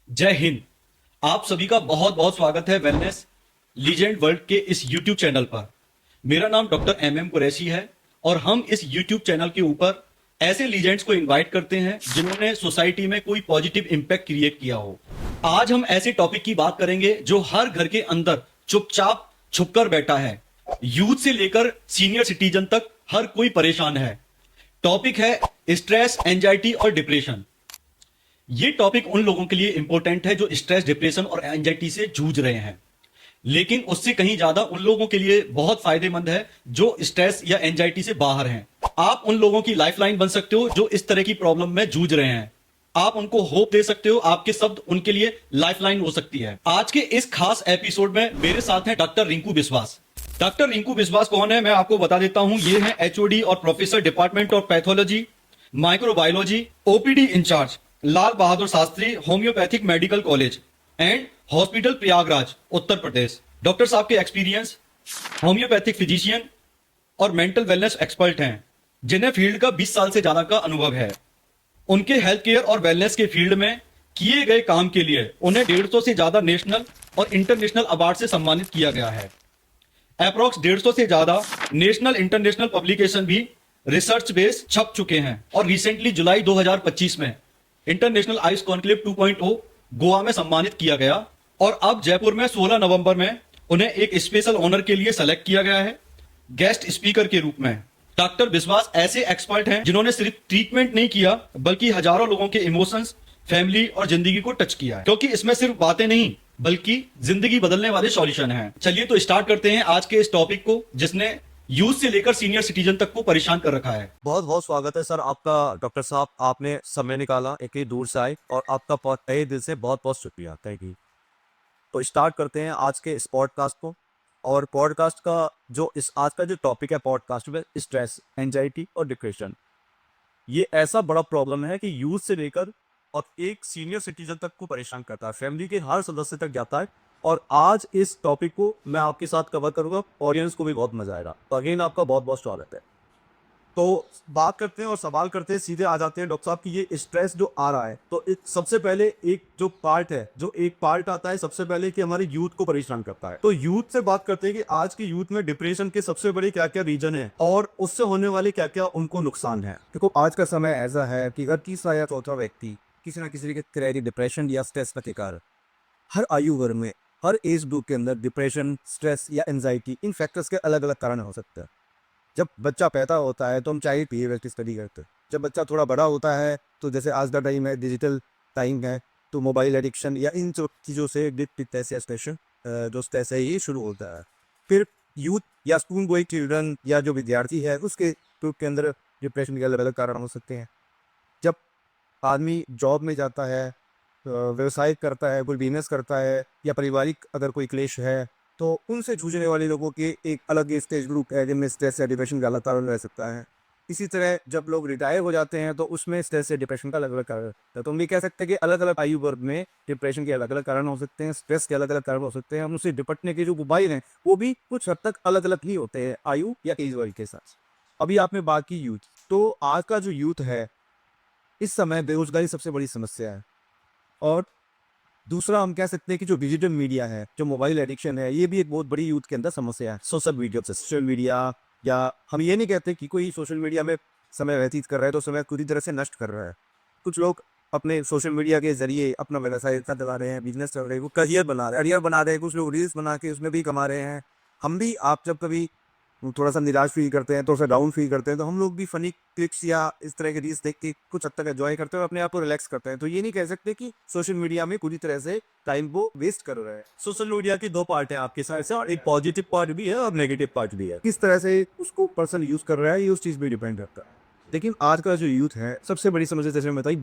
जय हिंद। आप सभी का बहुत बहुत स्वागत है वेलनेस लीजेंड वर्ल्ड के इस यूट्यूब चैनल पर। मेरा नाम डॉक्टर एम कुरैशी है और हम इस यूट्यूब चैनल के ऊपर ऐसे लीजेंड्स को इनवाइट करते हैं जिन्होंने सोसाइटी में कोई पॉजिटिव इम्पैक्ट क्रिएट किया हो। आज हम ऐसे टॉपिक की बात करेंगे जो हर घर के अंदर चुपचाप छुपकर बैठा है। यूथ से लेकर सीनियर सिटीजन तक हर कोई परेशान है। टॉपिक है स्ट्रेस, एंजाइटी और डिप्रेशन। ये टॉपिक उन लोगों के लिए इंपॉर्टेंट है जो स्ट्रेस, डिप्रेशन और एंजाइटी से जूझ रहे हैं, लेकिन उससे कहीं ज्यादा उन लोगों के लिए बहुत फायदेमंद है जो स्ट्रेस या एंजाइटी से बाहर हैं। आप उन लोगों की लाइफलाइन बन सकते हो जो इस तरह की प्रॉब्लम में जूझ रहे हैं। आप उनको होप दे सकते हो, आपके शब्द उनके लिए लाइफलाइन हो सकती है। आज के इस खास एपिसोड में मेरे साथ हैं डॉक्टर रिंकू बिस्वास। डॉक्टर रिंकू बिस्वास कौन है मैं आपको बता देता हूं। ये है एचओडी और professor department of pathology, microbiology, OPD incharge, Lal Bahadur Shastri homeopathic medical college and hospital, Prayagraj, Uttar Pradesh. Doctor साहब के एक्सपीरियंस होम्योपैथिक फिजिशियन और मेंटल वेलनेस एक्सपर्ट हैं, जिन्हें फील्ड का 20 साल से ज्यादा का अनुभव है। उनके हेल्थ केयर और वेलनेस के फील्ड में किए गए काम के लिए उन्हें 150 से ज्यादा नेशनल और इंटरनेशनल अवार्ड से सम्मानित किया गया है। अप्रोक्स 150 से ज्यादा नेशनल इंटरनेशनल पब्लिकेशन भी रिसर्च बेस छप चुके हैं और रिसेंटली जुलाई 2025 में इंटरनेशनल आइस कॉन्क्लेव 2.0 गोवा में सम्मानित किया गया और अब जयपुर में 16 नवंबर में उन्हें एक स्पेशल ऑनर के लिए सेलेक्ट किया गया है गेस्ट स्पीकर के रूप में। डॉक्टर बिस्वास ऐसे एक्सपर्ट हैं जिन्होंने सिर्फ ट्रीटमेंट नहीं किया बल्कि हजारों लोगों के इमोशंस, फैमिली और जिंदगी को टच किया है, क्योंकि इसमें सिर्फ बातें नहीं बल्कि जिंदगी बदलने वाले सॉल्यूशन हैं। चलिए तो स्टार्ट करते हैं आज के इस टॉपिक को जिसने यूथ से लेकर सीनियर सिटीजन तक को परेशान कर रखा है। बहुत बहुत स्वागत है सर आपका। डॉक्टर साहब, आपने समय निकाला, इतनी दूर से आए और आपका बहुत तहे दिल से बहुत बहुत शुक्रिया। Thank you. तो स्टार्ट करते हैं आज के इस पॉडकास्ट को। और पॉडकास्ट का जो इस आज का जो टॉपिक है पॉडकास्ट में, स्ट्रेस, एंजाइटी और डिप्रेशन। ये ऐसा बड़ा प्रॉब्लम है कि यूथ से लेकर और एक सीनियर सिटीजन तक को परेशान करता है, फैमिली के हर सदस्य तक जाता है। और आज इस टॉपिक को मैं आपके साथ कवर करूंगा, ऑडियंस को भी बहुत मजा आएगा। तो अगेन आपका बहुत बहुत स्वागत है। तो बात करते हैं और सवाल करते हैं, सीधे आ जाते हैं डॉक्टर साहब कि ये स्ट्रेस जो आ रहा है, तो सबसे पहले एक जो पार्ट है, जो एक पार्ट आता है सबसे पहले कि हमारे यूथ को परेशान करता है। तो यूथ से बात करते हैं कि आज के यूथ में डिप्रेशन के सबसे बड़े क्या क्या रीजन है और उससे होने वाले क्या क्या उनको नुकसान है। देखो, आज का समय ऐसा है कि हर तीसरा या चौथा व्यक्ति किसी ना किसी के तरह की डिप्रेशन या स्ट्रेस का शिकार। हर आयु वर्ग में, हर एज ग्रुप के अंदर डिप्रेशन, स्ट्रेस या एंजाइटी, इन फैक्टर्स के अलग अलग कारण हो सकते हैं। जब बच्चा पैदा होता है तो हम चाइल्ड बिहेवियर की स्टडी करते हैं। जब बच्चा थोड़ा बड़ा होता है तो जैसे आज का टाइम है, डिजिटल टाइम है, तो मोबाइल एडिक्शन या इन सब चीज़ों से जो स्ट्रेस है ये शुरू होता है। फिर यूथ या स्कूल गोइंग चिल्ड्रन या जो विद्यार्थी है उसके ग्रुप के अंदर डिप्रेशन के अलग अलग कारण हो सकते हैं। जब आदमी जॉब में जाता है, व्यवसाय करता है, कोई बिजनेस करता है या पारिवारिक अगर कोई क्लेश है, तो उनसे जूझने वाले लोगों के एक अलग स्टेज ग्रुप है जिनमें स्ट्रेस या डिप्रेशन का अलग कारण रह सकता है। इसी तरह जब लोग रिटायर हो जाते हैं तो उसमें स्ट्रेस या डिप्रेशन का अलग अलग कारण रहता है। तो हम ये कह सकते हैं कि अलग अलग आयु वर्ग में डिप्रेशन के अलग अलग कारण हो सकते हैं, स्ट्रेस के अलग अलग कारण हो सकते हैं। हम उससे निपटने के जो उपाय हैं वो भी कुछ हद तक अलग अलग ही होते हैं आयु या एज वर्ग के साथ। अभी आपने बात की यूथ, तो आज का जो यूथ है इस समय बेरोजगारी सबसे बड़ी समस्या है। और दूसरा हम कह सकते हैं कि जो डिजिटल मीडिया है, जो मोबाइल एडिक्शन है, ये भी एक बहुत बड़ी यूथ के अंदर समस्या है। सोशल मीडिया, या हम ये नहीं कहते कि कोई सोशल मीडिया में समय व्यतीत कर रहा है तो समय पूरी तरह से नष्ट कर रहा है। कुछ लोग अपने सोशल मीडिया के जरिए अपना व्यवसाय चला रहे हैं, बिजनेस कर रहे हैं, वो करियर बना रहे हैं। कुछ लोग रील्स बना के उसमें भी कमा रहे हैं। हम भी, आप जब कभी थोड़ा सा निराश फील करते हैं, थोड़ा सा डाउन फील करते हैं, तो हम लोग भी फनी क्लिप्स या इस तरह के रील्स देख के कुछ हद तक एंजॉय करते हैं और अपने आप को रिलैक्स करते हैं। तो ये नहीं कह सकते कि सोशल मीडिया में पूरी तरह से टाइम वो वेस्ट कर रहे हैं। सोशल मीडिया की दो पार्ट है आपके साइड से, और एक पॉजिटिव पार्ट भी है और नेगेटिव पार्ट भी है। किस तरह से उसको पर्सन यूज कर रहा है ये उस चीज पे डिपेंड करता है। लेकिन आज का जो यूथ है सबसे बड़ी समस्या जैसे मैं बताई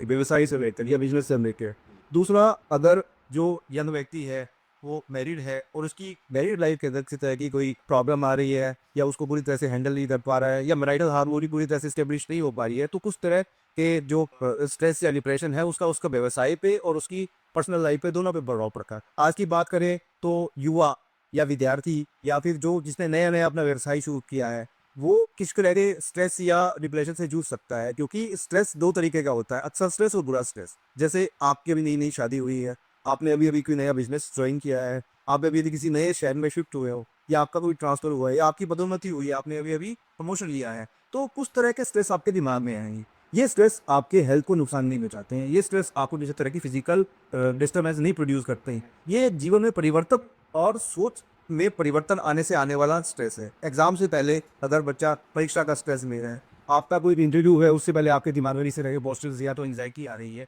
व्यवसाय से रिलेटेड या बिजनेस से रिलेटेड। दूसरा, अगर जो यंग व्यक्ति है वो मैरिड है और उसकी मैरिड लाइफ के अंदर किसी तरह की कोई प्रॉब्लम आ रही है या उसको पूरी तरह से हैंडल नहीं कर पा रहा है या मैरिटल हार्मोनी पूरी तरह से स्टेब्लिश नहीं हो पा रही है, तो कुछ तरह के जो स्ट्रेस या डिप्रेशन है उसका उसका व्यवसाय पे और उसकी पर्सनल लाइफ पे, दोनों पे प्रभाव पड़ता है। आज की बात करें तो युवा या विद्यार्थी या फिर जो जिसने नया नया अपना व्यवसाय शुरू किया है, वो किस तरह के स्ट्रेस या डिप्रेशन से जूझ सकता है, क्योंकि स्ट्रेस दो तरीके का होता है, अच्छा स्ट्रेस और बुरा स्ट्रेस। जैसे आपकी अभी नई नई शादी हुई है, आपने अभी अभी कोई नया बिजनेस ज्वाइन किया है, आप अभी अभी किसी नए शहर में शिफ्ट हुए हो, या आपका कोई ट्रांसफर हुआ है, या आपकी पदोन्नति हुई है, आपने अभी अभी प्रमोशन लिया है, तो कुछ तरह के स्ट्रेस आपके दिमाग में आएंगे। ये स्ट्रेस आपके हेल्थ को नुकसान नहीं पहुंचाते हैं, ये स्ट्रेस आपको किसी तरह की फिजिकल डिस्टर्बेंस नहीं प्रोड्यूस करते हैं। ये जीवन में परिवर्तन और सोच में परिवर्तन आने से आने वाला स्ट्रेस है। एग्जाम से पहले अगर बच्चा परीक्षा का स्ट्रेस में है, आपका कोई इंटरव्यू है, उससे पहले आपके दिमाग में इसी तरह के पॉजिटिव या तो एंजाइटी आ रही है,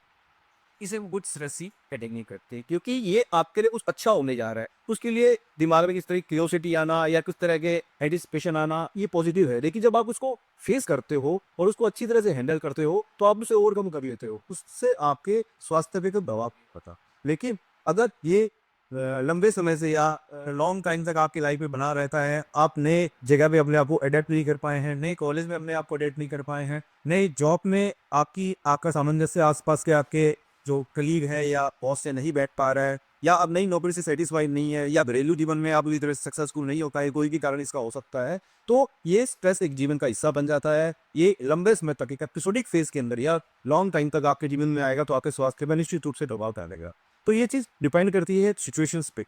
इसे हम गुड स्ट्रेस ही कैटेगरी करते हैं, क्योंकि ये आपके लिए कुछ अच्छा होने जा रहा है। उसके लिए दिमाग में किस तरह की क्यूरियोसिटी आना या किस तरह के एंटिसिपेशन आना, ये पॉजिटिव है। लेकिन जब आप उसको फेस करते हो और उसको अच्छी तरह से हैंडल करते हो, तो आप उसे ओवरकम कर लेते हो, उससे आपके स्वास्थ्य पे कोई प्रभाव नहीं पड़ता। लेकिन अगर ये लंबे समय से या लॉन्ग टाइम तक आपकी लाइफ में बना रहता है, आप नए जगह पे अपने आप को अडेप्ट नहीं कर पाए हैं, नए कॉलेज में अपने आप को अडेप्ट नहीं कर पाए हैं, नई जॉब में आपका सामंजस्य आसपास के आपके जो कलीग है या बॉस से नहीं बैठ पा रहा है, या आप नई नौकरी से सेटिस्फाइड नहीं है, या घरेलू जीवन में आप पूरी तरह से सक्सेसफुल नहीं हो पाए, कोई भी कारण इसका हो सकता है, तो ये स्ट्रेस एक जीवन का हिस्सा बन जाता है। ये लंबे समय तक एक एपिसोडिक फेज के अंदर या लॉन्ग टाइम तक आपके जीवन में आएगा, तो आपके स्वास्थ्य पर निश्चित रूप से प्रभाव डालेगा। तो ये चीज़ डिपेंड करती है सिचुएशंस पे,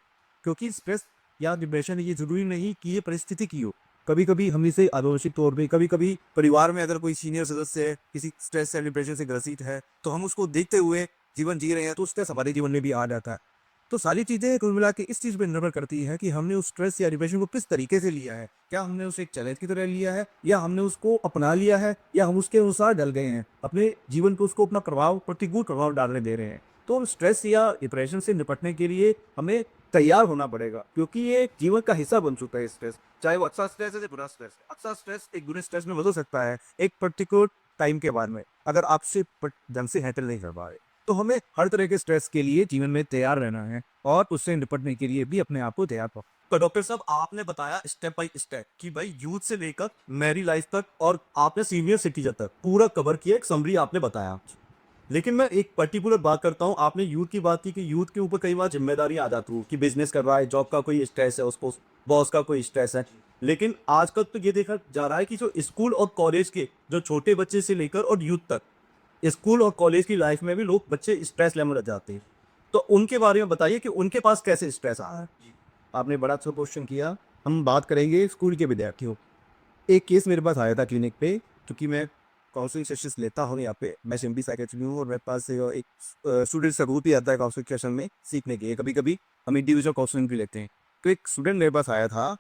क्योंकि स्ट्रेस या डिप्रेशन ये जरूरी नहीं कि ये परिस्थिति की हो। कभी कभी हम इसे आनुवंशिक तौर पे, कभी कभी परिवार में अगर कोई सीनियर सदस्य है किसी स्ट्रेस या डिप्रेशन से ग्रसित है, तो हम उसको देखते हुए जीवन जी रहे हैं, तो स्ट्रेस हमारे जीवन में भी आ जाता है। तो सारी चीज़ें कुल मिला के इस चीज़ पर निर्भर करती है कि हमने उस स्ट्रेस या डिप्रेशन को किस तरीके से लिया है। क्या हमने उसे एक चैलेंज की तरह लिया है, या हमने उसको अपना लिया है, या हम उसके अनुसार डल गए हैं, अपने जीवन को उसको अपना प्रतिकूल प्रभाव डालने दे रहे हैं। तो स्ट्रेस या डिप्रेशन से निपटने के लिए हमें तैयार होना पड़ेगा, क्योंकि ये जीवन का हिस्सा बन चुका है स्ट्रेस। चाहे वो अच्छा स्ट्रेस है या बुरा स्ट्रेस है। अच्छा स्ट्रेस एक बुरे स्ट्रेस में बदल सकता है एक पर्टिकुलर टाइम के बाद में, अगर आप उसे ढंग से हैंडल नहीं कर पा रहे। तो हमें हर तरह के स्ट्रेस के लिए जीवन में तैयार रहना है, और उससे निपटने के लिए भी अपने आप को तैयार रखो। तो डॉक्टर साहब, आपने बताया स्टेप बाय स्टेप कि भाई यूथ से लेकर मैरी लाइफ तक, और आपने सीनियर सिटीजन तक पूरा कवर किया, एक समरी आपने बताया। लेकिन मैं एक पर्टिकुलर बात करता हूँ, आपने यूथ की बात की कि यूथ के ऊपर कई बार जिम्मेदारी आ जाती है कि बिजनेस कर रहा है, जॉब का कोई स्ट्रेस है, उसको बॉस का कोई स्ट्रेस है। लेकिन आजकल तो ये देखा जा रहा है कि जो स्कूल और कॉलेज के जो छोटे बच्चे से लेकर और यूथ तक, स्कूल और कॉलेज की लाइफ में भी लोग बच्चे स्ट्रेस लेने लग जाते हैं। तो उनके बारे में बताइए कि उनके पास कैसे स्ट्रेस आ रहा है। आपने बड़ा अच्छा क्वेश्चन किया। हम बात करेंगे स्कूल के विद्यार्थियों। एक केस मेरे पास आया था क्लिनिक पे, क्योंकि मैं काउंसलिंग सेशंस लेता हूँ यहाँ पे। मैं सिम्पली साइकेट्री हूँ, और मेरे पास एक स्टूडेंट ज़रूर भी आता है काउंसलिंग सेशन में सीखने के लिए। कभी कभी हम इंडिविजुअल काउंसलिंग भी लेते हैं। तो एक स्टूडेंट मेरे पास आया था,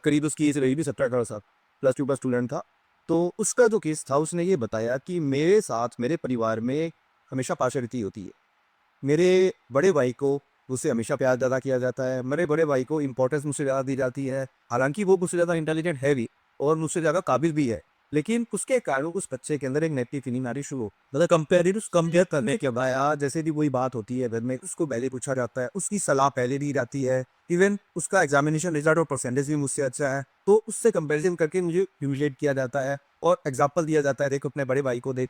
करीब उसकी एज रही भी 17-18 साल, +2 का स्टूडेंट था। तो उसका जो केस था, उसने ये बताया कि मेरे साथ मेरे परिवार में हमेशा पार्शलिटी होती है। मेरे बड़े भाई को मुझसे हमेशा प्यार ज़्यादा किया जाता है, मेरे बड़े भाई को इंपॉर्टेंस मुझसे ज़्यादा दी जाती है। हालांकि वो मुझसे ज़्यादा इंटेलिजेंट है भी, और मुझसे ज़्यादा काबिल भी है, लेकिन उसके कारण उस बच्चे के अंदर एक नेगेटिव फीलिंग आनी शुरू हो। मतलब कंपेयर करने के बाद जैसे भी वही बात होती है घर में, उसको पहले पूछा जाता है, उसकी सलाह पहले दी जाती है। इवन उसका एग्जामिनेशन रिजल्ट और परसेंटेज भी मुझसे अच्छा है, तो उससे कंपेरिजन करके मुझे ह्यूमिलेट किया जाता है, और एग्जाम्पल दिया जाता है, देखो अपने बड़े भाई को देख।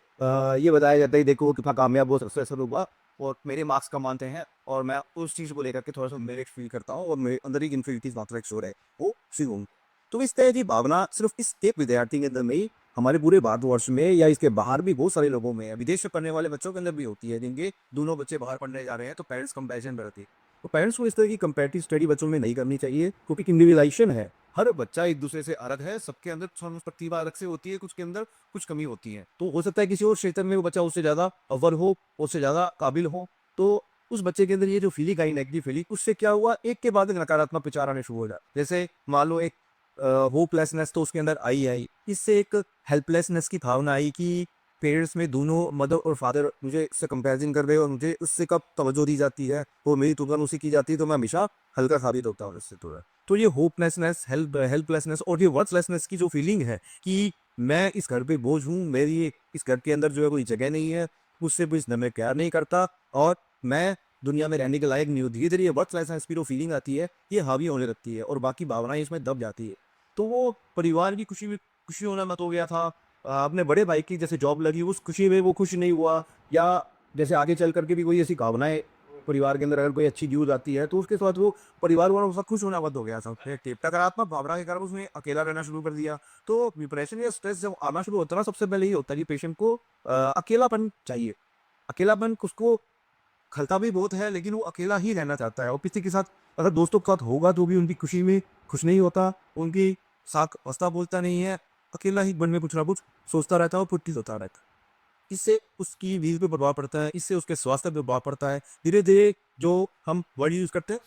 ये बताया जाता है, देखो वो कितना कामयाब वो सक्सेसफुल हुआ, और मेरे मार्क्स कम आते हैं, और मैं उस चीज़ को लेकर के थोड़ा सा मेरिट फील करता हूँ, और मेरे अंदर एक इन्फिनिटी मात्रा एक शोर है, वो सीखूँ। तो इस तरह की भावना सिर्फ इस एक विद्यार्थी के अंदर में ही, हमारे पूरे भारतवर्ष में या इसके बाहर भी बहुत सारे लोगों में है। विदेश में पढ़ने वाले बच्चों के अंदर भी होती है, जिनके दोनों बच्चे बाहर पढ़ने जा रहे हैं, तो पेरेंट्स कंपैरिजन करती है। तो पेरेंट्स को इस तरह की कंपैरेटिव स्टडी बच्चों में नहीं करनी चाहिए, क्योंकि इंडिविजुअलाइजेशन है। हर बच्चा एक दूसरे से अलग है, सबके अंदर प्रतिभा अलग से होती है, कुछ के अंदर कुछ कमी होती है। तो हो सकता है किसी और क्षेत्र में वो बच्चा उससे ज़्यादा अव्वल हो, उससे ज़्यादा काबिल हो, तो उस बच्चे के अंदर ये जो फीलिंग आई नेगेटिव फीलिंग, उससे क्या हुआ, एक के बाद एक नकारात्मक विचार आने शुरू हो जाए। जैसे मान लो एक होपलेसनेस तो उसके अंदर आई, इससे एक हेल्पलेसनेस की भावना आई कि पेरेंट्स में दोनों मदर और फादर मुझे उससे कंपैरिजन कर रहे हो, और मुझे उससे कब तवज्जो दी जाती है, वो मेरी तुलना उसी की जाती है, तो मैं हमेशा हल्का साबित होता हूँ उससे थोड़ा। तो ये होपलेसनेस, हेल्पलेसनेस और ये वर्थलेसनेस की जो फीलिंग है कि मैं इस घर पे बोझ हूँ, मेरी इस घर के अंदर जो है कोई जगह नहीं है, मुझसे कोई हमें प्यार नहीं करता, और मैं दुनिया में रहने के लायक नहीं हूँ। धीरे धीरे वर्थलेसनेस की जो फीलिंग आती है, ये हावी होने लगती है, और बाकी भावनाएं इसमें दब जाती है। तो वो परिवार की खुशी होना मत हो गया था। अपने बड़े भाई की जैसे जॉब लगी, उस खुशी में वो खुश नहीं हुआ, या जैसे आगे चल करके भी कोई ऐसी भावनाएं परिवार के अंदर अगर कोई अच्छी न्यूज़ आती है तो उसके साथ वो परिवार वालों के साथ खुश होना बंद हो गया सब। फिर नकारात्मक भावना के कारण उसने अकेला रहना शुरू कर दिया। तो डिप्रेशन या स्ट्रेस जब आना शुरू होता है ना, सबसे पहले ये होता है कि पेशेंट को अकेलापन चाहिए। अकेलापन उसको खलता भी बहुत है, लेकिन वो अकेला ही रहना चाहता है और किसी के साथ अगर दोस्तों के साथ होगा तो भी उनकी खुशी में खुश नहीं होता, उनकी साथ हँसता बोलता नहीं है, अकेला ही मन में कुछ ना कुछ सोचता रहता है और पुट्टी होता रहता है। इससे उसकी नींद पे प्रभाव पड़ता है, इससे उसके स्वास्थ्य पे प्रभाव पड़ता है। धीरे-धीरे जो हम वर्ड यूज़ करते हैं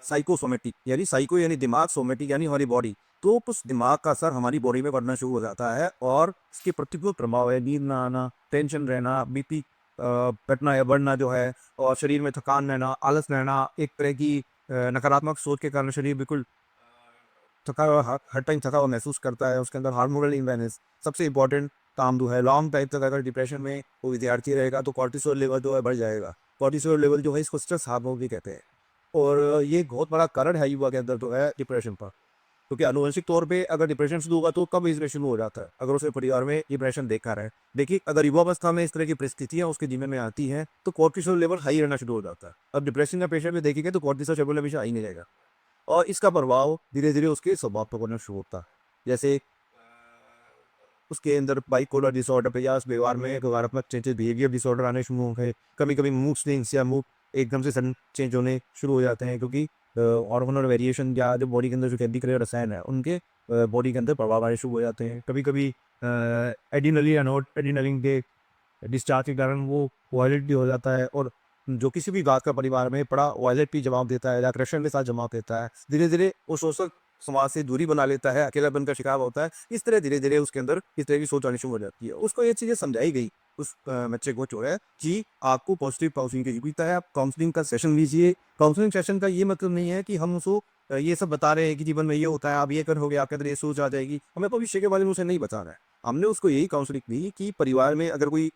साइकोसोमैटिक, यानी साइको यानी दिमाग, सोमैटिक यानी हमारी बॉडी। तो उस दिमाग का असर हमारी बॉडी में पड़ना शुरू हो जाता है और इसके प्रतिकूल प्रभाव है नींद ना आना, टेंशन रहना, बीपी घटना या बढ़ना जो है, और शरीर में थकान रहना, आलस रहना, एक तरह की नकारात्मक सोच के कारण शरीर बिल्कुल थका हुआ, हर टाइम थका हुआ महसूस करता है। उसके अंदर हार्मोनल इम्बैलेंस सबसे इंपॉर्टेंट काम जो है। लॉन्ग टाइम तक अगर डिप्रेशन में वो विद्यार्थी रहेगा तो कॉर्टिसोल लेवल जो है बढ़ जाएगा। कॉर्टिसोल लेवल जो है इसको स्ट्रेस हार्मोन भी कहते हैं और ये बहुत बड़ा कारण है युवा के अंदर जो है डिप्रेशन का। क्योंकि आनुवंशिक तौर पे अगर डिप्रेशन शुरू होगा तो कब इस शुरू हो जाता है, अगर उसके परिवार में डिप्रेशन देखा रहे। देखिए, अगर युवावस्था में इस तरह की परिस्थितियां उसके जीवन में आती हैं तो कॉर्टिसोल लेवल हाई रहना शुरू हो जाता है। अब डिप्रेशन का पेशेंट में देखेंगे तो कॉर्टिसोल लेवल हमेशा हाई नहीं रहेगा और इसका प्रभाव धीरे धीरे उसके स्वभाव पर पड़ना शुरू होता है। जैसे उसके अंदर बाइपोलर डिसऑर्डर पे या उस व्यवहार में नकारात्मक चेंजेस, बिहेवियर डिसऑर्डर आने शुरू हो गए। कभी कभी मूड स्विंग्स या मूड एकदम से सडन चेंज होने शुरू हो जाते हैं, क्योंकि हार्मोनल वेरिएशन या जो बॉडी के अंदर जो केमिकल रसायन है उनके बॉडी के अंदर प्रभाव आने शुरू हो जाते हैं। कभी कभी एडिनली या नॉट एडिनलिन के डिस्चार्ज के कारण वो वायलेट भी हो जाता है और जो किसी भी बात का परिवार में बड़ा वायलेट भी जवाब देता है या अग्रेशन के साथ जवाब देता है। धीरे धीरे वो सोशल समाज से दूरी बना लेता है, अकेलापन का शिकार होता है। इस तरह धीरे धीरे उसके अंदर इस तरह की सोच आनी शुरू हो जाती है। उसको ये चीज़ें समझाई गई उस बच्चे को जो है कि आपको पॉजिटिव काउंसलिंग की जरूरत है, आप काउंसलिंग का सेशन लीजिए। काउंसलिंग सेशन का ये मतलब नहीं है कि हम उसको ये सब बता रहे हैं कि जीवन में ये होता है, आप ये करोगे आपके अंदर ये सोच आ जाएगी। हमें भविष्य के बारे में उसे नहीं बता रहा है। हमने उसको यही काउंसलिंग दी कि परिवार में अगर कोई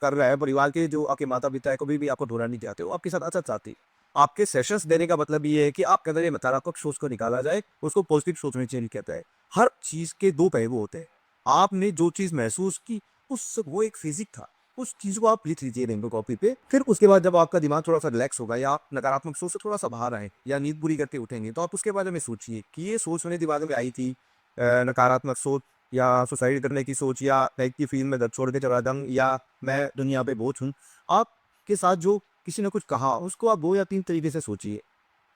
कर रहा है, परिवार के जो आपके माता पिता है कभी भी आपको धोना नहीं चाहते, वो आपके साथ अच्छा चाहते हैं। आपके सेशंस देने का मतलब ये है कि आपके अंदर ये नकारात्मक सोच को निकाला जाए, उसको पॉजिटिव सोच में चेंज कहता है। हर चीज के दो पहलू होते हैं। आपने जो चीज महसूस की उस वो एक फिजिक था, उस चीज को आप लिख लीजिए रेनबो कॉपी पे। फिर उसके बाद जब आपका दिमाग थोड़ा सा रिलैक्स होगा या आप नकारात्मक सोच से थोड़ा सा बाहर आए या नींद पूरी करके उठेंगे तो आप उसके बारे में सोचिए कि ये सोच मेरे दिमाग में आई थी, नकारात्मक सोच या सुसाइड करने की सोच या नेगेटिव फील्ड में दर्द छोड़ के चला जाऊं या मैं दुनिया पे बोझ हूँ। आपके साथ जो किसी ने कुछ कहा उसको आप 2 या 3 तरीके से सोचिए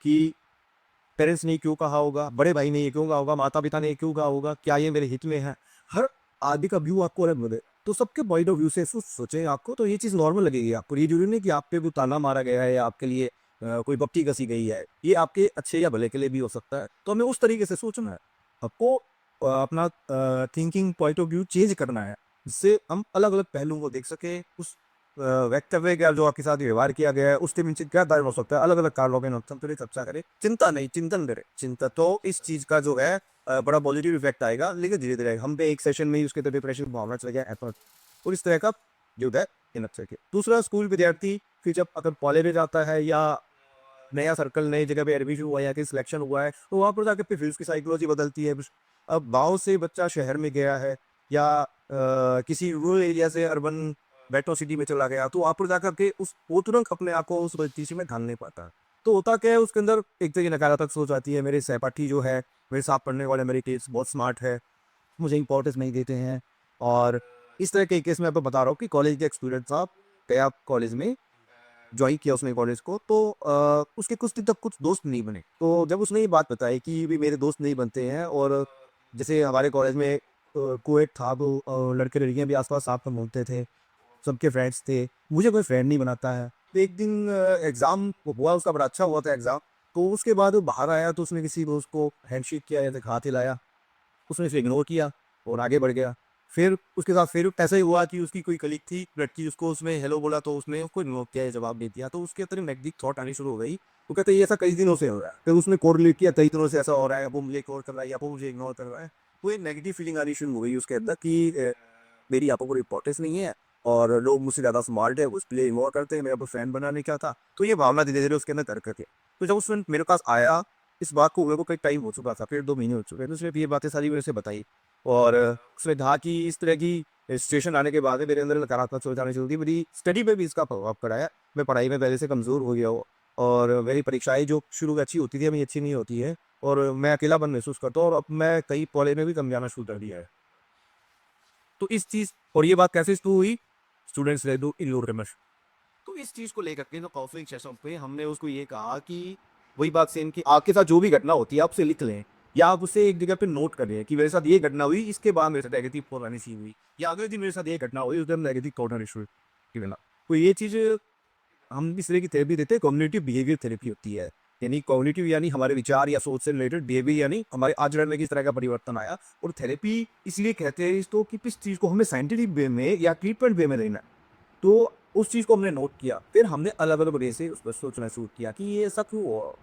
कि पेरेंट्स ने क्यों कहा होगा, बड़े भाई ने ये क्यों कहा होगा, माता पिता ने ये क्यों कहा होगा, क्या ये मेरे हित में है। हर आदमी का व्यू आपको अलग मिले, तो सबके पॉइंट ऑफ व्यू से सोचें आपको, तो ये चीज़ नॉर्मल लगेगी आपको। ये जरूरी नहीं कि आप पे कोई ताना मारा गया है या आपके लिए कोई बप्ती कसी गई है। ये आपके अच्छे या भले के लिए भी हो सकता है। तो हमें उस तरीके से सोचना है। आपको अपना thinking point of view change करना है, जिससे हम अलग अलग पहलुओं को देख सके। उस वक्तव्य का जो आपके साथ व्यवहार किया गया है उसके पीछे क्या कारण हो सकता है, अलग अलग कारणों के नुकसान पर चर्चा करें। चिंता नहीं, चिंतन करें। चिंता तो इस चीज का जो है बड़ा पॉजिटिव इफेक्ट आएगा, लेकिन धीरे धीरे हम पे एक सेशन में ही उसके डिप्रेशन की भावना चले गया एफर्ट और इस तरह का जो है इन सके। दूसरा, स्कूल विद्यार्थी फिर जब अगर कॉलेज में जाता है या नया सर्कल नई जगह पे एडमिशन हुआ है या कि सिलेक्शन हुआ है तो वहाँ पर जाकर फिर उसकी साइकोलॉजी बदलती है। अब गांव से बच्चा शहर में गया है या किसी रूरल एरिया से अर्बन मेट्रो सिटी में चला गया तो वहाँ पर जाकर के उस वो तुरंत अपने आप को उस परिस्थिति में ढाल नहीं पाता। तो होता क्या है, उसके अंदर एक तरह की नकारात्मक सोच आती है, मेरे सहपाठी जो है, मेरे साथ पढ़ने वाले मेरे केस बहुत स्मार्ट है, मुझे इंपॉर्टेंस नहीं देते हैं। और इस तरह के केस में आपको बता रहा हूँ कि कॉलेज के एक्सपीरियंस साहब गया कॉलेज में, ज्वाइन किया उसने कॉलेज को, तो उसके कुछ दिन तक कुछ दोस्त नहीं बने। तो जब उसने ये बात बताई कि भी मेरे दोस्त नहीं बनते हैं और जैसे हमारे कॉलेज में कोएड था तो लड़के लड़कियां भी आसपास साथ में घूमते थे, सबके फ्रेंड्स थे, मुझे कोई फ्रेंड नहीं बनाता है। तो एक दिन एग्ज़ाम हुआ, उसका बड़ा अच्छा हुआ था एग्ज़ाम। तो उसके बाद वो बाहर आया तो उसने किसी दोस्त को हैंडशेक किया या हाथ हिलाया, उसने इसे इग्नोर किया और आगे बढ़ गया। फिर उसके साथ फिर ऐसा ही हुआ कि उसकी कोई कलीग थी लड़की, उसको उसमें हेलो बोला तो उसने उसको इग्नोर किया या जवाब नहीं दिया। तो उसके अंदर नेगेटिव थॉट आनी शुरू हो गई। वो कहते ये ऐसा कई दिनों से हो रहा है। फिर उसने कोरिलेट किया, कई दिनों से ऐसा हो रहा है, वो मुझे इग्नोर कर रहा है या वो मुझे इग्नोर कर रहा है। वो एक नेगेटिव फीलिंग आनी शुरू हो गई उसके अंदर कि मेरी यहाँ पर कोई इंपॉर्टेंस नहीं है और लोग मुझसे ज़्यादा स्मार्ट है, उसके लिए इग्नोर करते हैं, मेरा कोई फैन बनाने का था। तो ये भावना धीरे धीरे उसके अंदर कर करके, तो जब उसने मेरे पास आया, इस बात को हुए को कई टाइम हो चुका था, फिर 2 महीने हो चुके हैं, तो उसने ये बातें सारी मेरे से बताई और उसने कहा कि इस तरह की सिचुएशन आने के बाद मेरे अंदर नकारात्मक सोच आनी शुरू हुई। मेरी स्टडी पे भी इसका प्रभाव पड़ा है। मैं पढ़ाई में पहले से कमज़ोर हो गया हूँ और मेरी परीक्षाएं जो शुरू में अच्छी होती थी अभी अच्छी नहीं होती है, और मैं अकेलापन महसूस करता हूँ, और अब मैं कई कॉलेज में भी कम जाना शुरू कर दिया है। तो इस चीज़, और ये बात कैसे शुरू हुई, स्टूडेंट्स रह दो इन लोग, तो इस चीज़ को लेकर के ना काउंसलिंग सेशन पे हमने उसको ये कहा कि वही बात सेम कि आपके साथ जो भी घटना होती है आप उसे लिख लें, या आप उसे एक जगह पे नोट कर लें कि मेरे साथ ये घटना हुई, इसके बाद मेरे साथ नेगेटिव फोन सी हुई, या अगले दिन मेरे साथ ये घटना हुई, उस दिन नेगेटिव कॉर्नर इशू की बिना। तो ये चीज़ हम इस तरह की थेरेपी देते हैं, कॉग्निटिव बिहेवियर थेरेपी होती है। यानी कॉग्निटिव यानी हमारे विचार या सोच से रिलेटेड, बिहेवियर यानी हमारे आचरण में किस तरह का परिवर्तन आया। और थेरेपी इसलिए कहते हैं इसको कि इस चीज़ को हमें साइंटिफिक वे में या ट्रीटमेंट वे में लेना है। तो उस चीज़ को हमने नोट किया, फिर हमने अलग-अलग वे से उस पर सोचना शुरू किया कि ये ऐसा क्यों हुआ?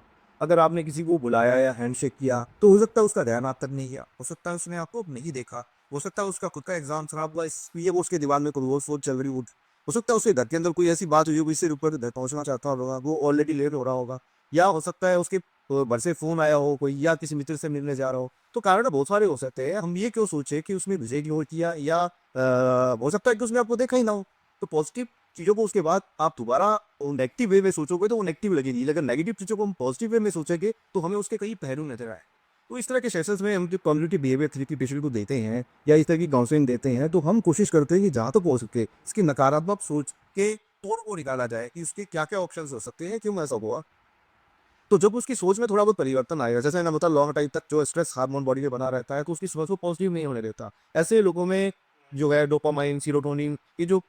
अगर आपने किसी को बुलाया या हैंडशेक किया, तो हो सकता है उसका ध्यान आप तक नहीं गया, हो सकता है उसने आपको नहीं देखा, हो सकता है उसका खुद का एग्ज़ाम खराब हुआ इसलिए वो उसके दिमाग में कोई और सोच चल रही हो सकता है उसके घर के अंदर कोई ऐसी बात हुई हो जिससे ऊपर घर पहुँचना चाहता होगा, वो ऑलरेडी लेट हो रहा होगा, या हो सकता है उसके घर से फ़ोन आया हो कोई, या किसी मित्र से मिलने जा रहा हो। तो कारण बहुत सारे हो सकते हैं, हम ये क्यों सोचे कि उसने मुझे इग्नोर किया, या हो सकता है कि उसने आपको देखा ही ना हो। तो पॉजिटिव चीज़ों को उसके बाद आप दोबारा नेगेटिव वे में सोचोगे तो वो नेगेटिव लगेगी, लेकिन नेगेटिव चीज़ों को हम पॉजिटिव वे में सोचेंगे तो हमें उसके कई पहलू नजर आए। तो इस तरह के सेशंस में हम जो कम्युनिटी बिहेवियर थेरेपी पेशेंट को देते हैं या इस तरह की काउंसलिंग देते हैं, तो हम कोशिश करते हैं कि जहाँ तक हो सके इसकी नकारात्मक सोच के तोड़ को निकाला जाए कि उसके क्या क्या ऑप्शन हो सकते हैं, क्यों ऐसा हुआ। तो जब उसकी सोच में थोड़ा बहुत परिवर्तन आएगा, जैसे मैंने बताया लॉन्ग टाइम तक जो स्ट्रेस हार्मोन बॉडी में बना रहता है, तो उसकी सोच को पॉजिटिव नहीं होने देता। ऐसे लोगों में जो है डोपामाइन, सीरोटोनिन, ये जो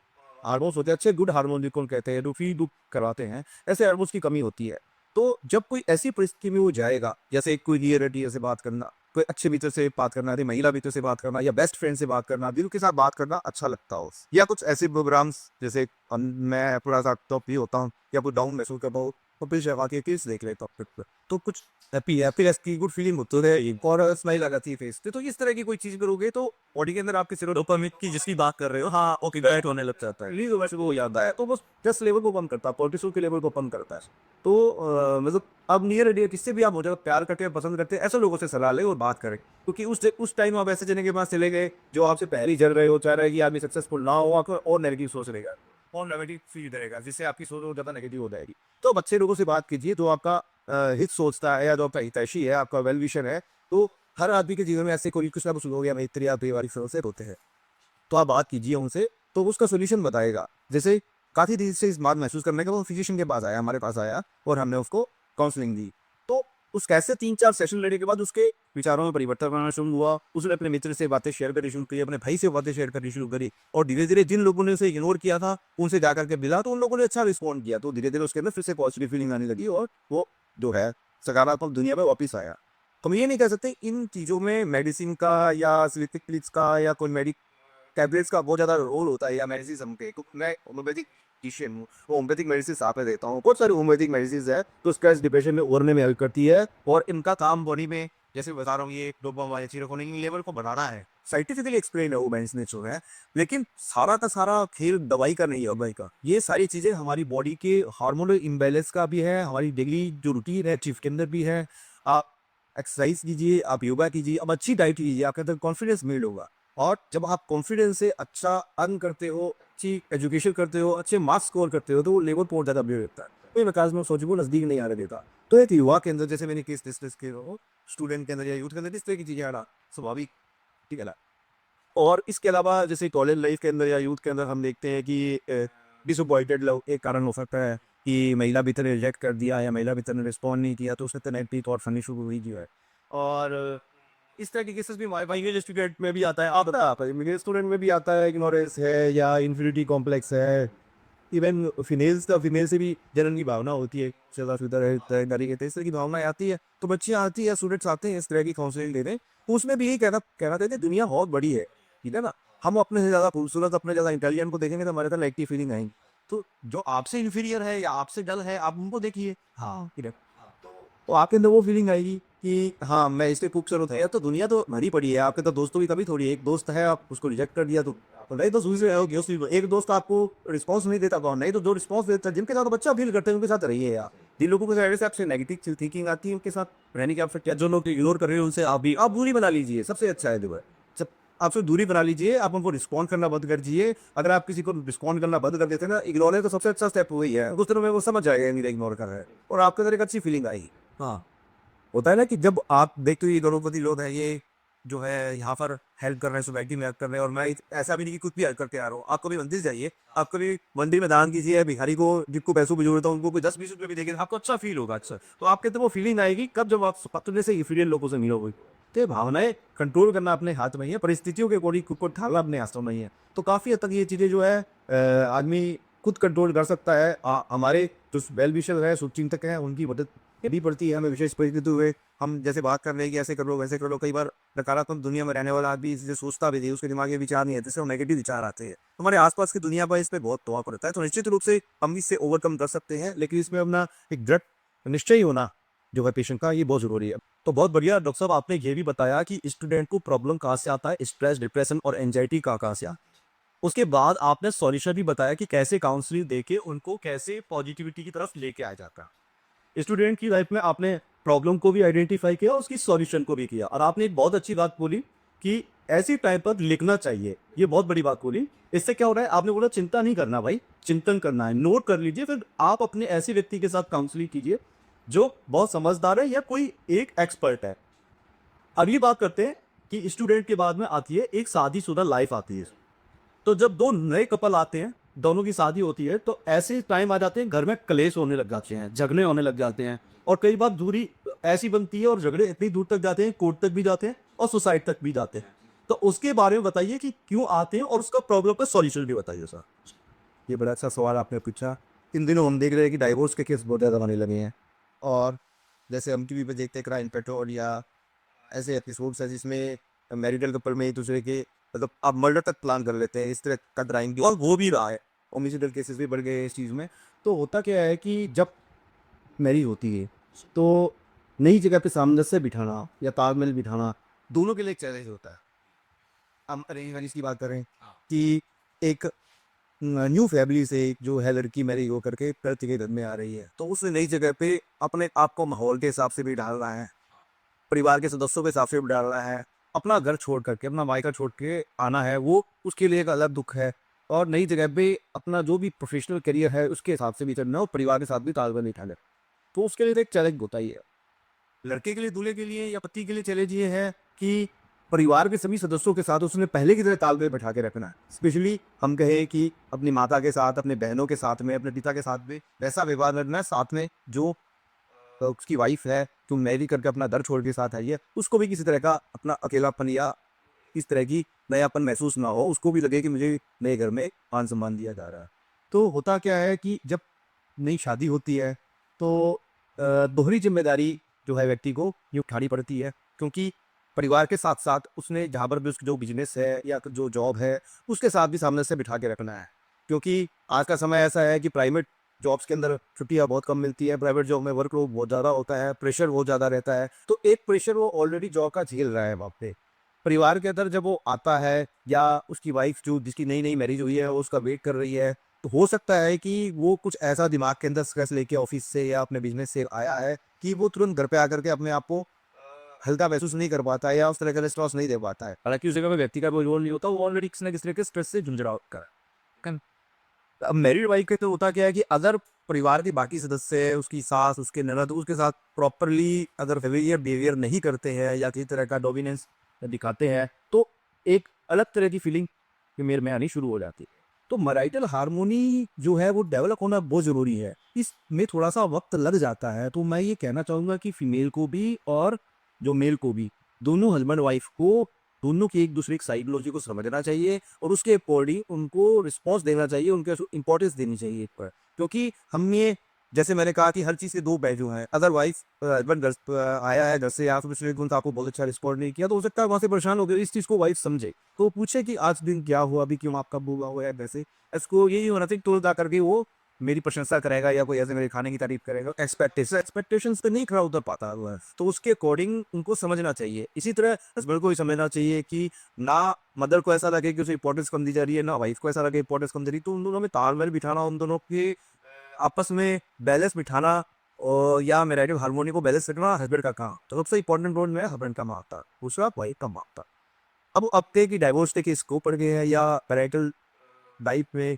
हार्मोन्स होते हैं, अच्छे गुड हार्मोन जिनको हम कहते हैं, जो फील गुड करवाते हैं, ऐसे हार्मोन्स की कमी होती है। तो जब कोई ऐसी परिस्थिति में वो जाएगा, जैसे कोई रियलिटी से बात करना, कोई अच्छे मित्र से बात करना, यदि महिला मित्र से बात करना, या बेस्ट फ्रेंड से बात करना, दिल के साथ बात करना अच्छा लगता हो, या कुछ ऐसे प्रोग्राम्स जैसे मैं थोड़ा सा टॉप भी होता हूँ या कोई डाउन महसूस करता हूँ, तो फिर शहवाती है किस देख लेता हूँ फिर तो कुछ हैप्पीनेस की गुड फीलिंग होती है और स्माइल आ जाती है फेस पे। तो इस तरह की कोई चीज करोगे तो बॉडी के अंदर आपके सेरोटोनिन की जिसकी बात कर रहे हो, हाँ ओके, डायरेक्ट होने लग जाता है, रिलीज वैसे वो याद आया, तो बस स्ट्रेस लेवल को कम करता है, कोर्टिसोल के लेवल को कम करता है। तो मतलब अब नियर आइडिया किससे भी आप हो जाए, प्यार करते हैं, पसंद करते हैं, ऐसे लोगों से सलाह ले और बात करें, क्योंकि उस टाइम आप ऐसे जने के पास चले गए जो आपसे पहले ही जल रहे हो, चाह रहे हैं कि आदमी सक्सेसफुल ना हो, आपको और नेगेटिव सोच रहेगा और नेगेटिव फील रहेगा, जिससे आपकी सोच और ज़्यादा नेगेटिव हो जाएगी। तो अब अच्छे लोगों से बात कीजिए जो आपका हित सोचता है, या जो आपका हितैषी है, आपका वेल विशर है। तो हर आदमी के जीवन में ऐसे कोई कुछ ना कुछ लोग या मित्र या पारिवारिक सदस्य होते हैं, तो आप बात कीजिए उनसे, तो वो उसका सोल्यूशन बताएगा। जैसे काफ़ी देर से इस बात महसूस करने के बाद वो फिजिशियन के पास आया, हमारे पास आया, और हमने उसको काउंसलिंग दी। तो उस कैसे 3-4 सेशन लेने के बाद उसके विचारों में परिवर्तन आना शुरू हुआ। उसने अपने मित्र से बातें शेयर करनी शुरू की, अपने भाई से बातें शेयर करनी शुरू करी, और धीरे-धीरे जिन लोगों ने उसे इग्नोर किया था, उनसे जाकर के मिला, तो उन लोगों ने अच्छा रिस्पॉन्ड किया। तो धीरे-धीरे उसके अंदर फिर से पॉजिटिव फीलिंग आने लगी, और वो जो है सकारात्मक दुनिया में वापस आया। तो हम ये नहीं कह सकते इन चीज़ों में मेडिसिन का या सिंथेटिक पिल्स का या कोई टैबलेट्स का बहुत ज़्यादा रोल होता है, या मेडिसिन के, क्योंकि मैं होम्योपैथिक फिजिशियन हूँ, वो होम्योपैथिक मेडिसिन आप देता हूँ। बहुत सारी होम्योपैथिक मेडिसिन है तो स्ट्रेस डिप्रेशन में उभरने में हेल्प करती है, और इनका काम बॉडी में, जैसे बता रहा हूँ, ये डोपामाइन, सेरोटोनिन लेवल को बढ़ाना है। साइंटिफिकली एक्सप्लेन है वो मेडिसिन जो है, लेकिन सारा का सारा खेल दवाई का नहीं है, दवाई का ये सारी चीज़ें हमारी बॉडी के हार्मोनल इम्बैलेंस का भी है, हमारी डेली जो रूटीन है चीफ के अंदर भी है। आप एक्सरसाइज कीजिए, आप योगा कीजिए, अब अच्छी डाइट कीजिए, आपके अंदर कॉन्फिडेंस बिल्ड होगा। और जब आप कॉन्फिडेंस से अच्छा अर्न करते हो, अच्छी एजुकेशन करते हो, अच्छे मार्क्स स्कोर करते हो, तो वो लेवल बहुत ज़्यादा बिल्ड होता है। कोई विकास में सोच वो नज़दीक नहीं आने देता। तो एक युवा के अंदर, जैसे मैंने केस डिस्कस किया हो, स्टूडेंट के अंदर या यूथ के अंदर इस तरह की चीज़ें आना स्वाभाविक, ठीक है ना। और इसके अलावा जैसे कॉलेज लाइफ के अंदर या यूथ के अंदर हम देखते हैं कि डिसअपॉइंटेड लव एक कारण हो सकता है, कि महिला मित्र ने रिजेक्ट कर दिया या महिला मित्र ने रिस्पॉन्ड नहीं किया, तो उससे कनेक्टिव थॉट फनी शुरू हुई जो है। और इस तरह के केसेस भी हमारे भाई स्टूडेंट में भी आता है, आप बता आप मेरे स्टूडेंट में भी आता है, इग्नोरेंस है या इन्फिनिटी कॉम्प्लेक्स है। इवन फीमेल से भी जलन की भावना होती है, सदा सुधर है तरीके से इस तरह की भावनाएं आती है। तो बच्चियाँ आती है, स्टूडेंट्स आते हैं इस तरह की काउंसलिंग लेने, तो उसमें भी यही कहना देते दुनिया बहुत बड़ी है, ठीक है ना। हम अपने से ज़्यादा खूबसूरत, अपने ज़्यादा इंटेलिजेंट को देखेंगे तो हमारे अंदर नेगेटिव फीलिंग आएंगी। तो जो आपसे इन्फीरियर है या आपसे डल है, आप उनको देखिए, हाँ ठीक है, तो आपके अंदर वो फीलिंग आएगी कि हाँ मैं इससे खूबसूरत है। तो दुनिया तो भरी पड़ी है, आपके तो दोस्तों की कभी थोड़ी है। एक दोस्त है, आप उसको रिजेक्ट कर दिया तो नहीं, तो दूसरे एक दोस्त आपको रिस्पांस नहीं देता, कौन नहीं, तो जो रिस्पांस देता है, जिनके साथ बच्चा फील करते हैं उनके साथ रहिए यार। जिन लोगों के साथ आपसे नेगेटिव थिंकिंग आती है उनके साथ रहने की आपसे क्या, जो लोग इग्नोर कर रहे हैं उनसे आप दूरी बना लीजिए, सबसे अच्छा है जो है। जब आपसे दूरी बना लीजिए, आप उनको रिस्पॉन्ड करना बंद कर दीजिए। अगर आप किसी को रिस्पॉन्ड करना बंद कर देते हैं ना, इग्नोर तो सबसे अच्छा स्टेप वही है, कुछ दिनों में वो समझ जाएगा मेरा इग्नोर कर रहा है और आपके अंदर एक अच्छी फीलिंग आएगी। हाँ, होता है ना कि जब आप देखते हो ये करोड़पति लोग हैं, ये जो है यहाँ पर हेल्प कर रहे हैं, सोसाइटी में हेल्प कर रहे हैं, और मैं ऐसा भी नहीं कि कुछ भी हेल्प करके आ रहा हूँ। आप कभी मंदिर जाइए, आप कभी मंदिर में दान कीजिए, भिखारी को जिनको पैसों की जरूरत है उनको कोई 10-20 रुपये भी देंगे, आपको अच्छा फील होगा। अच्छा, तो आपके अंदर वो फीलिंग आएगी कब, जब आप अपने से इंफीरियर लोगों से मिलोगे। तो ये भावनाएं कंट्रोल करना अपने हाथ में ही है, परिस्थितियों के अकॉर्डिंग खुद को ढालना अपने हाथों में ही है। तो काफ़ी हद तक ये चीज़ें जो है आदमी खुद कंट्रोल कर सकता है। हमारे जो वेल विशर है, शुभचिंतक हैं, उनकी मदद भी पड़ती है हमें विशेष परिस्थिति हुए। हम जैसे बात कर रहे हैं कि ऐसे कर लो वैसे कर लो, कई बार नकारात्मक दुनिया में रहने वाला आदमी इससे सोचता भी नहीं, उसके दिमाग में विचार नहीं है, जिससे नेगेटिव विचार आते हैं। हमारे आसपास की दुनिया पर इस पर बहुत प्रभाव पड़ता है। तो निश्चित रूप से हम इससे ओवरकम कर सकते हैं, लेकिन इसमें अपना एक दृढ़ निश्चय होना जो है पेशेंट का, ये बहुत जरूरी है। तो बहुत बढ़िया डॉक्टर साहब, आपने ये भी बताया कि स्टूडेंट को प्रॉब्लम कहाँ से आता है, स्ट्रेस, डिप्रेशन और एंजाइटी कहाँ से आता है। उसके बाद आपने सॉल्यूशन भी बताया कि कैसे काउंसलिंग देके उनको कैसे पॉजिटिविटी की तरफ लेके आया जाता है। स्टूडेंट की लाइफ में आपने प्रॉब्लम को भी आइडेंटिफाई किया, उसकी सॉल्यूशन को भी किया, और आपने एक बहुत अच्छी बात बोली कि ऐसी टाइम पर लिखना चाहिए। ये बहुत बड़ी बात बोली। इससे क्या हो रहा है, आपने बोला चिंता नहीं करना भाई, चिंतन करना है। नोट कर लीजिए, फिर आप अपने ऐसे व्यक्ति के साथ काउंसलिंग कीजिए जो बहुत समझदार है या कोई एक एक्सपर्ट है। अगली बात करते हैं कि स्टूडेंट के बाद में आती है एक शादीशुदा लाइफ आती है। तो जब दो नए कपल आते हैं, दोनों की शादी होती है, तो ऐसे टाइम आ जाते हैं घर में क्लेश होने लग जाते हैं, झगड़े होने लग जाते हैं, और कई बार दूरी ऐसी बनती है और झगड़े इतनी दूर तक जाते हैं, कोर्ट तक भी जाते हैं और सुसाइड तक भी जाते हैं। तो उसके बारे में बताइए कि क्यों आते हैं, और उसका प्रॉब्लम का सॉल्यूशन भी बताइए सर। ये बड़ा अच्छा सवाल आपने पूछा। इन दिनों हम देख रहे हैं कि डाइवोर्स के केस बहुत ज़्यादा आने लगे हैं, और जैसे हम टीवी पे देखते हैं क्राइम पेट्रोल या ऐसे एपिसोड्स हैं जिसमें मैरिटल कपल में एक दूसरे के मतलब आप मर्डर तक प्लान कर लेते हैं, इस तरह का क्राइम भी, और वो भी रहा है। होमिसाइडल केसेस भी बढ़ गए हैं इस चीज़ में। तो होता क्या है कि जब मैरिज होती है तो नई जगह पे सामंजस्य बिठाना या तालमेल बिठाना दोनों के लिए एक चैलेंज होता है। हम अरेंज मैरिज की बात करें कि एक न्यू फैमिली से जो है लड़की मैरिज हो करके लड़के के घर में आ रही है, तो उस नई जगह पे अपने आप को माहौल के हिसाब से भी ढालना है, परिवार के सदस्यों के हिसाब से भी डालना है, अपना घर छोड़ करके, अपना मायका छोड़ के आना है, वो उसके लिए एक अलग दुख है। और नई जगह पे अपना जो भी प्रोफेशनल करियर है उसके हिसाब से भी चलना, और परिवार के साथ भी तालमेल नहीं ठाना। तो उसके लिए तो एक चैलेंज होता ही है। लड़के के लिए, दूल्हे के लिए या पति के लिए चैलेंज ये है कि परिवार के सभी सदस्यों के साथ उसने पहले की तरह तालमेल बैठा के रखना है। स्पेशली हम कहें कि अपनी माता के साथ, अपने बहनों के साथ में, अपने पिता के साथ में वैसा व्यवहार करना है। साथ में जो उसकी वाइफ है जो मैरी करके अपना दर छोड़ के साथ आई है, उसको भी किसी तरह का अपना अकेलापन या इस तरह की नयापन महसूस ना हो, उसको भी लगे कि मुझे नए घर में मान सम्मान दिया जा रहा है। तो होता क्या है कि जब नई शादी होती है तो दोहरी जिम्मेदारी जो है व्यक्ति को ये उठानी पड़ती है, क्योंकि परिवार के साथ साथ उसने जहाँ पर भी उसकी जो बिजनेस है या जो जॉब है उसके साथ भी सामने से बिठा के रखना है। क्योंकि आज का समय ऐसा है कि प्राइवेट जॉब्स के अंदर छुट्टियां बहुत कम मिलती है, प्राइवेट जॉब में वर्कलोड बहुत ज़्यादा होता है, प्रेशर बहुत ज़्यादा रहता है। तो एक प्रेशर वो ऑलरेडी जॉब का झेल रहा है वहाँ पे। परिवार के अंदर जब वो आता है या उसकी वाइफ जो जिसकी नई नई मैरिज हुई है वो उसका वेट कर रही है, तो हो सकता है कि वो कुछ ऐसा दिमाग के अंदर स्ट्रेस लेके ऑफिस से या अपने बिजनेस से आया है कि वो तुरंत घर पे आकर के अपने आप को हल्का महसूस नहीं कर पाता है या उस तरह का रिस्पॉन्स नहीं दे पाता है। हालांकि उस जगह पे व्यक्ति का कोई रोल नहीं होता, वो ऑलरेडी किसी न किसी तरह के स्ट्रेस से जूझ रहा होता है। अब मैरिड वाइफ के तो होता क्या है कि अगर परिवार के बाकी सदस्य है, उसकी सास, उसके ननद, उसके साथ प्रॉपरली अगर फेमिलियर बिहेवियर नहीं करते हैं या किसी तरह का डोमिनेंस दिखाते हैं, तो एक अलग तरह की फीलिंग फीमेल में आनी शुरू हो जाती है। तो मैरिटल हार्मोनी जो है वो डेवलप होना बहुत ज़रूरी है। इसमें थोड़ा सा वक्त लग जाता है। तो मैं ये कहना चाहूँगा कि फीमेल को भी और जो मेल को भी, दोनों हस्बैंड वाइफ को, दोनों की एक दूसरे की साइकोलॉजी को समझना चाहिए और उसके अकॉर्डिंग उनको रिस्पॉन्स देना चाहिए, उनके इंपॉर्टेंस देनी चाहिए इस पर। क्योंकि हम ये, जैसे मैंने कहा कि हर चीज़ के दो पहलू हैं। अगर वाइफ हस्बैंड घर आया है घर से या फिर पिछले दिन आपको बहुत अच्छा रिस्पॉन्ड नहीं किया, तो हो सकता है वहाँ से परेशान हो गए। इस चीज़ को वाइफ समझे तो पूछे कि आज दिन क्या हुआ, अभी क्यों आपका बुरा हुआ है। वैसे इसको यही होना चाहिए, तुरंत आकर के वो मेरी प्रशंसा करेगा या कोई ऐसे मेरे खाने की तारीफ करेगा। एक्सपेक्टेशंस पे नहीं खड़ा उतर पाता हुआ है, तो उसके अकॉर्डिंग उनको समझना चाहिए। इसी तरह हस्बैंड को भी समझना चाहिए कि ना मदर को ऐसा लगे कि उसे इंपॉर्टेंस कम दी जा रही है, ना वाइफ को ऐसा लगे इंपॉर्टेंस कम दे रही है। तो उन दोनों में तालमेल बिठाना, उन दोनों के आपस में बैलेंस बिठाना और या मैरिटल हार्मोनी को बैलेंस रखना हस्बैंड का काम। तो सबसे इंपॉर्टेंट रोल में हस्बैंड का मांगता, दूसरा वाइफ का मांगता। अब के की डाइवोर्स के केस को पड़ गए हैं या पैरेंटल लाइफ में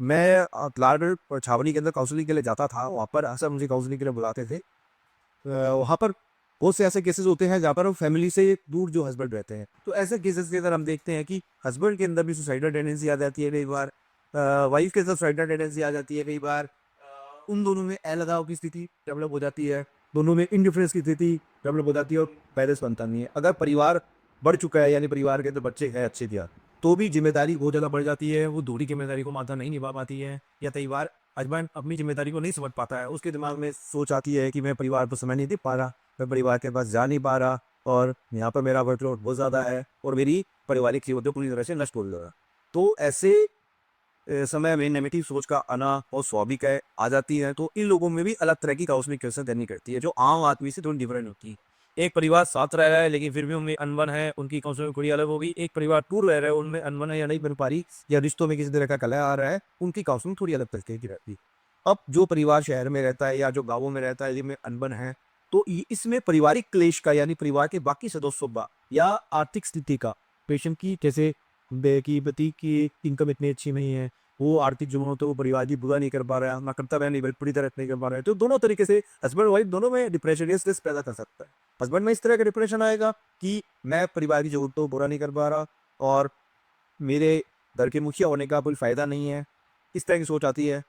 मैं लाडर और छावनी के अंदर काउंसलिंग के लिए जाता था। वहाँ पर अक्सर मुझे काउंसलिंग के लिए बुलाते थे। वहाँ पर बहुत से ऐसे केसेस होते हैं जहाँ पर फैमिली से दूर जो हस्बैंड रहते हैं, तो ऐसे केसेस के अंदर हम देखते हैं कि हस्बैंड के अंदर भी सुसाइडल टेंडेंसी आ जाती है कई बार, वाइफ के अंदर सुसाइडल टेंडेंसी आ जाती है कई बार, उन दोनों में अलगाव की स्थिति डेवलप हो जाती है, दोनों में इंडिफरेंस की स्थिति डेवलप हो जाती है और बैलेंस बनता नहीं है। अगर परिवार बढ़ चुका है यानी परिवार के अंदर बच्चे हैं अच्छे दिया, तो भी जिम्मेदारी बहुत ज़्यादा बढ़ जाती है, वो दूसरी जिम्मेदारी को माता नहीं निभा पाती है, या कई बार हस्बैंड अपनी जिम्मेदारी को नहीं समझ पाता है, उसके दिमाग में सोच आती है कि मैं परिवार को समय नहीं दे पा रहा, मैं परिवार के पास जा नहीं पा रहा, और यहाँ पर मेरा वर्कलोड बहुत ज़्यादा है और मेरी पारिवारिक ज़रूरतें पूरी तरह से नष्ट हो रहा है। तो ऐसे समय में नेगेटिव सोच का आना बहुत स्वाभाविक है, आ जाती है। तो इन लोगों में भी अलग तरह की काउंसलिंग कैसे देनी करती है, जो आम आदमी से थोड़ी डिफरेंट होती है। एक परिवार साथ रह रहा है लेकिन फिर भी उनमें अनबन है, उनकी काउंसलिंग थोड़ी अलग होगी। एक परिवार दूर रह रहा है, उनमें अनबन है या नहीं बन पा रही, या रिश्तों में किसी तरह का कलह आ रहा है, उनकी काउंसलिंग थोड़ी अलग तरीके की रहती है। अब जो परिवार शहर में रहता है या जो गाँवों में रहता है, जिनमें अनबन है, तो इसमें पारिवारिक क्लेश का यानी परिवार के बाकी सदस्यों का या आर्थिक स्थिति का, पेशेंट की जैसे की पति की इनकम इतनी अच्छी नहीं है, वो आर्थिक ज़रूरतों को परिवार की पूरा नहीं कर पा रहा है, ना कर्तव्य नहीं पूरी तरह नहीं कर पा रहा है, तो दोनों तरीके से हस्बैंड वाइफ दोनों में डिप्रेशन या स्ट्रेस पैदा कर सकता है। हस्बैंड में इस तरह का डिप्रेशन आएगा कि मैं परिवार की ज़रूरतों को पूरा नहीं कर पा रहा और मेरे घर के मुखिया होने का कोई फ़ायदा नहीं है, इस तरह की सोच आती है।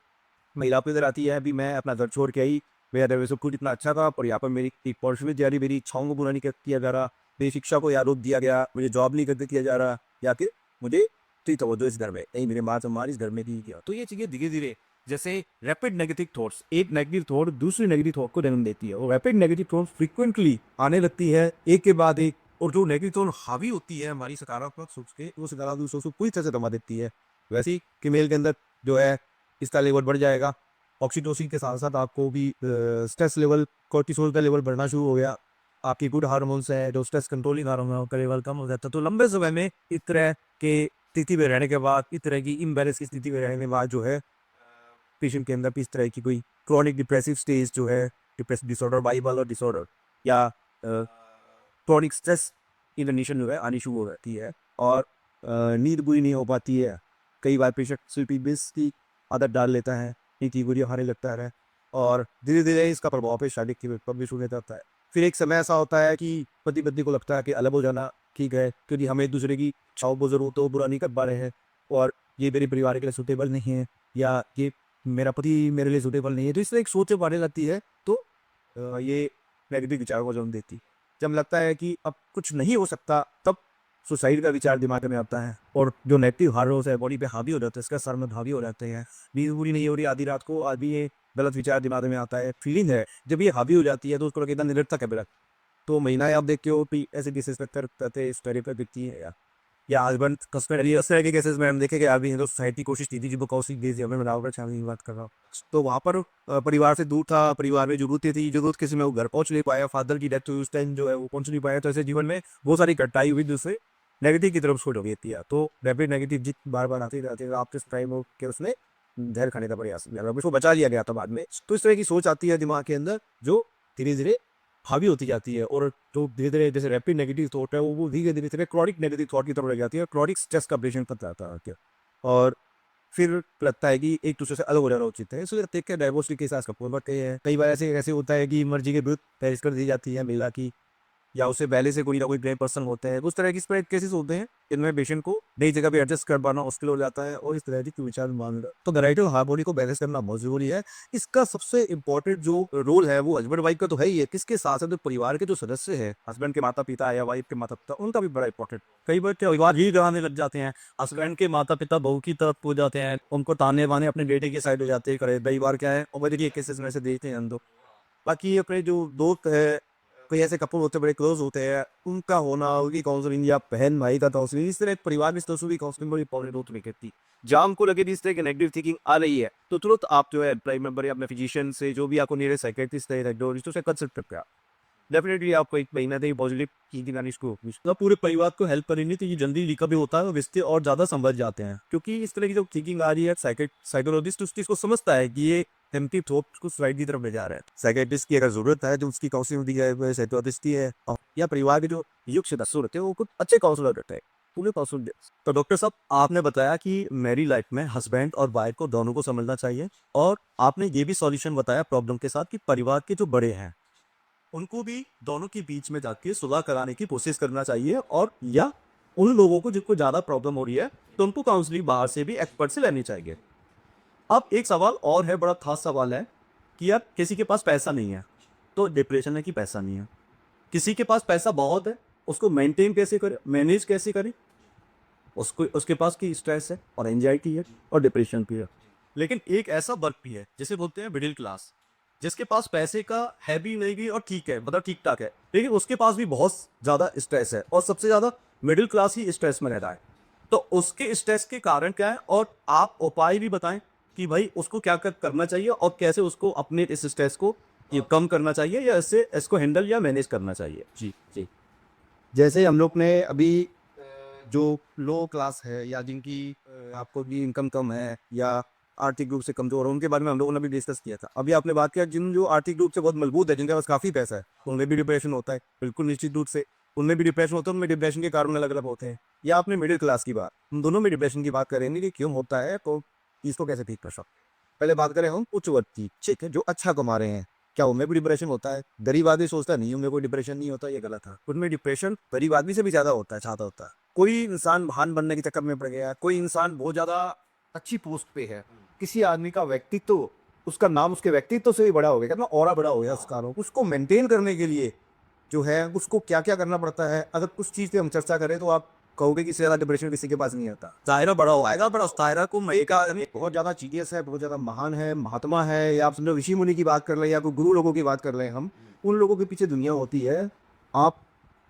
महिला पे इधर आती है, अभी मैं अपना घर छोड़ के आई, मेरा सब कुछ इतना अच्छा था और यहाँ पर मेरी एक पॉलिसी जा रही, मेरी इच्छाओं को पूरा नहीं किया जा रहा, मेरी शिक्षा को यहाँ रोक दिया गया, मुझे जॉब नहीं करके किया जा रहा, या फिर मुझे ठीक तवज्जो इस घर में नहीं, मेरे माँ सम्मान इस घर में नहीं किया। तो ये चीज़ें धीरे धीरे जैसे रैपिड नेगेटिव थॉट्स, एक नेगेटिव थॉट दूसरी नेगेटिव थॉट को जन्म देती है, और रैपिड नेगेटिव थॉट फ्रिक्वेंटली आने लगती है एक के बाद एक, और जो नेगेटिव थॉट हावी होती है हमारी सकारात्मक सोच के, वो सकारात्मक सोच को पूरी तरह से दबा देती है। वैसे ही फीमेल के अंदर जो है इसका लेवल बढ़ जाएगा, ऑक्सीटोसिन के साथ साथ आपको भी स्ट्रेस लेवल, कोर्टिसोल का लेवल बढ़ना शुरू हो गया, आपकी गुड हार्मोन्स है जो स्ट्रेस कंट्रोलिंग हार्मोन का लेवल कम हो जाता है। तो लंबे समय में इस तरह के स्थिति में रहने के बाद, इस तरह की इम्बैलेंस की स्थिति में रहने के बाद जो है पेशेंट के अंदर भी इस तरह की कोई क्रॉनिक डिप्रेसिव स्टेज जो है, डिप्रेसिव डिसऑर्डर, बाइपोलर डिसऑर्डर या क्रॉनिक स्ट्रेस इंटरनेशन जो है आनी शुरू हो जाती है, और नींद पूरी नहीं हो पाती है। कई बार पेशेंट स्लीपीनेस की आदत डाल लेता है, नींद पूरी हारने लगता है, और धीरे धीरे इसका प्रभाव पे शारीरिक की पर भी शुरू हो जाता है। फिर एक समय ऐसा होता है कि पति पत्नी को लगता है कि अलग हो जाना ठीक है, क्योंकि हम एक दूसरे की इच्छाओं को ज़रूरतों को पूरा नहीं कर पा रहे हैं, और ये मेरे परिवार के लिए सूटेबल नहीं है, या ये मेरा पति मेरे लिए सूटेबल नहीं है। तो इससे एक सोच बढ़ने लगती है, तो ये नेगेटिव विचारों को जन्म देती है। जब लगता है कि अब कुछ नहीं हो सकता, तब सुसाइड का विचार दिमाग में आता है, और जो नेगेटिव हार्मोन्स है बॉडी पे हावी हो जाते हैं, इसका सर में हावी हो जाते हैं, नींद पूरी नहीं हो रही आधी रात को, आदमी ये गलत विचार दिमाग में आता है, फीलिंग है जब ये हावी हो जाती है तो उसको लगता है निरर्थक है मेरा। तो महिलाएं आप देखते हो कि ऐसे केसेस करते इस तरह पर दिखती है, या हस्बैंड कस्टमर इस तरह के केसेस में हम देखे कि अभी तो सोसाइटी कोशिश की थी जी, वो कौशिक दे दी, हमें बराबर शामिल की बात कर रहा हूँ। तो वहाँ पर परिवार से दूर था, परिवार में जरूरतें थी, जरूरत किसी में वो घर पहुँच नहीं पाया, फादर की डेथ हुई उस टाइम जो है वो पहुँच नहीं पाया, तो ऐसे जीवन में बहुत सारी घटनाएं हुई जिससे नेगेटिव की तरफ छोड़ हो गई थी। तो रैपिड नेगेटिव जित बार बार आती रहती है, आपके टाइम हो के उसने जहर खाने का प्रयास किया, उसको बचा लिया गया था बाद में। तो इस तरह की सोच आती है दिमाग के अंदर जो धीरे धीरे हावी होती जाती है, और जो धीरे धीरे जैसे रैपिड नेगेटिव थॉट है वो धीरे धीरे क्रॉनिक नेगेटिव थॉट की तरफ ले जाती है, क्रॉनिक स्ट्रेस का पेशेंट तक जाता है, और फिर लगता है कि एक दूसरे से अलग हो जाना उचित है। इसलिए देख के डाइवोर्स के केस आजकल बढ़ते हैं। कई बार ऐसे ऐसे होता है कि मर्जी के विरुद्ध पेश कर दी जाती है महिला की, या उससे पहले से कोई ना कोई ग्रे पर्सन होते हैं, उस तरह की केसेस होते हैं इनमें पेशेंट को नई जगह पे एडजस्ट कर पाना मुश्किल हो जाता है, और इस तरह की विचार मान लो तो गराइटो हार्मोनी को बैलेंस करना बहुत जरूरी है। इसका सबसे इंपॉर्टेंट जो रोल है वो हस्बैंड वाइफ का तो है ही है, किसके साथ साथ परिवार के जो सदस्य है, हस्बैंड के माता पिता या वाइफ के माता पिता, उनका भी बड़ा इंपॉर्टेंट। कई बार परिवार ही गवाने लग जाते हैं, हस्बैंड के माता पिता बहू की तरफ हो जाते हैं, उनको ताने बाने अपने बेटे की साइड हो जाते हैं, करे कई बार क्या है, और देखिए केसेस में से देखते हैं हम तो। बाकी अपने जो दोस्त है, कोई ऐसे कपल होते हैं बड़े क्लोज होते हैं, उनका होना, उनकी काउंसलिंग, या बहन भाई का काउंसलिंग, इस तरह परिवार में इस तरह की काउंसलिंग बड़ी इंपॉर्टेंट होती है। जाम को लगे भी इस तरह की नेगेटिव थिंकिंग आ रही है, तो तुरंत आप जो है एम्प्लॉय मेंबर या अपने फिजिशियन से, जो भी आपको नियर साइकेट्रिस्ट है, से कंसल्ट करके डेफिनेटली आपको एक महीना से पॉजिटिव थिंकिंग आनी शुरू होगी। तो पूरे परिवार को हेल्प करेंगे तो ये जल्दी रिकवरी होता है, रिश्ते और ज़्यादा समझ जाते हैं, क्योंकि इस तरह की जो थिंकिंग आ रही है, साइकोलॉजिस्ट उस चीज़ को समझता है कि ये नेगेटिव थॉट को सुसाइड की तरफ ले जा रहा है। साइकेट्रिस्ट की अगर जरूरत है, जो उसकी काउंसलिंग दी है, साइकोलॉजिस्ट की है, या परिवार के जो युग सदस्य होते हैं वो कुछ अच्छे काउंसलर रहते हैं, पूरे परसेंट। तो डॉक्टर साहब आपने बताया कि मेरी लाइफ में हस्बैंड और वाइफ को दोनों को समझना चाहिए, और आपने ये भी सॉल्यूशन बताया प्रॉब्लम के साथ कि परिवार के जो बड़े हैं उनको भी दोनों के बीच में जाके सुलह कराने की कोशिश करना चाहिए, और या उन लोगों को जिनको ज़्यादा प्रॉब्लम हो रही है तो उनको काउंसलिंग बाहर से भी एक्सपर्ट से लेनी चाहिए। अब एक सवाल और है, बड़ा खास सवाल है कि यार किसी के पास पैसा नहीं है तो डिप्रेशन है कि पैसा नहीं है, किसी के पास पैसा बहुत है उसको मेंटेन कैसे करे, मैनेज कैसे करे, उसको उसके पास की स्ट्रेस है और एंजाइटी है और डिप्रेशन भी है। लेकिन एक ऐसा वर्ग भी है जिसे बोलते हैं मिडिल क्लास, जिसके पास पैसे का है भी नहीं भी और ठीक है, मतलब ठीक ठाक है, लेकिन उसके पास भी बहुत ज़्यादा स्ट्रेस है और सबसे ज़्यादा मिडिल क्लास ही स्ट्रेस में रहता है। तो उसके स्ट्रेस के कारण क्या है, और आप उपाय भी बताएं कि भाई उसको क्या क्या करना चाहिए और कैसे उसको अपने इस स्ट्रेस को ये कम करना चाहिए या इसको हैंडल या मैनेज करना चाहिए। जी जी। जैसे हम लोग ने अभी जो लो क्लास है या जिनकी आपको भी इनकम कम है या आर्थिक रूप से कमजोर है, उनके बारे में हम लोगों ने भी डिस्कस किया था। अभी आपने बात किया जिन जो आर्थिक रूप से बहुत मजबूत है, जिनके पास काफ़ी पैसा है, उनमें भी डिप्रेशन होता है, बिल्कुल निश्चित रूप से उनमें भी डिप्रेशन होता है। उनमें डिप्रेशन के कारण अलग अलग होते हैं। या आपने मिडिल क्लास की बात, हम दोनों में डिप्रेशन की बात करेंगे कि क्यों होता है, तो इसको कैसे ठीक कर सकते हैं। पहले बात करें हम उच्च वर्ग की, ठीक है, जो अच्छा कमा रहे हैं, क्या उनमें भी डिप्रेशन होता है? गरीब आदमी सोचता है नहीं उनमें कोई डिप्रेशन नहीं होता, ये गलत है। उनमें डिप्रेशन गरीब आदमी से भी ज़्यादा होता है, ज़्यादा होता है। कोई इंसान महान बनने के चक्कर में पड़ गया, कोई इंसान बहुत ज़्यादा अच्छी पोस्ट पे है, किसी आदमी का व्यक्तित्व, उसका नाम उसके व्यक्तित्व से भी बड़ा हो गया, कितना ऑरा बड़ा हो गया उसका, उसको मेंटेन करने के लिए जो है उसको क्या क्या करना पड़ता है। अगर कुछ चीज़ पे हम चर्चा करें तो आप कहोगे कि इससे ज़्यादा डिप्रेशन किसी के पास नहीं आता। दायरा बड़ा हो आएगा, पर उस दायरा को एक आदमी बहुत ज़्यादा जीनियस है, बहुत ज़्यादा महान है, महात्मा है, या आप समझो ऋषि मुनि की बात कर लें या कोई गुरु लोगों की बात कर लें, हम उन लोगों के पीछे दुनिया होती है। आप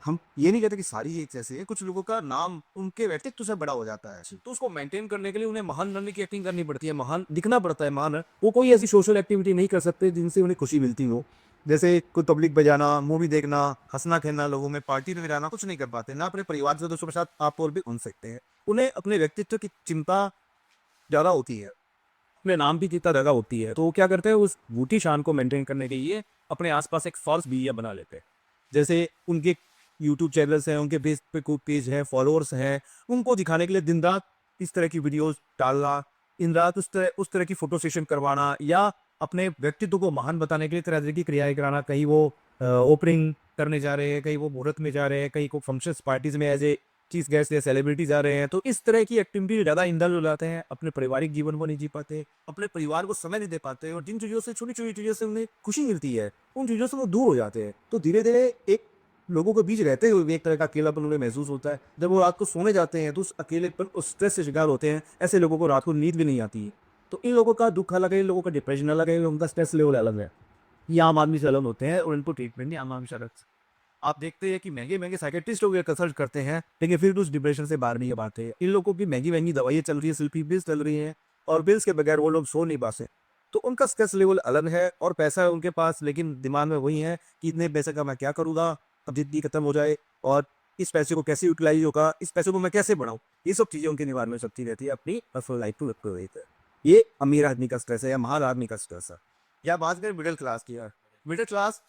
हम ये नहीं कहते कि सारी एक जैसे है, कुछ लोगों का नाम उनके व्यक्तित्व से बड़ा हो जाता है, तो उसको मेंटेन करने के लिए उन्हें महान बनने की एक्टिंग करनी पड़ती है, महान दिखना पड़ता है, महान है। वो कोई ऐसी सोशल एक्टिविटी नहीं कर सकते जिनसे उन्हें खुशी मिलती हो, जैसे कोई पब्लिक बजाना, मूवी देखना, हंसना खेलना, लोगों में पार्टी में जाना, कुछ नहीं कर पाते ना। अपने परिवार सदस्यों के साथ आप और भी घूम सकते हैं। उन्हें अपने व्यक्तित्व की चिंता ज़्यादा होती है, अपने नाम की चिंता ज़्यादा होती है, तो वो क्या करते हैं, उस बूटी शान को मेंटेन करने के लिए अपने आसपास एक फॉल्स बीविया बना लेते हैं। जैसे उनके यूट्यूब चैनल्स हैं, उनके फेसबुक पेज है, फॉलोअर्स हैं, उनको दिखाने के लिए दिन रात इस तरह की वीडियोस डालना, दिन रात उस तरह की फोटो सेशन करवाना, या अपने व्यक्तित्व को महान बताने के लिए तरह तरह की क्रियाएं कराना। कहीं वो ओपनिंग करने जा रहे हैं, कहीं वो मुहूर्त में जा रहे हैं, कहीं को फंक्शंस पार्टीज में एज ए चीफ गेस्ट या सेलिब्रिटी जा रहे हैं। तो इस तरह की एक्टिविटी ज़्यादा इंडल्ज हो जाते हैं, अपने पारिवारिक जीवन को नहीं जी पाते, अपने परिवार को समय नहीं दे पाते, और जिन चीज़ों से, छोटी छोटी चीज़ों से उन्हें खुशी मिलती है, उन चीज़ों से वो दूर हो जाते हैं। तो धीरे धीरे एक लोगों के बीच रहते हुए भी एक तरह का अकेलापन उन्हें महसूस होता है। जब वो रात को सोने जाते हैं तो उस अकेलेपन, उस स्ट्रेस से शिकार होते हैं। ऐसे लोगों को रात को नींद भी नहीं आती। तो इन लोगों का दुख अलग है, इन लोगों का डिप्रेशन अलग है, उनका स्ट्रेस लेवल अलग है। ये आम आदमी से अलग होते हैं और इनको ट्रीटमेंट नहीं आम आदमी से अलग। आप देखते हैं कि महंगे महंगे साइकेट्रिस्ट लोग कंसल्ट करते हैं, लेकिन फिर भी उस डिप्रेशन से बाहर नहीं आ पाते। इन लोगों की महंगी महंगी दवाइयाँ चल रही है, सिल्फी बिल्स चल रही हैं, और बिल्स के बगैर वो लोग सो नहीं पाते। तो उनका स्ट्रेस लेवल अलग है, और पैसा है उनके पास, लेकिन दिमाग में वही है कि इतने पैसे का मैं क्या करूँगा, अब जिंदगी खत्म हो जाए, और इस पैसे को कैसे यूटिलाइज होगा, इस पैसे को मैं कैसे बढ़ाऊँ, ये सब चीज़ें उनके दिमाग में चलती रहती है अपनी पर्सनल लाइफ को रखते हुए। ये अमीर आदमी का स्ट्रेस है या महान आदमी का स्ट्रेस है। या बात करें मिडिल क्लास की, यार मिडिल क्लास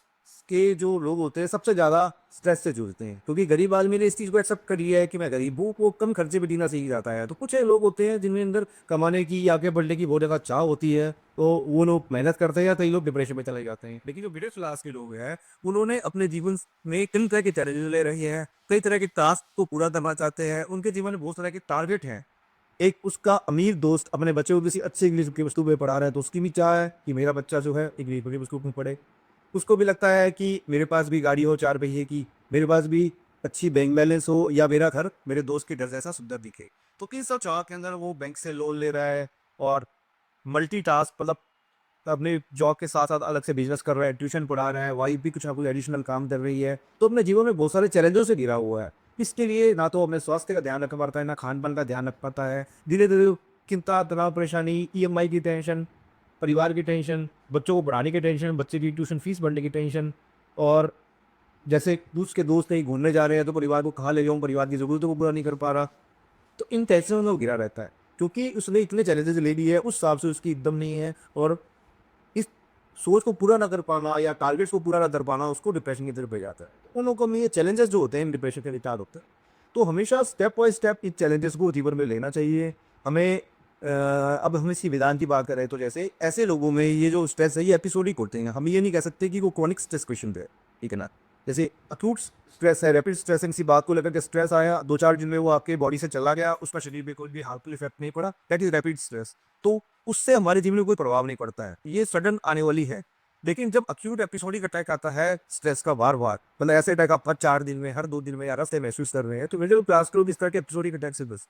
के जो लोग होते हैं सबसे ज़्यादा स्ट्रेस से जूझते हैं, क्योंकि गरीब आदमी ने इस चीज़ को एक्सेप्ट कर लिया है कि मैं गरीब हूँ, वो कम खर्चे में जीना सीख जाता है। तो कुछ लोग होते हैं जिनमें अंदर कमाने की या आगे बढ़ने की बहुत ज़्यादा चाह होती है, तो वो लोग मेहनत करते हैं या कई लोग डिप्रेशन में चले जाते हैं। लेकिन जो मिडिल क्लास के लोग हैं, उन्होंने अपने जीवन में कई तरह के चैलेंजेस ले रहे हैं, कई तरह के टास्क को पूरा करना चाहते हैं, उनके जीवन में बहुत तरह के टारगेट हैं। एक उसका अमीर दोस्त अपने बच्चे को किसी अच्छी इंग्लिश की वस्तु पे पढ़ा रहा है, तो उसकी भी चाह है कि मेरा बच्चा जो है इंग्लिश की वस्तु में पढ़े। उसको भी लगता है कि मेरे पास भी गाड़ी हो 4 पहिए की, मेरे पास भी अच्छी बैंक बैलेंस हो, या मेरा घर मेरे दोस्त के घर जैसा सुंदर दिखे। तो किन सब चाह के अंदर वो बैंक से लोन ले रहा है, और मल्टीटास्क, मतलब अपने जॉब के साथ साथ अलग से बिजनेस कर रहा है, ट्यूशन पढ़ा रहा है, वाइफ भी कुछ ना कुछ एडिशनल काम कर रही है। तो अपने जीवन में बहुत सारे चैलेंजों से घिरा हुआ है। इसके लिए ना तो अपने स्वास्थ्य का ध्यान रख पाता है, ना खान पान का ध्यान रख पाता है। धीरे धीरे चिंता, तनाव, परेशानी, ईएमआई की टेंशन, परिवार की टेंशन, बच्चों को पढ़ाने की टेंशन, बच्चे की ट्यूशन फीस भरने की टेंशन, और जैसे उसके दोस्त कहीं घूमने जा रहे हैं तो परिवार को कहाँ ले जाऊँ, परिवार की ज़रूरतों को पूरा नहीं कर पा रहा। तो इन टेंशनों में वो घिरा रहता है, क्योंकि उसने इतने चैलेंजेस ले लिए है, उस हिसाब से उसकी एकदम नहीं है, और इस सोच को पूरा ना कर पाना या टारगेट्स को पूरा ना कर पाना उसको डिप्रेशन की तरफ ले जाता है। उन लोगों में ये चैलेंजेस जो होते हैं डिप्रेशन के स्टार्ट होते हैं। तो हमेशा step by step in challenges को जीवन में लेना चाहिए हमें। अब हम इसी विधान की बात करें तो जैसे ऐसे लोगों में ये जो स्ट्रेस है ये एपिसोडिक होते हैं, हम ये नहीं कह सकते कि वो क्रॉनिक स्ट्रेस पेशेंट है, ठीक है ना। जैसे अक्यूट स्ट्रेस है, रैपिड स्ट्रेस है, किसी बात को लेकर के स्ट्रेस आया 2-4 दिन में वो आपके बॉडी से चला गया, उसका शरीर में कोई भी हार्मफुल इफेक्ट नहीं पड़ा, दैट इज रैपिड स्ट्रेस। तो उससे हमारे जीवन में कोई प्रभाव नहीं पड़ता है, ये सडन आने वाली है। लेकिन जब अक्यूट एपिसोडिक अटैक आता है स्ट्रेस का बार बार, मतलब ऐसे अटैक आप हर 4 दिन में, हर 2 दिन में या हफ्ते महसूस कर रहे हैं, तो मिडिल क्लास को इस तरह के एपिसोडिक अटैक से बस।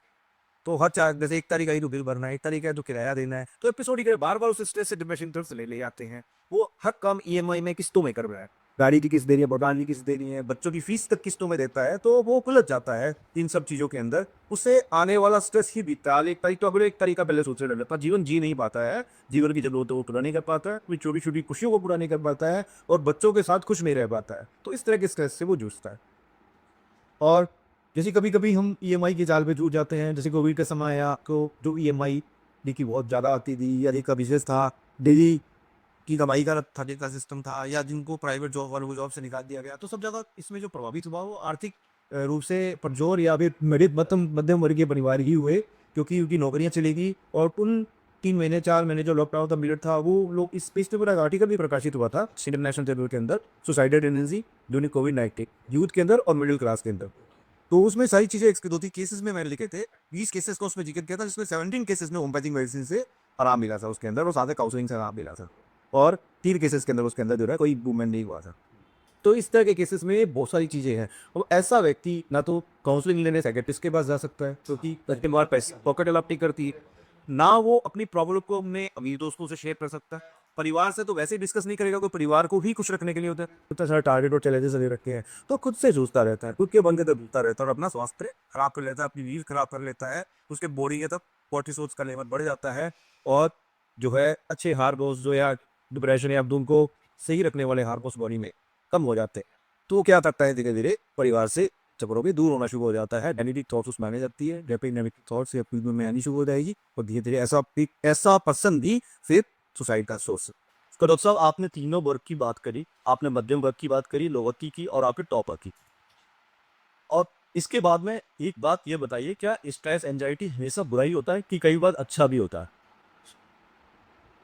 तो हर 4 जैसे 1 तारीख आई तो बिल भरना है, 1 तारीख है तो किराया देना है, तो एपिसोडिक बार बार उस स्ट्रेस से डिप्रेशन तरफ से ले आते हैं। वो हर काम ईएमआई में किस्तों में कर रहा है, गाड़ी की किस्त देनी है, मकान की किस्त देनी है, बच्चों की फीस तक किस्तों में देता है, तो वो उलझ जाता है इन सब चीज़ों के अंदर। उससे आने वाला स्ट्रेस ही बीतता है, 1 तारीख तो अगले 1 तारीख का पहले सोचने लग जाता है, जीवन जी नहीं पाता है, जीवन की जरूरतों को पूरा नहीं कर पाता है, कोई छोटी छोटी खुशियों को पूरा नहीं कर पाता है, और बच्चों के साथ खुश नहीं रह पाता है। तो इस तरह के स्ट्रेस से वो जूझता है। और जैसे कभी-कभी हम ईएमआई के जाल में जुड़ जाते हैं, जैसे कोविड का समय आया तो जो ईएमआई देखिए बहुत ज़्यादा आती थी, या एक बिज़नेस था, डेली की कमाई का खाने का सिस्टम था, या जिनको प्राइवेट जॉब वालों को जॉब से निकाल दिया गया, तो सब जगह इसमें जो प्रभावित हुआ वो आर्थिक रूप से कमज़ोर या फिर मध्यम वर्गीय परिवार ही हुए, क्योंकि उनकी नौकरियाँ चली गई। और उन 3 महीने 4 महीने जो लॉकडाउन का पीरियड था, वो लोग इस पेज पे पूरा आर्टिकल भी प्रकाशित हुआ था इंटरनेशनल जर्नल के अंदर, सुसाइडल टेंडेंसी ड्यूरिंग कोविड-19 यूथ के अंदर और मिडिल क्लास के अंदर। तो उसमें सारी चीज़ें 1-2-3 केसेस में मैंने लिखे थे, 20 केसेस का उसमें जिक्र किया था, जिसमें 17 केसेस में होम्योपैथिक मेडिसिन से आराम मिला था उसके अंदर, और साथ में काउंसलिंग से आराम मिला था, और 3 केसेस के अंदर उसके अंदर जो है कोई मूवमेंट नहीं हुआ था। तो इस तरह के केसेस में बहुत सारी चीज़ें हैं, और ऐसा व्यक्ति ना तो काउंसलिंग लेने साइकियाट्रिस्ट के पास जा सकता है, क्योंकि कई बार पैसे पॉकेट अलाउ नहीं करती है, ना वो अपनी प्रॉब्लम को अपने अमीर दोस्तों से शेयर कर सकता है, परिवार से तो वैसे ही डिस्कस नहीं करेगा, कोई परिवार को ही खुश रखने के लिए होता है, इतना सारा टारगेट और चैलेंजेस ले रखे हैं, तो खुद से जूझता रहता है, खुद के बंदे तक जूझता रहता है, और अपना स्वास्थ्य खराब कर लेता है, अपनी नींद खराब कर लेता है, उसके बॉडी के तक कोर्टिसोल का लेवल बढ़ जाता है, और जो है अच्छे हार्मोन्स जो या डिप्रेशन या उनको सही रखने वाले हार्मोन्स बॉडी में कम हो जाते हैं। तो क्या करता है, धीरे धीरे परिवार से चक्रों में दूर होना शुरू हो जाता है, नेगेटिव थॉट्स उसमें आने जाती है, नेगेटिव थॉट्स या फिल्म में आनी शुरू हो जाएगी, और धीरे धीरे ऐसा पर्सन भी फिर सुसाइड का सोर्स। तो डॉक्टर साहब, आपने तीनों वर्ग की बात करी, आपने मध्यम वर्ग की बात करी, लोअर की और आपने टॉपर की। और इसके बाद में एक बात ये बताइए, क्या स्ट्रेस एंजाइटी हमेशा बुरा ही होता है कि कई बार अच्छा भी होता है?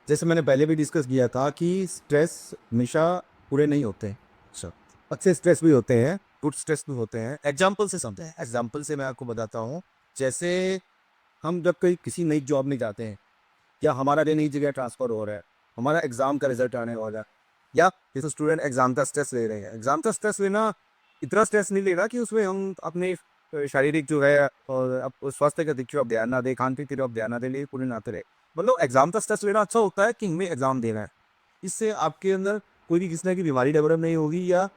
जैसे मैंने पहले भी डिस्कस किया था कि स्ट्रेस हमेशा पूरे नहीं होते हैं, अच्छा, अच्छे स्ट्रेस भी होते हैं, गुड स्ट्रेस भी होते हैं। एग्जाम्पल से समझते हैं, एग्जाम्पल से मैं आपको बताता हूँ। जैसे हम जब कोई किसी नई जॉब में जाते हैं, या हमारा नई जगह ट्रांसफ़र हो रहा है, हमारा एग्ज़ाम का रिजल्ट आने वाला है, या जैसे स्टूडेंट एग्ज़ाम का स्ट्रेस ले रहे हैं, एग्ज़ाम का स्ट्रेस लेना इतना स्ट्रेस नहीं लेना कि उसमें हम अपने शारीरिक जो है और स्वास्थ्य का तरफ ध्यान ना दें, खान पीन की तरफ ध्यान ना दें, पूरे नाते रहे। मतलब एग्ज़ाम का स्ट्रेस लेना अच्छा होता है कि हमें एग्ज़ाम देना है, इससे आपके अंदर कोई भी किसी तरह की बीमारी डेवलप नहीं होगी, या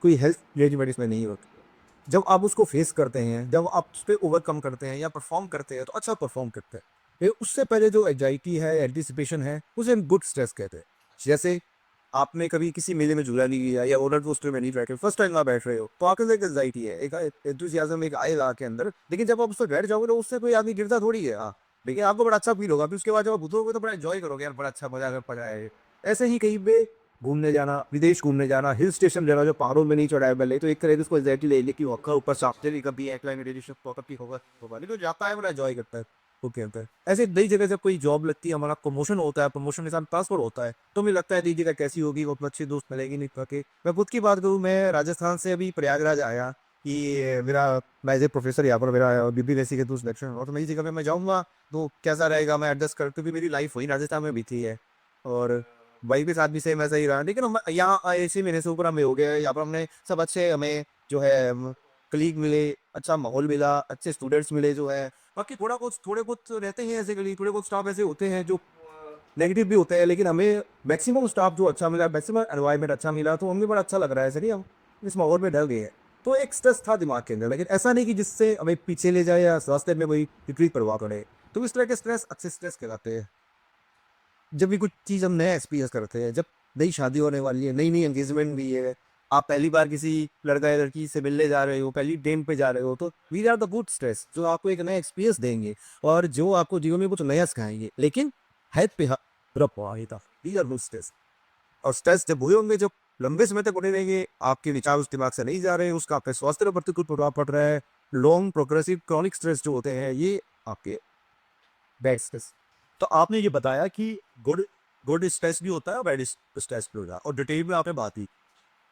कोई हेल्थ रिलेटेड इसमें नहीं होगी। जब आप उसको फेस करते हैं, जब आप उस पर ओवरकम करते हैं या परफॉर्म करते हैं, तो अच्छा परफॉर्म करते हैं। फिर उससे पहले जो एंजाइटी है, एंटिसिपेशन है, उसे हम गुड स्ट्रेस कहते हैं। जैसे आपने कभी किसी मेले में झूला नहीं लिया, या रोलर कोस्टर में नहीं बैठे, फर्स्ट टाइम आप बैठ रहे हो, तो आपके अंदर एक एंजाइटी है, एक एंथुसियाज्म एक आएगा आपके अंदर, लेकिन जब आप उस पर बैठ जाओगे तो उससे कोई आदमी गिरता थोड़ी है। हाँ, लेकिन आपको बड़ा अच्छा फील होगा, फिर उसके बाद जब आप उतरोगे तो बड़ा एंजॉय करोगे, यार बड़ा अच्छा मजा कर पड़ा है। ऐसे ही कहीं पे घूमने जाना, विदेश घूमने जाना, हिल स्टेशन जाना, जो पहाड़ों में नहीं चढ़ा है पहले, तो एक तरह से उसको एंजाइटी ले कि वक्का ऊपर साफ कभी एक्लाइमेटाइजेशन कभी होगा, नहीं तो जाता है, बड़ा एंजॉय करता है। ओके होता है। ऐसे नई जगह जब कोई जॉब लगती है, हमारा प्रमोशन होता है, प्रमोशन के साथ ट्रांसफर होता है, तो मुझे लगता है नई जगह कैसी होगी, वो अच्छे दोस्त मिलेगी नहीं पाके। मैं खुद की बात करूँ, मैं राजस्थान से अभी प्रयागराज आया कि मेरा मैं एज ए प्रोफेसर यहाँ पर मेरा बीपीएससी के दूसरे सिलेक्शन, और तो नई जगह पे मैं जाऊँगा तो कैसा रहेगा, मैं एडजस्ट कर, क्योंकि मेरी लाइफ वही राजस्थान में बीती है, और भाई के साथ भी सेम ऐसा ही रहा। लेकिन हम यहाँ आए 6 महीने से ऊपर हमें हो गया, यहाँ पर हमने सब अच्छे हमें जो है कलीग मिले, अच्छा माहौल मिला, अच्छे स्टूडेंट्स मिले जो है। बाकी थोड़े बहुत रहते हैं ऐसे कलीग, थोड़े बहुत स्टाफ ऐसे होते हैं जो नेगेटिव भी होते हैं, लेकिन हमें मैक्सिमम स्टाफ जो अच्छा मिला, मैक्सिमम एनवायरनमेंट अच्छा मिला, तो हमें बड़ा अच्छा लग रहा है। सर हम इस माहौल में ढल गए हैं। तो एक स्ट्रेस था दिमाग के अंदर, लेकिन ऐसा नहीं कि जिससे हमें पीछे ले जाए या स्वास्थ्य में वही विपरीत प्रभाव पड़े। तो इस तरह के स्ट्रेस अच्छे स्ट्रेस कहलाते हैं। जब भी कुछ चीज़ हम नया एक्सपीरियंस करते हैं, जब नई शादी होने वाली है, नई नई एंगेजमेंट भी है, आप पहली बार किसी लड़का या लड़की से मिलने जा रहे हो, पहली डेट पे जा रहे हो, तो वीज आर द गुड स्ट्रेस जो आपको एक नया एक्सपीरियंस देंगे और जो आपको जीवन में कुछ नया सिखाएंगे, लेकिन हेड पे वीज आर गुड स्ट्रेस। और स्ट्रेस जब हुए होंगे, जब लंबे समय तक बने रहेंगे, आपके विचार उस दिमाग से नहीं जा रहे हैं, उसका आपके स्वास्थ्य पर प्रतिकूल प्रभाव पड़ रहा है, लॉन्ग प्रोग्रेसिव क्रॉनिक स्ट्रेस जो होते हैं ये आपके बैड स्ट्रेस। तो आपने ये बताया कि गुड गुड स्ट्रेस भी होता है और बैड स्ट्रेस भी होता है और डिटेल में आपने बात की।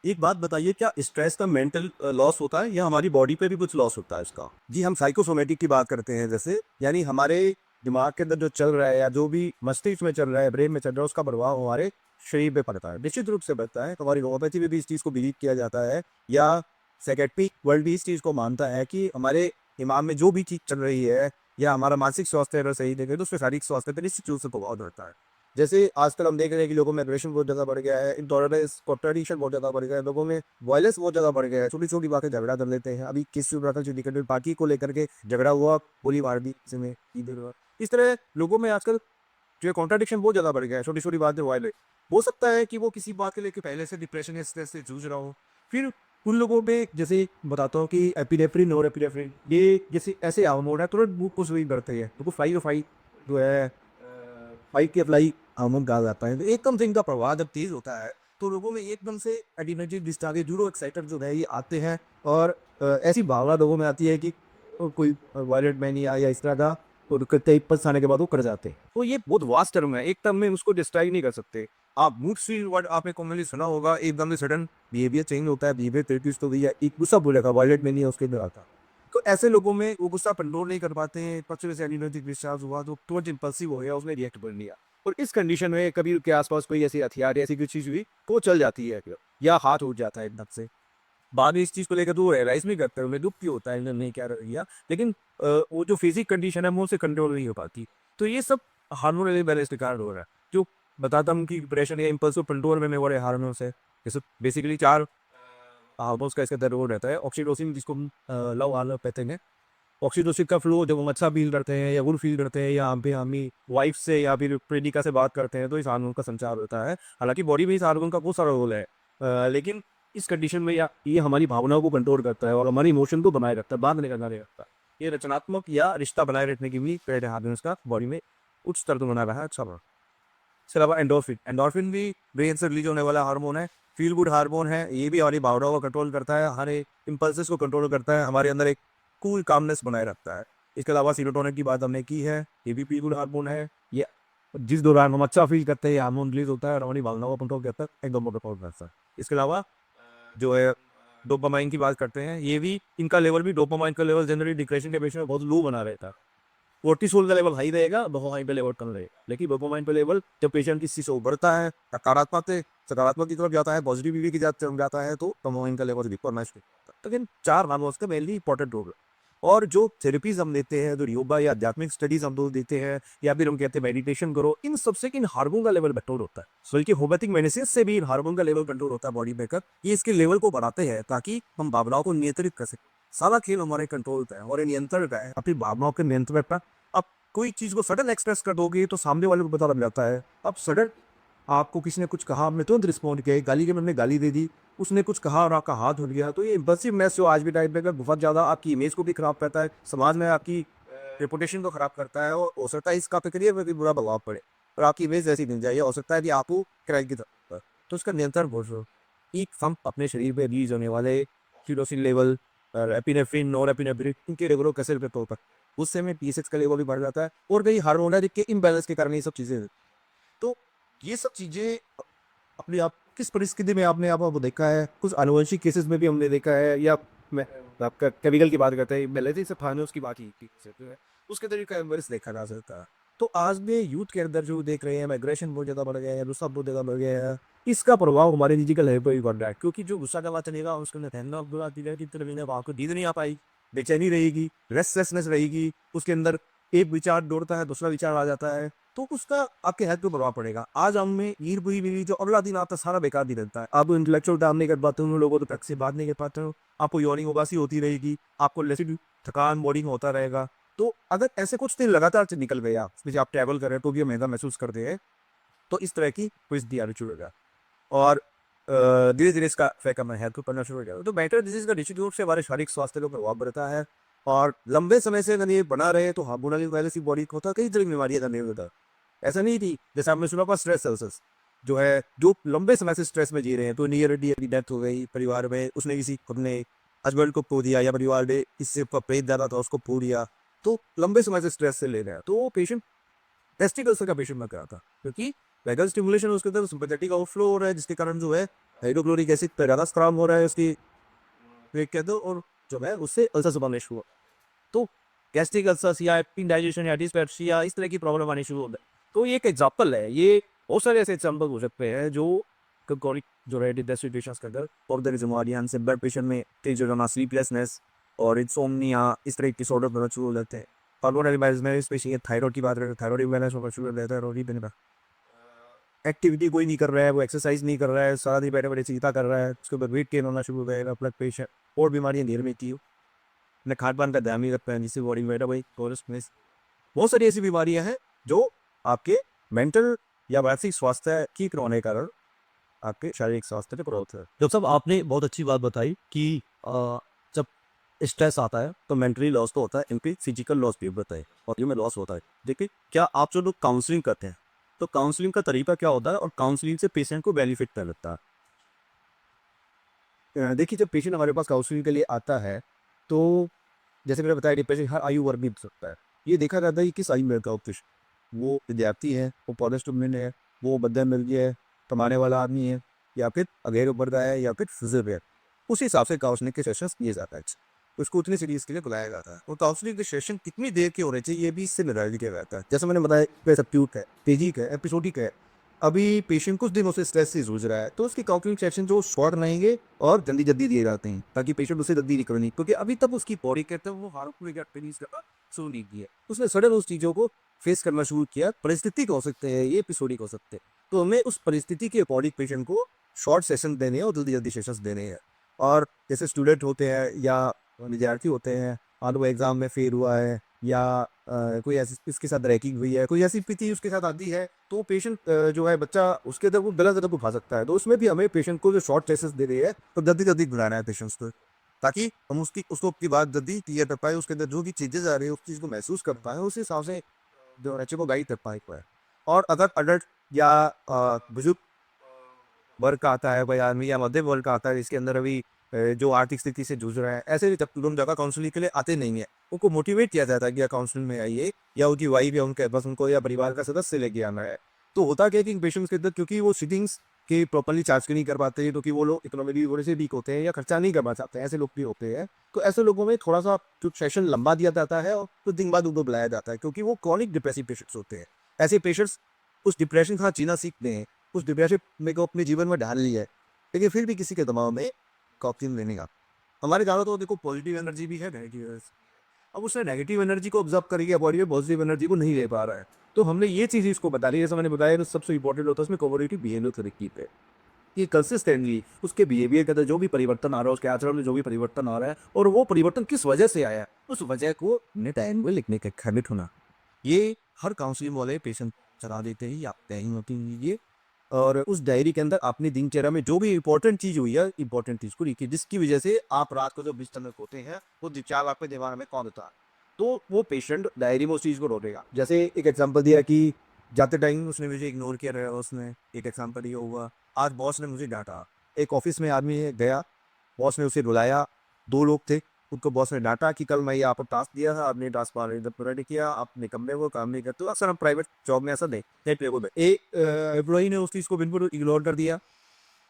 एक बात बताइए, क्या स्ट्रेस का मेंटल लॉस होता है या हमारी बॉडी पे भी कुछ लॉस होता है इसका? जी, हम साइकोसोमेटिक की बात करते हैं, जैसे यानी हमारे दिमाग के अंदर जो चल रहा है या जो भी मस्तिष्क में चल रहा है, ब्रेन में चल रहा है, उसका प्रभाव हमारे शरीर पे पड़ता है, निश्चित रूप से पड़ता है। तो हमारी होम्योपैथी में भी इस चीज़ को बिलीव किया जाता है, या साइकेट्रिक वर्ल्ड भी इस चीज़ को मानता है कि हमारे दिमाग में जो भी चीज़ चल रही है या हमारा मानसिक स्वास्थ्य अगर सही देखें तो उससे शारीरिक स्वास्थ्य पर निश्चित रूप से प्रभाव पड़ता है। जैसे आजकल हम देख रहे हैं कि लोगों में एग्रेशन बहुत ज़्यादा बढ़ गया है, इंटॉलरेंस, कॉन्ट्रडिक्शन बहुत ज़्यादा बढ़ गया है, लोगों में वायलेंस बहुत ज़्यादा बढ़ गया है, छोटी छोटी बातें झगड़ा कर लेते हैं। अभी किस जो निकट पार्टी को लेकर के झगड़ा हुआ, गोली मार दी किसी ने, इधर हुआ। इस तरह लोगों में आजकल जो है कॉन्ट्रडिक्शन बहुत ज़्यादा बढ़ गया है, छोटी छोटी बातें वायलेंस। हो सकता है कि वो किसी बात के लेके पहले से डिप्रेशन या स्ट्रेस से जूझ रहा हो। फिर उन लोगों में जैसे बताता हूँ कि एपिनेफ्रिन, नॉरएपिनेफ्रिन, ये जैसे ऐसे हार्मोन है, तुरंत मूड को स्विंग करते हैं, तो फाइट और फाइट जो है फाइट के अप्लाई हार्मोन कहा जाता है। तो एकदम से इनका प्रभाव जब तेज होता है तो लोगों में एकदम से एड्रेनलिन डिस्चार्ज, न्यूरो एक्साइटर जो है ये आते हैं, और ऐसी भावना लोगों में आती है कि कोई वायलेंट मैन या इस तरह का, और कई पस आने के बाद वो कर जाते हैं। तो ये बहुत वास्ट टर्म है, एक टर्म में उसको डिस्क्राइब नहीं कर सकते। आप मूड स्विंग वर्ड आपने कॉमनली सुना होगा, एकदम से सडन बिहेवियर चेंज होता है, बिहेवियर थेरेपिस्ट तो भैया एक गुस्सा बोलेगा, वायलेंट मैन उसके अंदर आता। तो ऐसे लोगों में वो गुस्सा कंट्रोल नहीं कर पाते हैं, पश्चिम से एनर्जेटिक डिस्चार्ज हुआ तो तुरंत इंपल्सिव हो गया, उसने रिएक्ट कर लिया, और इस कंडीशन में कभी उसके आसपास कोई ऐसी हथियार या ऐसी कोई चीज़ हुई तो वो चल जाती है या हाथ उठ जाता है एकदम से। बाद में इस चीज़ को लेकर तो वो रियलाइज नहीं करते, उन्हें दुख भी होता है इन्होंने क्या रवैया, लेकिन वो जो फिजिक कंडीशन है वो उसे कंट्रोल नहीं हो पाती। तो ये सब हार्मोनल इम्बैलेंस के कारण हो रहा है। जो बताता हूँ कि डिप्रेशन या इम्पल्सिव कंट्रोल में हो रहे हार्मोन्स है, जैसे बेसिकली 4 हार्मोन्स का इसके अंदर रोल रहता है। ऑक्सीटोसिन, जिसको हम लव हार्मोन कहते हैं। ऑक्सीटोसिन का फ्लो जब हम अच्छा फील करते हैं या गुड फील करते हैं, या हम पे हमी वाइफ से या फिर प्रेमिका से बात करते हैं, तो इस हार्मोन का संचार होता है। हालांकि बॉडी में इस हार्मोन का बहुत सारा रोल है, लेकिन इस कंडीशन में या ये हमारी भावनाओं को कंट्रोल करता है और हमारी इमोशन को बनाए रखता है, बांध निकलना नहीं रखता। ये रचनात्मक या रिश्ता बनाए रखने की भी पहले हार्मोन्स का बॉडी में उच्च स्तर तो बना रहा है। अच्छा, इसके अलावा एंडोर्फिन, एंडोर्फिन भी ब्रेन से रिलीज होने वाला हार्मोन है, फील गुड हार्मोन है। ये भी हमारी भावनाओं को कंट्रोल करता है, हमारे इम्पल्सेस को कंट्रोल करता है, हमारे अंदर एक कूल कामनेस बनाए रखता है। इसके अलावा सीरोटोनिन की बात हमने की है, ये भी फील गुड हार्मोन है। ये जिस दौरान हम अच्छा फील करते हैं हार्मोन रिलीज होता है और हमारी भावनाओं को कंट्रोल करता है, एकदम कंट्रोल करता है। इसके अलावा जो है डोपामाइन की बात करते हैं, ये भी इनका लेवल भी, डोपामाइन का लेवल जनरली डिप्रेशन के पेशेंट में बहुत लो बना रहता है। कोर्टिसोल का लेवल हाई रहेगा, डोपामाइन पे लेवल कम रहेगा। लेकिन डोपामाइन पे लेवल जब पेशेंट की चीज़ से उभरता है, सकारात्मक से सकारात्मक की तरफ जाता है, पॉजिटिविटी की तरफ जाता है, तो डोपामाइन का लेवल रिकवर मैच होता है। लेकिन 4 हार्मोन्स का मेनली इंपॉर्टेंट रोल है। और जो थेरेपीज हम देते हैं, जो योगा या आध्यात्मिक स्टडीज हम लोग देते हैं, या फिर हम कहते हैं मेडिटेशन करो, इन सबसे इन हार्मोन का लेवल कंट्रोल होता है। बल्कि होम्योपैथिक मेडिसिन से भी इन हार्मोन का लेवल कंट्रोल होता है बॉडी में कर, ये इसके लेवल को बढ़ाते हैं ताकि हम भावनाओं को नियंत्रित कर सकें। सारा खेल हमारे कंट्रोल का है और नियंत्रण का है, अपनी भावनाओं के नियंत्रण का। अब कोई चीज़ को सडन एक्सप्रेस कर दोगे तो सामने वाले को पता लग जाता है। अब सडन आपको किसी ने कुछ कहा, आपने तुरंत रिस्पॉन्ड किया, गाली के मैंने गाली दे दी, उसने कुछ कहा और आपका हाथ उठ गया, तो ये इम्पल्सिवनेस जो आज भी टाइम पे अगर बहुत ज़्यादा आपकी इमेज को भी खराब करता है, समाज में आपकी रेपुटेशन को खराब करता है, और हो सकता है इसका आपके करियर में भी बुरा प्रभाव पड़े और आपकी इमेज ऐसी बन जाए, हो सकता है कि आपको क्राइम की तरफ, तो इसका नियंत्रण बहुत जरूरी। एक हम अपने शरीर में रिलीज होने वाले सीरोसिन लेवल, एपिनेफ्रिन, नॉरएपिनेफ्रिन, इनके रेगुलर कैसे पे तौर पर उससे में T6 का लेवल भी बढ़ जाता है, और कई हार्मोन है के इम्बैलेंस के कारण ये सब चीज़ें। तो ये सब चीज़ें अपने आप किस परिस्थिति में आपने आप देखा है, कुछ आनुवंशिक केसेस में भी हमने देखा है, या मैं आपका केमिकल की बात करते हैं, मेलेरिया से फार्मोस की बात की उसके तरीके का इम्बैलेंस देखा जा सकता है। तो आज में यूथ के अंदर जो देख रहे हैं, माइग्रेशन बहुत ज़्यादा बढ़ गया है, गुस्सा बहुत ज़्यादा बढ़ गया है, इसका प्रभाव हमारे फिजिकल हेल्थ पर भी पड़ रहा है। क्योंकि जो गुस्सा का बात चलेगा उसके अंदर आपको नींद नहीं आ पाई, बेचैनी रहेगी, रेस्टलेसनेस रहेगी, उसके अंदर एक विचार दौड़ता है, दूसरा विचार आ जाता है, तो उसका आपके हेल्थ पे प्रभाव पड़ेगा। आज हम में नींद पूरी मिली, जो अगला दिन आपका सारा बेकार दिन रहता है। आप इंटेलेक्चुअल काम नहीं कर पाते, उन लोगों तो तक से बात नहीं कर पाते हो, आपको यौनिक उबासी होती रहेगी, आपको लेसिड थकान बॉडी में होता रहेगा। तो अगर ऐसे कुछ दिन लगातार से निकल गया, जैसे आप ट्रैवल कर रहे हैं तो भी महंगा महसूस करते हैं, तो इस तरह की परिस्थिति आनी शुरू होगा, और धीरे धीरे इसका इफेक्ट हमारे हेल्थ को पड़ना शुरू हो जाएगा। तो बेटर डिजीज का निश्चित रूप से हमारे शारीरिक स्वास्थ्य को प्रभाव पड़ता है, और लंबे समय से अगर ये बना रहे तो हार्मोनल इम्बैलेंस बॉडी को होता है, कई तरह की बीमारियां नहीं होता। ऐसा नहीं थी, जैसे आपने सुना था स्ट्रेस अल्सर्स, जो है जो लंबे समय से स्ट्रेस में जी रहे हैं, तो नियर डियर की डेथ हो गई परिवार में, उसने किसी अपने हस्बैंड को खो दिया या परिवार ने इससे प्रेत डाला था उसको खो दिया, तो लंबे समय से स्ट्रेस से ले रहा है, तो वो पेशेंट टेस्टिक अल्सर का पेशेंट लग रहा था, क्योंकि वैगल स्टिमुलेशन उसके अंदर सिंपैथेटिक आउटफ्लो हो रहा है, जिसके कारण जो है हाइड्रोक्लोरिक एसिड का ज़्यादा स्त्राव हो रहा है उसकी वेट के अंदर, और जो है उससे अल्सर से बनने शुरू हुआ। तो गैस्ट्रिक अल्सर्स या इंडाइजेशन या डिस्पेप्सिया इस तरह की प्रॉब्लम आनी शुरू होता है। तो ये एक एग्जाम्पल है, ये बहुत सारे ऐसे एग्जाम्पल हो सकते हैं जो क्रॉनिक जो है डिहाइड्रेशन के अंदर और द बीमारियां से ब्लड प्रेशर में तेज हो जाना, स्लीपलेसनेस और इंसोम्निया इस तरह के डिसऑर्डर बनना शुरू हो जाते हैं। हार्मोनल इम्बैलेंस में स्पेशली थायराइड की बात करें, थायराइड इम्बैलेंस होना शुरू हो जाता है। रोनी बिन एक्टिविटी कोई नहीं कर रहा है, वो एक्सरसाइज नहीं कर रहा है, सारा दिन बैठे बैठे चिंता कर रहा है, उसके बाद वेट गेन होना शुरू हो जाएगा, ब्लड प्रेशर और बीमारियां घेर में थी, अपने खान पान का ध्यान नहीं रखता है, जिससे बॉडी में बैठा भाई कोरस में बहुत सारी ऐसी बीमारियां हैं जो आपके मेंटल या मानसिक स्वास्थ्य ठीक होने के कारण आपके शारीरिक स्वास्थ्य पे प्रभाव है। डॉक्टर साहब आपने बहुत अच्छी बात बताई कि जब स्ट्रेस आता है तो मेंटली लॉस तो होता है, इनकी फिजिकल लॉस भी होता है और में लॉस होता है। देखिए, क्या आप जो लोग काउंसलिंग करते हैं तो काउंसलिंग का तरीका क्या होता है और काउंसलिंग से पेशेंट को बेनिफिट क्या लगता है? देखिए, जब पेशेंट हमारे पास काउंसलिंग के लिए आता है तो जैसे मैंने बताया डिप्रेशन हर आयु वर्ग में हो सकता है। ये देखा जाता है कि किस आयु वर्ग का पेशेंट, वो विद्यार्थी है, वो पॉलिश स्टूडेंट है, वो मध्यम वर्गीय है, कमाने वाला आदमी है, या फिर अगेर ऊपर का है, या फिर फिजिक है। उस हिसाब से काउंसलिंग के सेशंस किए जाता है। उसको उतनी सीरीज के लिए बुलाया जाता है, और काउंसलिंग के सेशन कितनी देर के होने चाहिए ये भी इससे निर्धारित किया जाता है। जैसे मैंने बताया, एक्यूट है, तेजिक है, एपिसोडिक है, अभी पेशेंट कुछ दिनों से स्ट्रेस से जूझ रहा है, तो उसकी काउंसलिंग सेशन जो शॉर्ट रहेंगे और जल्दी जल्दी दिए जाते हैं, ताकि पेशेंट उससे जल्दी रिकवर नहीं, क्योंकि अभी तक उसकी बॉडी कहते हैं वो हार्मफुल करना शुरू नहीं किया, उसने सडन उस चीज़ों को फेस करना शुरू किया। परिस्थिति हो सकते हैं, ये एपिसोडिक हो सकते हैं, तो हमें उस परिस्थिति के अकॉर्डिंग पेशेंट को शॉर्ट सेशन देने हैं और जल्दी जल्दी सेशंस देने हैं। और जैसे स्टूडेंट होते हैं या विद्यार्थी होते हैं, मान लो एग्जाम में फेल हुआ है, या कोई ऐसी इसके साथ रैकिंग हुई है, कोई ऐसी स्थिति उसके साथ आती है, तो पेशेंट जो है बच्चा उसके अंदर वो गलत कदम उठा सकता है। तो उसमें भी हमें पेशेंट को जो शॉर्ट टेस्ट दे रही है तो जल्दी जल्दी बुलाना है पेशेंट्स को, ताकि हम उसको अपनी बात जल्दी क्लियर कर पाए, उसके अंदर जो भी चीज़ें आ रही है उस चीज़ को महसूस कर पाए, उस हिसाब से जो बच्चे को गाइड कर पाए। और अगर अडल्ट या बुजुर्ग वर्ग का आता है, कोई आदमी या मध्यम वर्ग का आता है, इसके अंदर अभी जो आर्थिक स्थिति से जूझ रहा है, ऐसे जब लोग जगह काउंसलिंग के लिए आते नहीं है, उनको मोटिवेट किया जाता है कि काउंसलिंग में आइए, या उनकी वाइफ या उनके बस उनको या परिवार का सदस्य लेके आना है। तो होता क्या है कि पेशेंट्स के अंदर, क्योंकि वो सिटिंग्स के प्रॉपरली चार्ज नहीं कर पाते हैं, क्योंकि वो लोग इकोनॉमिकली थोड़े से वीक होते हैं या खर्चा नहीं करना चाहते हैं, ऐसे लोग भी होते हैं, तो ऐसे लोगों में थोड़ा सा जो सेशन लंबा दिया जाता है और कुछ दिन बाद उनको बुलाया जाता है, क्योंकि वो क्रॉनिक डिप्रेसिव पेशेंट्स होते हैं। ऐसे पेशेंट्स उस डिप्रेशन के साथ जीना सीखते हैं, उस डिप्रेशन में को अपने जीवन में ढाल लिया है, लेकिन फिर भी किसी के दिमाग में कॉप्टिन लेने का। हमारे ज़्यादा तो देखो पॉजिटिव एनर्जी भी है, नेगेटिव एनर्जी। अब उसने नेगेटिव एनर्जी को ऑब्जर्व करेगी, बॉडी में पॉजिटिव एनर्जी को नहीं ले पा रहा है, तो हमने ये चीज़ इसको बता दी। जैसे मैंने बताया तो सबसे इंपॉर्टेंट होता है उसमें कोमोडिटी बिहेवियर तरीके पे, कि कंसिस्टेंटली उसके बिहेवियर के अंदर जो भी परिवर्तन आ रहा है, उसके आचरण में जो भी परिवर्तन आ रहा है, और वो परिवर्तन किस वजह से आया है, उस वजह को अपने टाइम में लिखने का हैबिट होना। ये हर काउंसलिंग वाले पेशेंट चला देते हैं, आप टाइम लीजिए, और उस डायरी के अंदर अपनी दिनचर्या में जो भी इंपॉर्टेंट चीज़ हुई है, इंपॉर्टेंट चीज़ को लिखिए, जिसकी वजह से आप रात को जब बिस्तर में सोते हैं वो विचार आपके दिमाग में कौन होता है, तो वो पेशेंट डायरी में उस चीज़ को रोकेगा। जैसे एक एग्जांपल दिया कि जाते टाइम उसने मुझे इग्नोर किया रहा, उसने एक एग्जांपल ये हुआ, आज बॉस ने मुझे डांटा। एक ऑफिस में आदमी गया, बॉस ने उसे बुलाया, 2 लोग थे, उनको बॉस ने डांटा कि कल मैं ये आपको टास्क दिया था, आपने टास्क पूरा नहीं किया, आप निकम्मे वो काम नहीं करते। तो अक्सर हम प्राइवेट जॉब में ऐसा नहीं, एक एम्प्लॉई ने उस चीज़ को बिल्कुल इग्नोर कर दिया।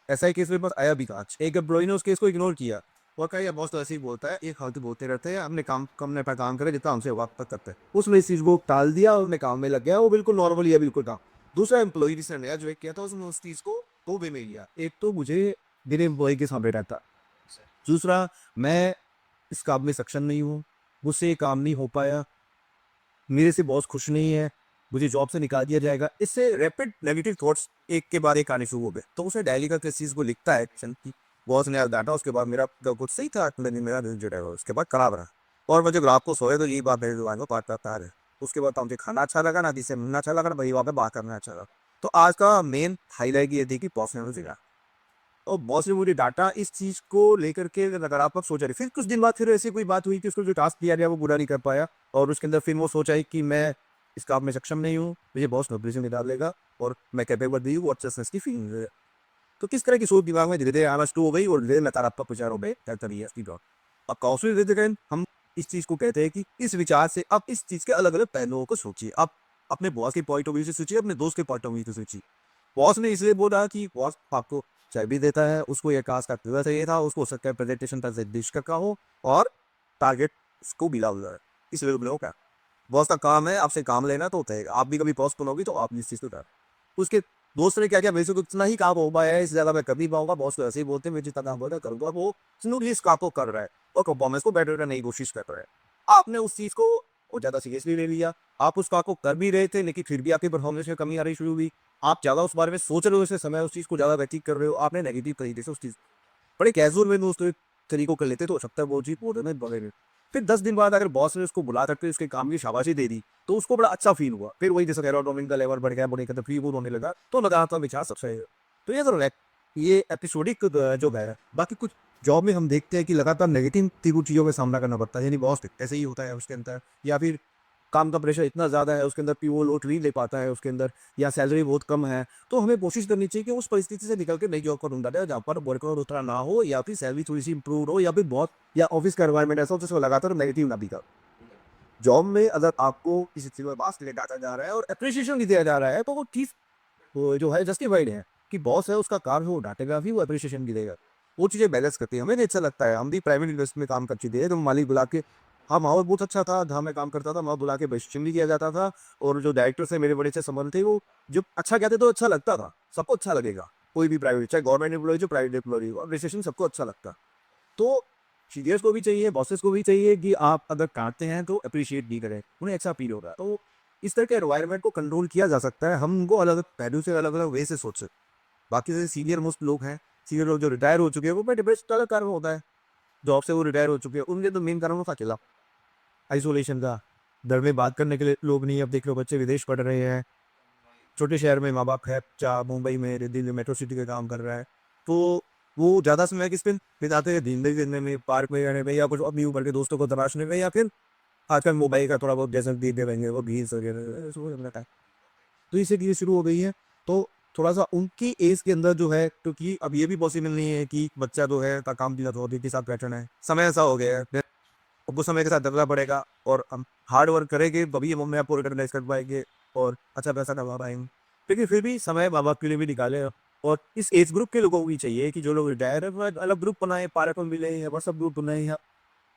ऐसा ही केस मेरे पास आया भी आज, एक एम्प्लॉई ने उस केस को इग्नोर किया, वो कहा यार बॉस तो ऐसे ही बोलता है, एक फालतू बोलते रहते हैं, हमने काम कम ने अपना काम करे जितना हमसे वक्त तक करते हैं। उसने इस चीज़ को टाल दिया और अपने काम में लग गया, वो बिल्कुल नॉर्मल है, बिल्कुल काम। दूसरा एम्प्लॉई जिसने नया ज्वाइन किया था, उसने उस चीज़ को 2 वे में लिया। एक तो मुझे मेरे एम्प्लॉई के सामने रहता, दूसरा मैं इस काम में सक्षम नहीं हूँ, मुझसे ये काम नहीं हो पाया, मेरे से बॉस खुश नहीं है, मुझे जॉब से निकाल दिया जाएगा। इससे रैपिड नेगेटिव थॉट्स एक के बाद एक आने शुरू हो गए। तो उसे डायरी का किस चीज़ को लिखता है कि बॉस ने आज डांटा, उसके बाद मेरा कुछ सही था, लेकिन मेरा दिन जो है उसके बाद खराब रहा, और मैं जब रात को सोए तो यही बात मेरे दिमाग में बात करता है। उसके बाद मुझे खाना अच्छा लगा ना, जिससे मिलना अच्छा लगा ना, वही वहाँ पे बात करना अच्छा लगा। तो आज का मेन हाईलाइट ये थी कि बॉस ने मुझे और बॉस ने मुझे डांटा, इस चीज़ को लेकर के नकारात्मक सोचा रही। फिर कुछ दिन बाद फिर ऐसी कोई बात हुई कि उसको जो टास्क दिया गया वो पूरा नहीं कर पाया, और उसके अंदर फिर वो सोचा है कि मैं इस काम में सक्षम नहीं हूँ, मुझे बॉस नौकरी से निकाल देगा, और मैं कैपेबल नहीं हूँ, अच्छे की फीलिंग। तो किस तरह की सोच दिमाग में धीरे धीरे आना शुरू हो गई, और धीरे नकारात्मक विचार हो गए। अब काउंसलिंग देते टाइम हम इस चीज़ को कहते हैं कि इस विचार से आप इस चीज़ के अलग अलग पहलुओं को सोचिए। आप अपने बॉस के पॉइंट ऑफ व्यू से सोचिए, अपने दोस्त के पॉइंट ऑफ व्यू से सोचिए। बॉस ने इसलिए बोला कि बॉस आपको चाय भी देता है, उसको ये टास्क आपका चाहिए था, उसको हो सकता है प्रेजेंटेशन का निर्दिष्ट का हो और टारगेट उसको मिला हुआ है, इसलिए बोला क्या बॉस का काम है आपसे काम लेना, तो होता है आप भी कभी बॉस बनोगे तो आप इस चीज़ को कर उसके दोस्त ने क्या किया, मेरे से तो इतना ही काम हो पाया है, इस जगह मैं कर नहीं पाऊंगा, बॉस को ऐसे ही बोलते हैं, मैं जितना काम बोलता करूंगा, वो स्मूथली इस काम को कर रहा है और परफॉर्मेंस को बेटर करने की कोशिश कर रहा है। आपने उस चीज़ को और ज़्यादा सीरियसली ले लिया, आप उस काम को कर भी रहे थे लेकिन फिर भी आपकी परफॉर्मेंस में कमी आ रही शुरू हुई, आप ज़्यादा उस बारे में सोच रहे हो, इससे समय उस चीज़ को ज़्यादा व्यतीत कर रहे हो, आपने नेगेटिव तरीके से उस चीज़ बड़े कैजुअल में उस तरीकों कर लेते तो हो सकता है वो चीज़ पूरे में बढ़े। फिर 10 दिन बाद अगर बॉस ने उसको बुला करके उसके काम की शाबाशी दे दी, तो उसको बड़ा अच्छा फ़ील हुआ। फिर वही जैसे एरोडोमिन का लेवल बढ़ गया, बॉडी का फ्री होने लगा, तो लगा था विचार सबसे सही है। तो ये ज़रूर है, ये एपिसोडिक जॉब है। बाकी कुछ जॉब में हम देखते हैं कि लगातार नेगेटिव चीज़ों का सामना करना पड़ता है, यानी बॉस ऐसे ही होता है उसके अंदर, या फिर काम का प्रेशर इतना ज़्यादा है उसके अंदर कि वो लोड नहीं ले पाता है उसके अंदर, या सैलरी बहुत कम है, तो हमें कोशिश करनी चाहिए कि उस परिस्थिति से निकल के नई जॉब को ढूंढा जाए जहाँ पर वर्कलोड उतना ना हो, या फिर सैलरी थोड़ी सी इंप्रूव हो, या फिर बहुत या ऑफिस का एनवायरनमेंट ऐसा हो जिसको लगातार नेगेटिव ना दिखा। जॉब में अगर आपको किसी चीज़ में पास ले डाटा जा रहा है और अप्रिशिएशन भी दिया जा रहा है, तो वो चीज़ वो जो है जस्टिफाइड है कि बॉस है उसका काम है, वो डांटेगा भी, वो अप्रिशिएशन भी देगा। वो चीज़ें बैलेंस करती है, हमें नहीं अच्छा लगता है। हम भी प्राइवेट इन्वेस्ट में काम कर चुके हैं, तो मालिक बुला के, हाँ, माहौल बहुत अच्छा था जहाँ मैं काम करता था, वहाँ बुला के प्रशिक्षण भी किया जाता था, और जो डायरेक्टर से मेरे बड़े अच्छे संबंध थे, वो जब अच्छा कहते तो अच्छा लगता था, सबको अच्छा लगेगा। कोई भी प्राइवेट, चाहे गवर्नमेंट एम्प्लॉय जो प्राइवेट एम्प्लॉय हो, अप्रिशिएशन सबको अच्छा लगता। तो सीनियर्स को भी चाहिए, बॉसेस को भी चाहिए कि आप अगर काटते हैं तो अप्रिशिएट भी करें, उन्हें अच्छा फील होगा। तो इस तरह के एनवायरनमेंट को कंट्रोल किया जा सकता है, हम उनको अलग अलग पहलू से अलग अलग वे से सोच सकते हैं। बाकी जैसे सीनियर मोस्ट लोग हैं, सीनियर लोग जो रिटायर हो चुके हैं, वो डिप्रेशन का कारण होता है, जॉब से वो रिटायर हो चुके हैं, उनके तो मेन कारण होता अकेला आइसोलेशन का। घर में बात करने के लिए लोग नहीं, अब देख लो बच्चे विदेश पढ़ रहे हैं, छोटे शहर में माँ बाप है, चाहे मुंबई में, दिल्ली मेट्रो सिटी का काम कर रहा है, तो वो ज़्यादा समय किस पे बिताते हैं, जिंदगी करने में, पार्क में जाने में, या कुछ अपनी उम्र के दोस्तों को तलाशने में, या फिर आजकल मोबाइल का थोड़ा बहुत जैसे देखते रहेंगे वो गेम्स वगैरह सो जाता है। तो इससे चीज़ें शुरू हो गई हैं, तो थोड़ा सा उनकी एज के अंदर जो है, क्योंकि अब ये भी पॉसिबल नहीं है कि बच्चा जो है का काम दिला तो के साथ बैठना है, समय ऐसा हो गया है, अब वो समय के साथ बदलना पड़ेगा, और हम हार्ड वर्क करेंगे तभी हम अपने आप को रिकॉग्नाइज कर पाएंगे और अच्छा पैसा कमा पाएंगे। लेकिन फिर भी समय माँ बाप के लिए भी निकाले, और इस एज ग्रुप के लोगों को भी चाहिए कि जो लोग रिटायर है वो अलग ग्रुप बनाए, पार्क में मिले, या व्हाट्सअप ग्रुप बनाए, या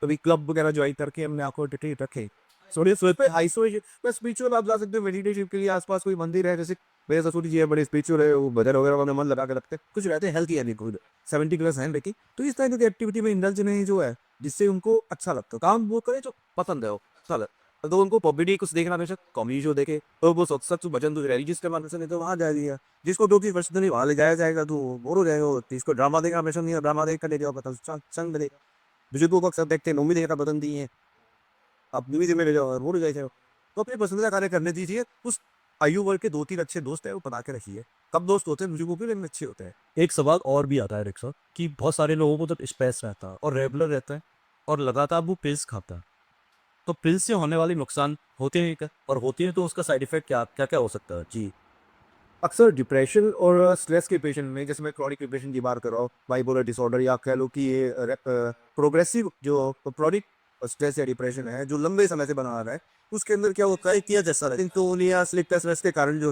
कभी क्लब वगैरह ज्वाइन करके हमने आपको एंटरटेन रखे। सोने सोच पे आइसोलेशन मैं स्पिरिचुअल आप जा सकते हो, मेडिटेशन के लिए आसपास कोई मंदिर है, जैसे मेरे ससुर जी है, बड़े स्पिरिचुअल है, वो भजन वगैरह में मन लगा के रखते हैं, कुछ रहते हैं हेल्थी है, नहीं खुद 70+ हैं लेकिन, तो इस तरह की एक्टिविटी में इंडल्ज नहीं जो है, जिससे उनको अच्छा लगता है, काम वो करे जो पसंद है, वो अच्छा लगता है। तो उनको पॉपुलरिटी कुछ देखना, हमेशा कॉमेडी शो देखे, तो वो सत्संग भजन तो रिलीजियस के माध्यम से नहीं तो वहाँ जा दिया, जिसको जो चीज़ पसंद नहीं वहाँ ले जाया जाएगा, तो बोर हो जाएगा, इसको ड्रामा देखना हमेशा नहीं, ड्रामा देख कर ले जाओ, पता संग मिलेगा। बुजुर्गों को अक्सर देखते हैं, मूवी देखना पसंद नहीं है, आप मूवी देखने ले जाओ और बोर हो जाए, तो अपने पसंदीदा कार्य करने दीजिए। उस आयु वर्ग के 2-3 अच्छे दोस्त हैं वो बना के रखिए। कम दोस्त होते हैं बुजुर्गों के, लेकिन अच्छे होते हैं। एक सवाल और भी आता है रिक्शा कि बहुत सारे लोगों को जब स्ट्रेस रहता है और रेगुलर रहता है और लगातार वो पिल्स खाता है, तो पिल्स से होने वाले नुकसान होते हैं क्या, और होती है तो उसका साइड इफेक्ट क्या क्या क्या हो सकता है जी। अक्सर डिप्रेशन और स्ट्रेस के पेशेंट में, जैसे मैं क्रॉनिक डिप्रेशन की बात कर रहा हूँ, बाइपोलर डिसऑर्डर, या कह लो कि ये प्रोग्रेसिव जो क्रॉनिक स्ट्रेस या डिप्रेशन है जो लंबे समय से बना आ रहा है, उसके अंदर क्या होता है कि जैसा सिंटोनिया स्लीपलेसनेस के कारण जो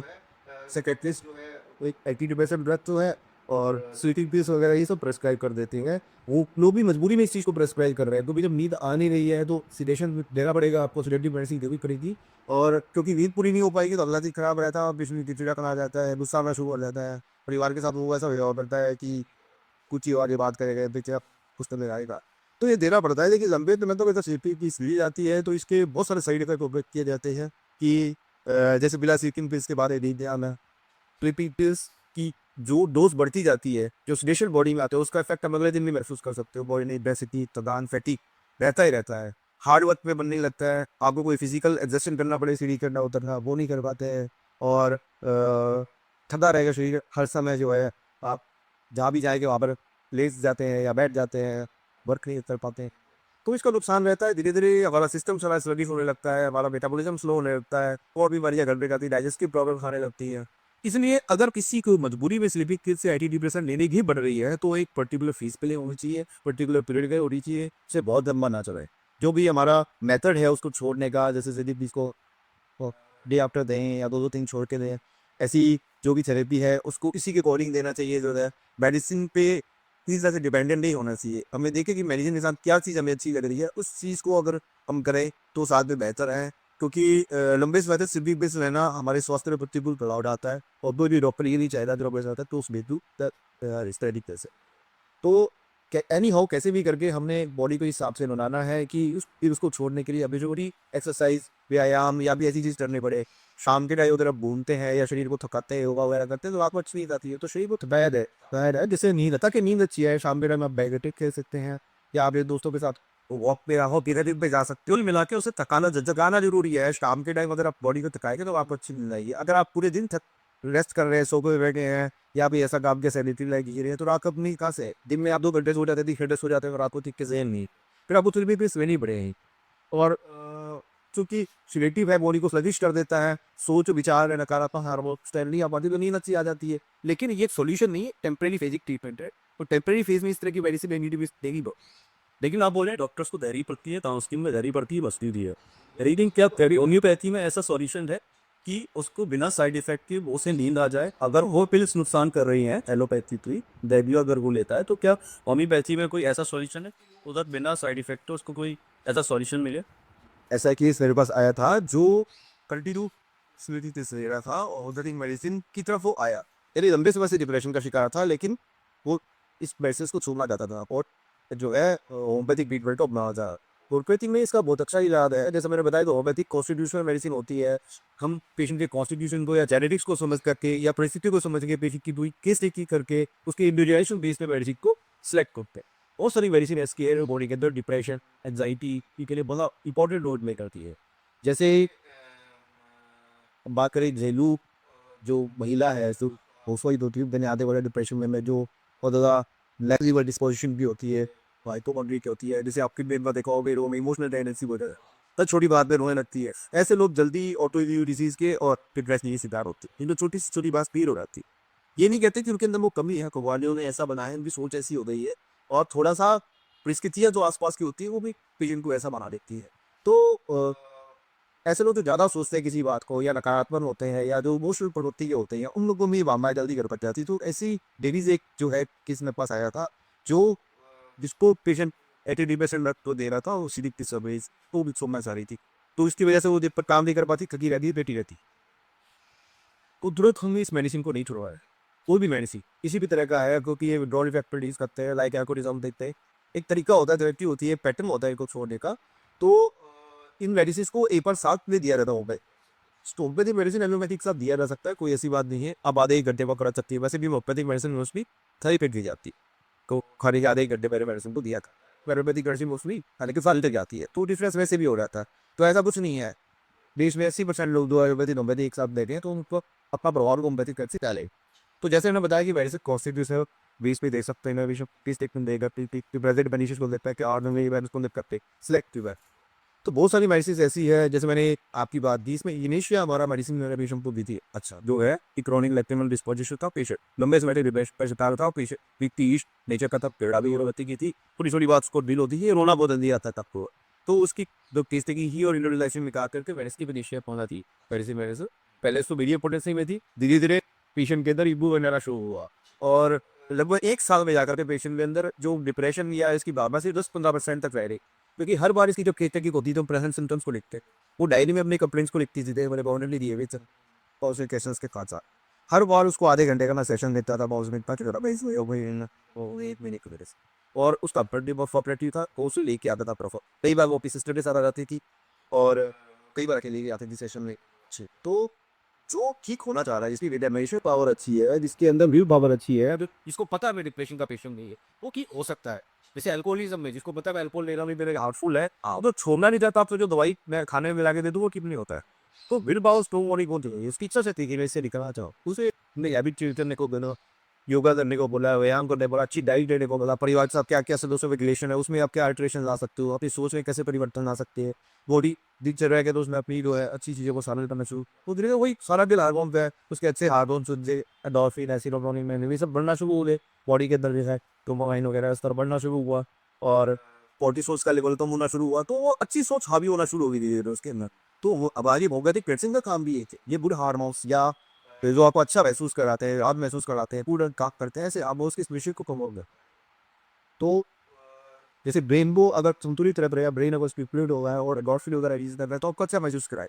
साइकियाट्रिस्ट जो है वो एक एंटी डिप्रेसेंट ड्रग तो है, और स्लीपिंग पिल्स वगैरह ये सब प्रेस्क्राइब कर देते हैं। वो लोग भी मजबूरी में इस चीज़ को प्रेस्क्राइब कर रहे हैं, तो भी जब नींद आ नहीं रही है तो सिडेशन देना पड़ेगा आपको, सिडेटिव मेडिसिन देनी पड़ेगी, और क्योंकि नींद पूरी नहीं हो पाएगी तो अगला दिन खराब रहता है, बिजली चिड़चिड़ापन आ जाता है, गुस्सा आना शुरू हो जाता है, परिवार के साथ वो ऐसा व्यवहार करता है कि कुछ ही आगे बात करेगा, देखिए आप कुछ तो आएगा, तो ये देना पड़ता है। लेकिन लंबे समय तक अगर स्लीपिंग पिल्स ली जाती है तो इसके बहुत सारे साइड इफेक्ट उपयोग किए जाते हैं कि जैसे बिला स्लीपिंग पिल्स के बारे में ध्यान है, स्लीपिंग पिल्स की जो डोज बढ़ती जाती है, जो सेडेशन बॉडी में आता है, उसका इफेक्ट हम अगले दिन भी महसूस कर सकते हो, बॉडी में बेसिटी, थकान, फैटिक रहता ही रहता है, हार्ड वर्क में मन नहीं लगता है, आपको कोई फिजिकल एग्जर्शन करना पड़े, सीढ़ी करना उतरना वो नहीं कर पाते हैं, और ठंडा रहेगा शरीर हर समय जो है, आप जहाँ भी जाएंगे वहाँ पर लेट जाते हैं या बैठ जाते हैं, वर्क नहीं कर पाते हैं, तो इसका नुकसान रहता है। धीरे धीरे हमारा सिस्टम सारा स्लगिश होने लगता है, हमारा मेटाबॉलिज्म स्लो होने लगता है, और बीमारियाँ घर पे आती है, डाइजेस्टिव प्रॉब्लम खाने लगती है, इसलिए अगर किसी को मजबूरी में स्लीपिंग किट से एंटी डिप्रेशन लेने ही पड़ रही है तो एक पर्टिकुलर फीस पे होनी चाहिए, पर्टिकुलर पीरियड का होनी चाहिए, उसे बहुत लंबा ना चले। जो भी हमारा मेथड है उसको छोड़ने का, जैसे यदि इसको डे आफ्टर दें या 2-2 दिन छोड़ के दें, ऐसी जो भी थेरेपी है उसको इसी के अकॉर्डिंग देना चाहिए। जो है मेडिसिन पे इस तरह से डिपेंडेंट नहीं होना चाहिए। हमें देखें कि मेडिसिन के साथ क्या चीज़ हमें अच्छी लग रही है, उस चीज़ को अगर हम करें तो साथ में बेहतर है। क्योंकि लंबे समय तक स्लीपिंग बेस रहना हमारे स्वास्थ्य पर प्रतिकूल प्रभाव डालता है, और कोई भी डॉक्टर ये नहीं चाहता जो बेस आता है तो उस बेतु इस तरीके से। तो एनी हाउ कैसे भी करके हमने बॉडी को इस हिसाब से बनाना है कि फिर उसको छोड़ने के लिए अभी जो भी एक्सरसाइज, व्यायाम या भी ऐसी चीज़ करनी पड़े। शाम के टाइम अगर आप घूमते हैं या शरीर को थकाते हैं, योगा वगैरह करते हैं, तो आपको अच्छी नींद आती है। तो शरीर को थकाया है जिससे नींद आता कि नींद अच्छी है। शाम के टाइम आप बैडमिंटन खेल सकते हैं, या आप ये दोस्तों के साथ वॉक पे हो दिन पे जा सकते हो। कुल मिला के उसे जगाना जरूरी है। शाम के टाइम अगर आप बॉडी को थकाएंगे तो आपको अच्छी नींद आएगी। अगर आप पूरे दिन रेस्ट कर रहे हैं, सो के बैठे हैं, या भी ऐसा काम के सैनिटरी लाइक गिरे हैं, तो रात अपनी कहाँ से दिन में आप 2 घंटे सो जाते थे, 3 घंटे सो जाते हैं, और रात को ठीक के जहन नहीं, फिर आपको फिर भी सोनी पड़ेगी। और चूंकि सिलेक्टिव है, बॉडी को स्लगिश कर देता है, सोच विचार नकारात्मक हार्मोन नहीं आ पाती, तो नींद अच्छी आ जाती है। लेकिन ये सोल्यूशन नहीं है, टेम्परेरी फेजिक ट्रीटमेंट है। तो टेम्परेरी फेज में इस तरह की मेडिसिन देगी। लेकिन आप बोल रहे हैं डॉक्टर्स को दहरी पड़ती है, काउंसलिंग में दहरी पड़ती है, बसती भी है। रीडिंग क्या थेरेपी होम्योपैथी में ऐसा सॉल्यूशन है कि उसको बिना साइड इफेक्ट के उसे नींद आ जाए। अगर वो पिल्स नुकसान कर रही हैं एलोपैथी की, दैवियो अगर वो लेता है, तो क्या होम्योपैथी में कोई ऐसा सॉल्यूशन है उधर बिना साइड इफेक्ट तो उसको कोई ऐसा सॉल्यूशन मिले? ऐसा केस मेरे पास आया था जो कंटिन्यू स्मृति से ले रहा था और उधर मेडिसिन की तरफ वो आया। यानी लंबे समय से डिप्रेशन का शिकार था, लेकिन वो इस मेडिसिन को छोड़ना चाहता था, और जो है होम्योपैथिक ट्रीटमेंट को अपना था। होम्योपैथी में इसका बहुत अच्छा इलाज है। जैसे मैंने बताया, तो होम्योपैथिक कॉन्स्टिट्यूशनल मेडिसिन होती है। हम पेशेंट के कॉन्स्टिट्यूशन को या जेनेटिक्स को समझ करके या परिस्थिति को समझ के पेशेंट की पूरी केस की करके उसके इंडिविजुअलाइजेशन बेस पे मेडिसिन को सिलेक्ट करते हैं। बहुत सारी मेडिसिन ऐसी है बॉडी के अंदर डिप्रेशन, एंजाइटी के लिए बहुत इंपॉर्टेंट रोल प्ले करती है। जैसे हम बात करें घरेलू जो महिला है, जो हाउसवाइफ होती है, मैंने आधे बड़े डिप्रेशन में जो बहुत ज़्यादा नेगेटिव डिस्पोजिशन भी होती है, हाइपोकॉन्ड्री की होती है, जैसे आपकी बेन में देखा होगा, रो में इमोशनल टेंडेंसी हो जाता है, तो छोटी बात में रोने लगती है। ऐसे लोग जल्दी ऑटो इम्यून डिजीज के और डिप्रेशन के शिकार होते हैं, जिनको छोटी से छोटी बात पीर हो जाती है। ये नहीं कहते कि उनके अंदर वो कमी है, कव्वालियों ने ऐसा बनाया है, उनकी सोच ऐसी हो गई है, और थोड़ा सा परिस्थितियाँ जो आसपास की होती है वो भी पेशेंट को ऐसा बना देती है। तो ऐसे लोग जो ज़्यादा सोचते हैं किसी बात को, या नकारात्मक होते हैं, या जो इमोशनल प्रवृत्ति के होते हैं, उन लोगों में ये भावनाएं जल्दी घर पड़ जाती है। तो ऐसी लेडीज एक जो है किस मेरे पास आया था, जो जिसको पेशेंट 80% रक्त तो दे रहा था, वो सिलिक की सर्विस तो भी सोना चाह रही थी। तो इसकी वजह से वो जब पर काम नहीं कर पाती, थकी रहती, बैठी रहती। तो तुरंत हमने इस मेडिसिन को नहीं छुड़वाया। कोई भी मेडिसिन इसी भी तरह का है, क्योंकि ये विड्रॉल इफेक्ट रिलीज करते हैं, लाइक एल्कोहलिज्म देखते हैं। एक तरीका होता है, थेरेपी होती है, पैटर्न होता है इनको छोड़ने का। तो इन मेडिसिन को एक बार साथ में दिया जाता है। होम्योपैथिक मेडिसिन एलोपैथिक के साथ दिया जा सकता है, कोई ऐसी बात नहीं है। अब आधे 1 घंटे में कर सकती है। वैसे भी होम्योपैथिक मेडिसिन मोस्टली थेरेपी दी जाती है, तो खाने के आधे 1 घंटे पहले मेडिसिन को दिया था। एलोपैथिक मेडिसिन मोस्टली खाने के साथ तक जाती है, तो डिफरेंस वैसे भी हो रहा था। तो ऐसा कुछ नहीं है। देश में 80% लोग जो एलोपैथिक होम्योपैथिक एक साथ देते हैं, तो उनको अपना प्रभाव होम्योपैथिक कर से डाले। तो जैसे मैंने बताया कि मेडिसिन कॉन्स्टिट्यूशन बेस पे दे सकते हैं, मैं पीस टेक्निक देगा, प्रेजेंट बेनिफिशियल को देखता है कि और में इसको करते सिलेक्टिव है। तो बहुत सारी मेडिसिन ऐसी है, जैसे मैंने आपकी बात दी, इसमें इनिशिया हमारा मेडिसिन मैंने पेशेंट को दी थी। अच्छा, जो है क्रोनिक लैक्टिमल डिस्पोजिशन था, पेशेंट लंबे समय से डिप्रेशन था, पेशेंट वीक नेचर का था, पेड़ा भी उड़ती की थी, थोड़ी थोड़ी बात उसको डील होती है, रोना बहुत जल्दी आता था आपको। तो उसकी जो टेस्ट की ही और इंडोलाइजेशन में कहा करके मेडिसिन की इनिशिया पहुंचा थी। मेडिसिन पहले तो मीडियम पोटेंसी में थी, धीरे धीरे पेशेंट के अंदर इबू बनना शुरू हुआ, और लगभग 1 साल में जाकर के पेशेंट के अंदर जो डिप्रेशन या इसकी भावना से 10-15% तक रह रही। क्योंकि हर बार इसकी जो केस की होती है, तो प्रेजेंट सिम्टम्स को लिखते हैं, वो डायरी में अपने कंप्लेंट्स को लिखती थी, मैंने बाउंड्री दिए हुए क्वेश्चंस के साथ। हर बार उसको आधे घंटे का मैं सेशन देता था, बहुत मिनट का, मैं इसमें हो गई वो 1 महीने की वजह से। और उसका बर्थडे ऑपरेटिव था, वो उसे लेके आता था प्रोफर। कई बार वो अपनी सिस्टर के साथ आ जाती थी, और कई बार अकेले आती थी सेशन में। तो जो ठीक होना चाह रहा है, जिसकी रिडेमेशन पावर अच्छी है, जिसके अंदर व्यू पावर अच्छी है, जिसको पता है मैं डिप्रेशन का पेशेंट नहीं है, वो ठीक हो सकता है। जैसे अल्कोहलिज्म में जिसको पता है अल्कोहल ले रहा हूँ, मेरे हार्टफुल है, तो छोड़ना नहीं चाहता, आपसे जो दवाई मैं खाने में मिला के दे दूँ वो कितनी होता है। तो विल पावर स्ट्रोंग बॉडी कौन चाहिए, इसकी इच्छा से थी कि मैं इससे निकलना चाहूँ, उसे नहीं हैबिट करने को देना, योगा करने को बोला, व्यायाम करने को बोला, अच्छी डाइट लेने को बोला, परिवार के साथ क्या क्या सदस्यों में रिलेशन है उसमें आप क्या अल्टरेशन ला सकते हो, अपनी सोच में कैसे परिवर्तन ला सकते हैं, बॉडी दिनचर्या के तो उसमें अपनी जो है अच्छी चीज़ों को शामिल करना शुरू, तो धीरे धीरे वही सारा दिन हार्मोन पे है, उसके अच्छे हार्मोन सुनते एंडोर्फिन एसिडोफोनिन ये सब बढ़ना शुरू हो गए बॉडी के अंदर जो है, डोपामाइन वगैरह इस तरह बढ़ना शुरू हुआ और कोर्टिसोल का लेवल कम होना शुरू हुआ, तो वो अच्छी सोच हावी होना शुरू हो गई धीरे धीरे उसके अंदर। तो वो अब आगे भौगोलिक प्रेसिंग का काम भी ये गुड हार्मोन्स या जो आपको अच्छा महसूस कराते हैं, याद महसूस कराते हैं, पूरा काम करते हैं, ऐसे आप उसके विषय को कम होगा। तो जैसे ब्रेन को अगर संतुलित रह रहा है, ब्रेन अगर स्टिमुलेट हो रहा है और एंडोर्फिन वगैरह रिलीज कर रहा है तो आपको अच्छा महसूस कराए।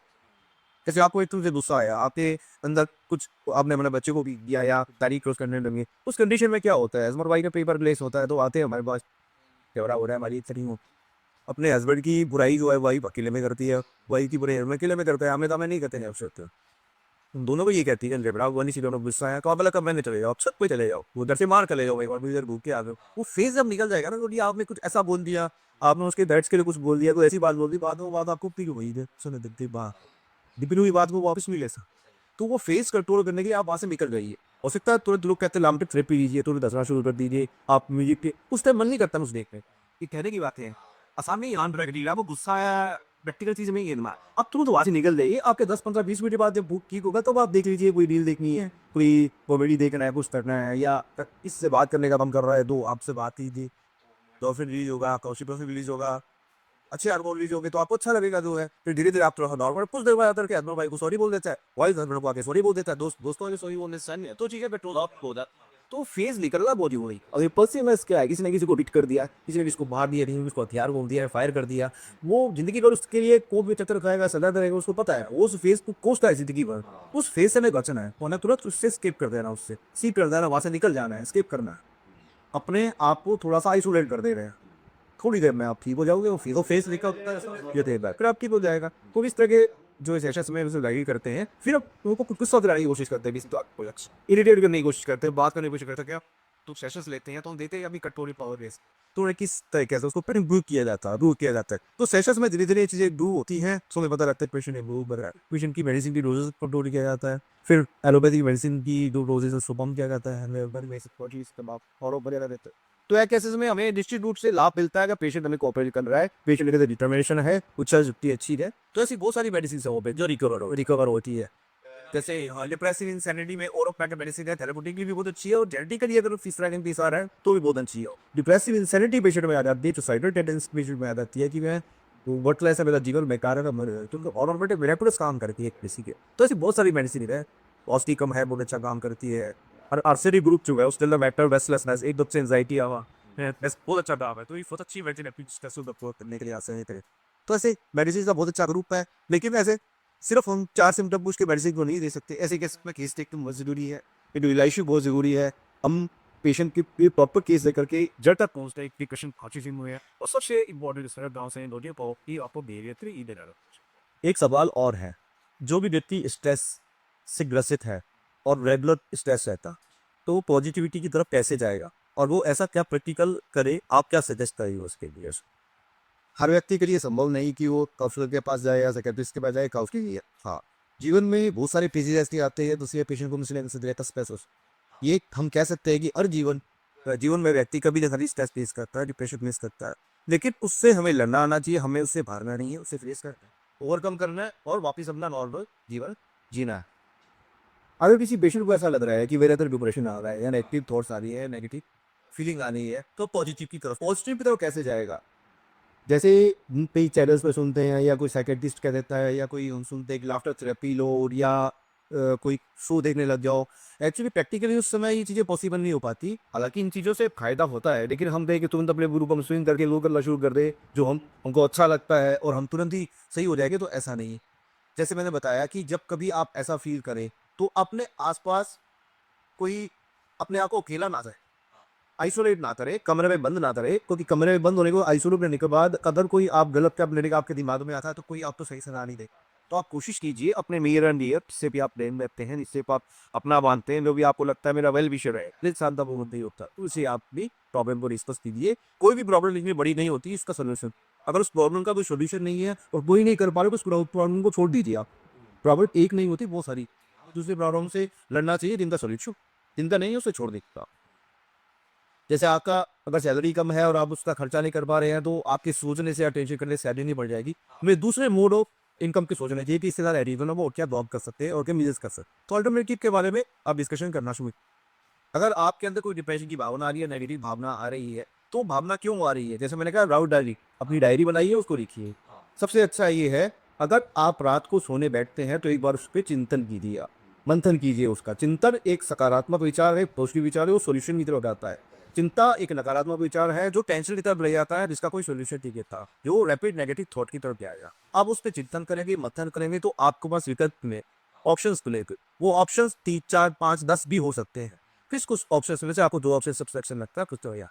जैसे आपको एक तुमसे गुस्सा आया, आपके अंदर कुछ आपने अपने बच्चे को भी दिया या तारीख क्रॉस करने लगे, उस कंडीशन में क्या होता है, हमारे भाई का पेपर रिलीज होता है तो आते हैं हमारे पास, झगड़ा हो रहा है हमारी इतनी हो, अपने हस्बैंड की बुराई जो है वाइफ अकेले में करती है, वाइफ की बुराई हमें अकेले में करता है, हमें तो हमें नहीं करते हैं अवसर। तुम दोनों को ये कहती है झगड़ा हुआ नहीं, सीधे गुस्सा है तो आप अलग कमरे में चले जाओ, आप छत पे चले जाओ, उधर से मार चले जाओ, एक बार इधर घूम के आ जाओ, वो फेज जब निकल जाएगा ना, तो आपने कुछ ऐसा बोल दिया, आपने उसके दर्द के लिए कुछ बोल दिया, कोई ऐसी बात बोल दी, बाद में वो बात आपको पी हुई है सुन देखते बात डिपिन हुई बात को वापस नहीं ले सकता, तो वो फेस कंट्रोल करने के लिए आप वहाँ से निकल जाइए। हो सकता है तुरंत लोग कहते हैं लामटिक थेरेपी लीजिए, तुरंत हंसना शुरू कर दीजिए, आप म्यूजिक के उस टाइम मन नहीं करता उस देखने, ये कहने की बात है आसान में ध्यान रख लीजिए, वो गुस्सा आया प्रैक्टिकल चीज में ये दिमाग अब तुरंत वहाँ से निकल जाइए, आपके 10 15 20 मिनट के बाद जब भूख ठीक होगा तो आप देख लीजिए, कोई रील देखनी है, कोई कॉमेडी देखना है, कुछ करना है, या इससे बात करने का मन कर रहा है तो आपसे बात कीजिए, तो फिर रिलीज होगा, कौशिक से रिलीज होगा, अच्छे हार्मोन रिलीज होंगे तो आपको अच्छा लगेगा जो है, फिर धीरे धीरे आप थोड़ा नॉर्मल कुछ देर बाद आकर के हस्बैंड भाई को सॉरी बोल देता है, वाइफ हस्बैंड को आके सॉरी बोल देता है, दोस्तों आगे सॉरी बोलने से नहीं है, तो ठीक है पेट्रोल ऑफ हो जाता, तो फेज निकलना बॉडी हो गई। और ये पल्सिमस क्या है, किसी ने किसी को हिट कर दिया, किसी ने किसी को मार दिया, किसी ने उसको हथियार बोल दिया, फायर कर दिया, वो जिंदगी भर उसके लिए कोप में चक्कर खाएगा, सदा रहेगा, उसको पता है वो उस फेज को कोसता है जिंदगी भर, उस फेज से हमें बचना है, होना तुरंत उससे स्किप कर देना, उससे सीप कर देना, वहां से निकल जाना है, स्किप करना है, अपने आप को थोड़ा सा आइसोलेट कर दे रहे हैं, थोड़ी देर में आप ठीक हो जाओगे, वो फेस निकलता है ये देर बाद फिर आप ठीक हो जाएगा। तो इस तरह के जो सेशंस में उसे लगी करते हैं, फिर आप लोगों को गुस्सा दिलाने की कोशिश करते हैं, तो इरिटेट करने की कोशिश करते हैं, बात करने की कोशिश करते हैं, क्या तो सेशंस लेते हैं तो हम देते हैं अभी कंट्रोल पावर बेस, तो उन्हें किस तरीके से उसको फिर इम्प्रूव किया जाता है, इम्प्रूव किया जाता है, तो सेशंस में धीरे धीरे ये चीज़ें इम्प्रूव होती हैं, तो हमें पता लगता है पेशेंट इम्प्रूव कर रहा है, पेशेंट की मेडिसिन की डोजेस कंट्रोल किया जाता है, फिर एलोपैथी मेडिसिन की जो डोजेस उसको कम किया जाता है, और वगैरह रहता है। तो एक केसेस में हमें निश्चित रूप से लाभ मिलता है, अगर पेशेंट हमें कोऑपरेट कर रहा है, पेशेंट के डिटर्मिनेशन है, उच्च शक्ति अच्छी है, तो ऐसी बहुत सारी मेडिसिन है वो पे जो रिकवर होती है। जैसे डिप्रेसिव इंसैनिटी में ओरोपैथिक मेडिसिन है, थेरेप्यूटिकली भी बहुत अच्छी है, और जेनेटिकली अगर फिस्ट्राइन पीस आ रहा है तो भी बहुत अच्छी है। डिप्रेसिव इंसैनिटी पेशेंट में आ जाती है, सुसाइडल टेंडेंसी पेशेंट में आ जाती है कि मैं वर्कलेस है, मेरा जीवन बेकार है, तो ऑटोमेटिक मिरेकुलस काम करती है किसी के, तो ऐसी बहुत सारी मेडिसिन है। ऑस्टिकम है, बहुत अच्छा काम करती है, और आर्सेरी ग्रुप जो है उसके अंदर मैटर वेस्टलेसनेस एकदम से एंजाइटी आवा बहुत अच्छा काम है, तो ये बहुत अच्छी मेडिसिन है स्ट्रेस को करने के लिए आसानी है। तो ऐसे मेडिसिन का बहुत अच्छा ग्रुप है, लेकिन ऐसे सिर्फ हम 4 सिम्टम पूछ के मेडिसिन को नहीं दे सकते, ऐसे केस में केस टेकिंग बहुत जरूरी है, इंडिविजुअलाइजेशन बहुत जरूरी है, हम पेशेंट की प्रॉपर केस लेकर के जड़ तक पहुंचते हैं, क्वेश्चन पहुंची हुए हैं, और सबसे इम्पोर्टेंट इस गाँव से नोटिया पाओ कि आपको बिहेवियर एक सवाल और है, जो भी व्यक्ति स्ट्रेस से ग्रसित है और रेगुलर स्ट्रेस रहता, तो वो पॉजिटिविटी की तरफ कैसे जाएगा, और वो ऐसा क्या प्रैक्टिकल करे, आप क्या सजेस्ट करेंगे उसके लिए? हर व्यक्ति के लिए संभव नहीं कि वो काउंसलर के पास जाए या साइकियाट्रिस्ट के पास जाए, काउंसलिंग हाँ, जीवन में बहुत सारे फेजेस ऐसे आते हैं, दूसरे पेशेंट को मिसलेनियस रहता स्ट्रेस, ये हम कह सकते हैं कि हर जीवन में व्यक्ति कभी ना कभी स्ट्रेस फेस करता है, डिप्रेशन फेस करता है, लेकिन उससे हमें लड़ना आना चाहिए, हमें उससे भागना नहीं है, उससे फेस करना है, ओवरकम करना है, और वापस अपना नॉर्मल जीवन जीना है। अगर किसी पेशेंट को ऐसा लग रहा है कि मेरे अंदर डिप्रेशन आ रहा है, या नेगेटिव थॉट्स आ रही है, नेगेटिव फीलिंग आ रही है, तो पॉजिटिव की तरफ कैसे जाएगा? जैसे कई चैनल्स पे सुनते हैं, या कोई साइकेट्रिस्ट कह देता है, या कोई हम सुनते हैं कि लाफ्टर थेरेपी लो, या कोई शो देखने लग जाओ। एक्चुअली प्रैक्टिकली उस समय ये चीज़ें पॉसिबल नहीं हो पाती, हालांकि इन चीज़ों से फायदा होता है, लेकिन हम देखें कि तुरंत अपने गुरु को स्विंग करके लो करना शुरू कर दे जो हमको अच्छा लगता है, और हम तुरंत ही सही हो जाएंगे, तो ऐसा नहीं है। जैसे मैंने बताया कि जब कभी आप ऐसा फील करें तो अपने आसपास कोई अपने आप को अकेला ना जाए, आइसोलेट ना करे, कमरे में बंद ना करे, क्योंकि कमरे में बंद होने को आइसोलेट करने के बाद अगर कोई आप गलत स्टेप लेने का आपके दिमाग में आता है, तो कोई आपको सही सलाह नहीं दे, तो आप कोशिश कीजिए अपने नियर एंड डियर जिससे भी आप प्रेम रखते हैं, जिससे आप अपना मानते हैं, जो भी आपको लगता है मेरा वेल विशर है, दिल शांता बहुत नहीं होता, तो उसे आप भी प्रॉब्लम को डिस्कस कीजिए। कोई भी प्रॉब्लम इतनी बड़ी नहीं होती, इसका सोल्यूशन, अगर उस प्रॉब्लम का कोई सोल्यूशन नहीं है और कोई नहीं कर पा रहे तो उस प्रॉब्लम को छोड़ दीजिए। आप प्रॉब्लम एक नहीं होती, बहुत सारी, दूसरे प्रॉब्लम से लड़ना चाहिए जिनका सोल्यूशन चिंता नहीं है उसे छोड़ देगा। जैसे आपका अगर सैलरी कम है और आप उसका खर्चा नहीं कर पा रहे हैं तो आपके सोचने से या टेंशन करने से सैलरी नहीं बढ़ जाएगी। हमें दूसरे मोड ऑफ इनकम के सोचना चाहिए कि इससे ज़्यादा एडिशनल वो क्या जॉब कर सकते हैं और क्या बिजनेस कर सकते हैं। तो अल्टरनेटिव के बारे में आप डिस्कशन करना शुरू। अगर आपके अंदर कोई डिप्रेशन की भावना आ रही है, नेगेटिव भावना आ रही है, तो भावना क्यों आ रही है? जैसे मैंने कहा राउट डायरी, अपनी डायरी बनाइए, उसको लिखिए। सबसे अच्छा ये है, अगर आप रात को सोने बैठते हैं तो एक बार उस पे चिंतन कीजिए आप, मंथन कीजिए उसका। चिंतन एक सकारात्मक विचार है, पॉजिटिव विचार है, वो सॉल्यूशन की तरफ जाता है। चिंता एक नकारात्मक विचार है जो टेंशन की तरफ ले जाता है, जिसका कोई सॉल्यूशन नहीं था, जो रैपिड नेगेटिव थॉट की तरफ जाएगा। आप उस पर चिंतन करेंगे, मंथन करेंगे तो आपके पास विकल्प में ऑप्शंस खुलेंगे। वो ऑप्शंस 3, 4, 5, 10 भी हो सकते हैं। फिर कुछ ऑप्शंस में से आपको 2 ऑप्शन सबसे अच्छा लगता है, कुछ तो या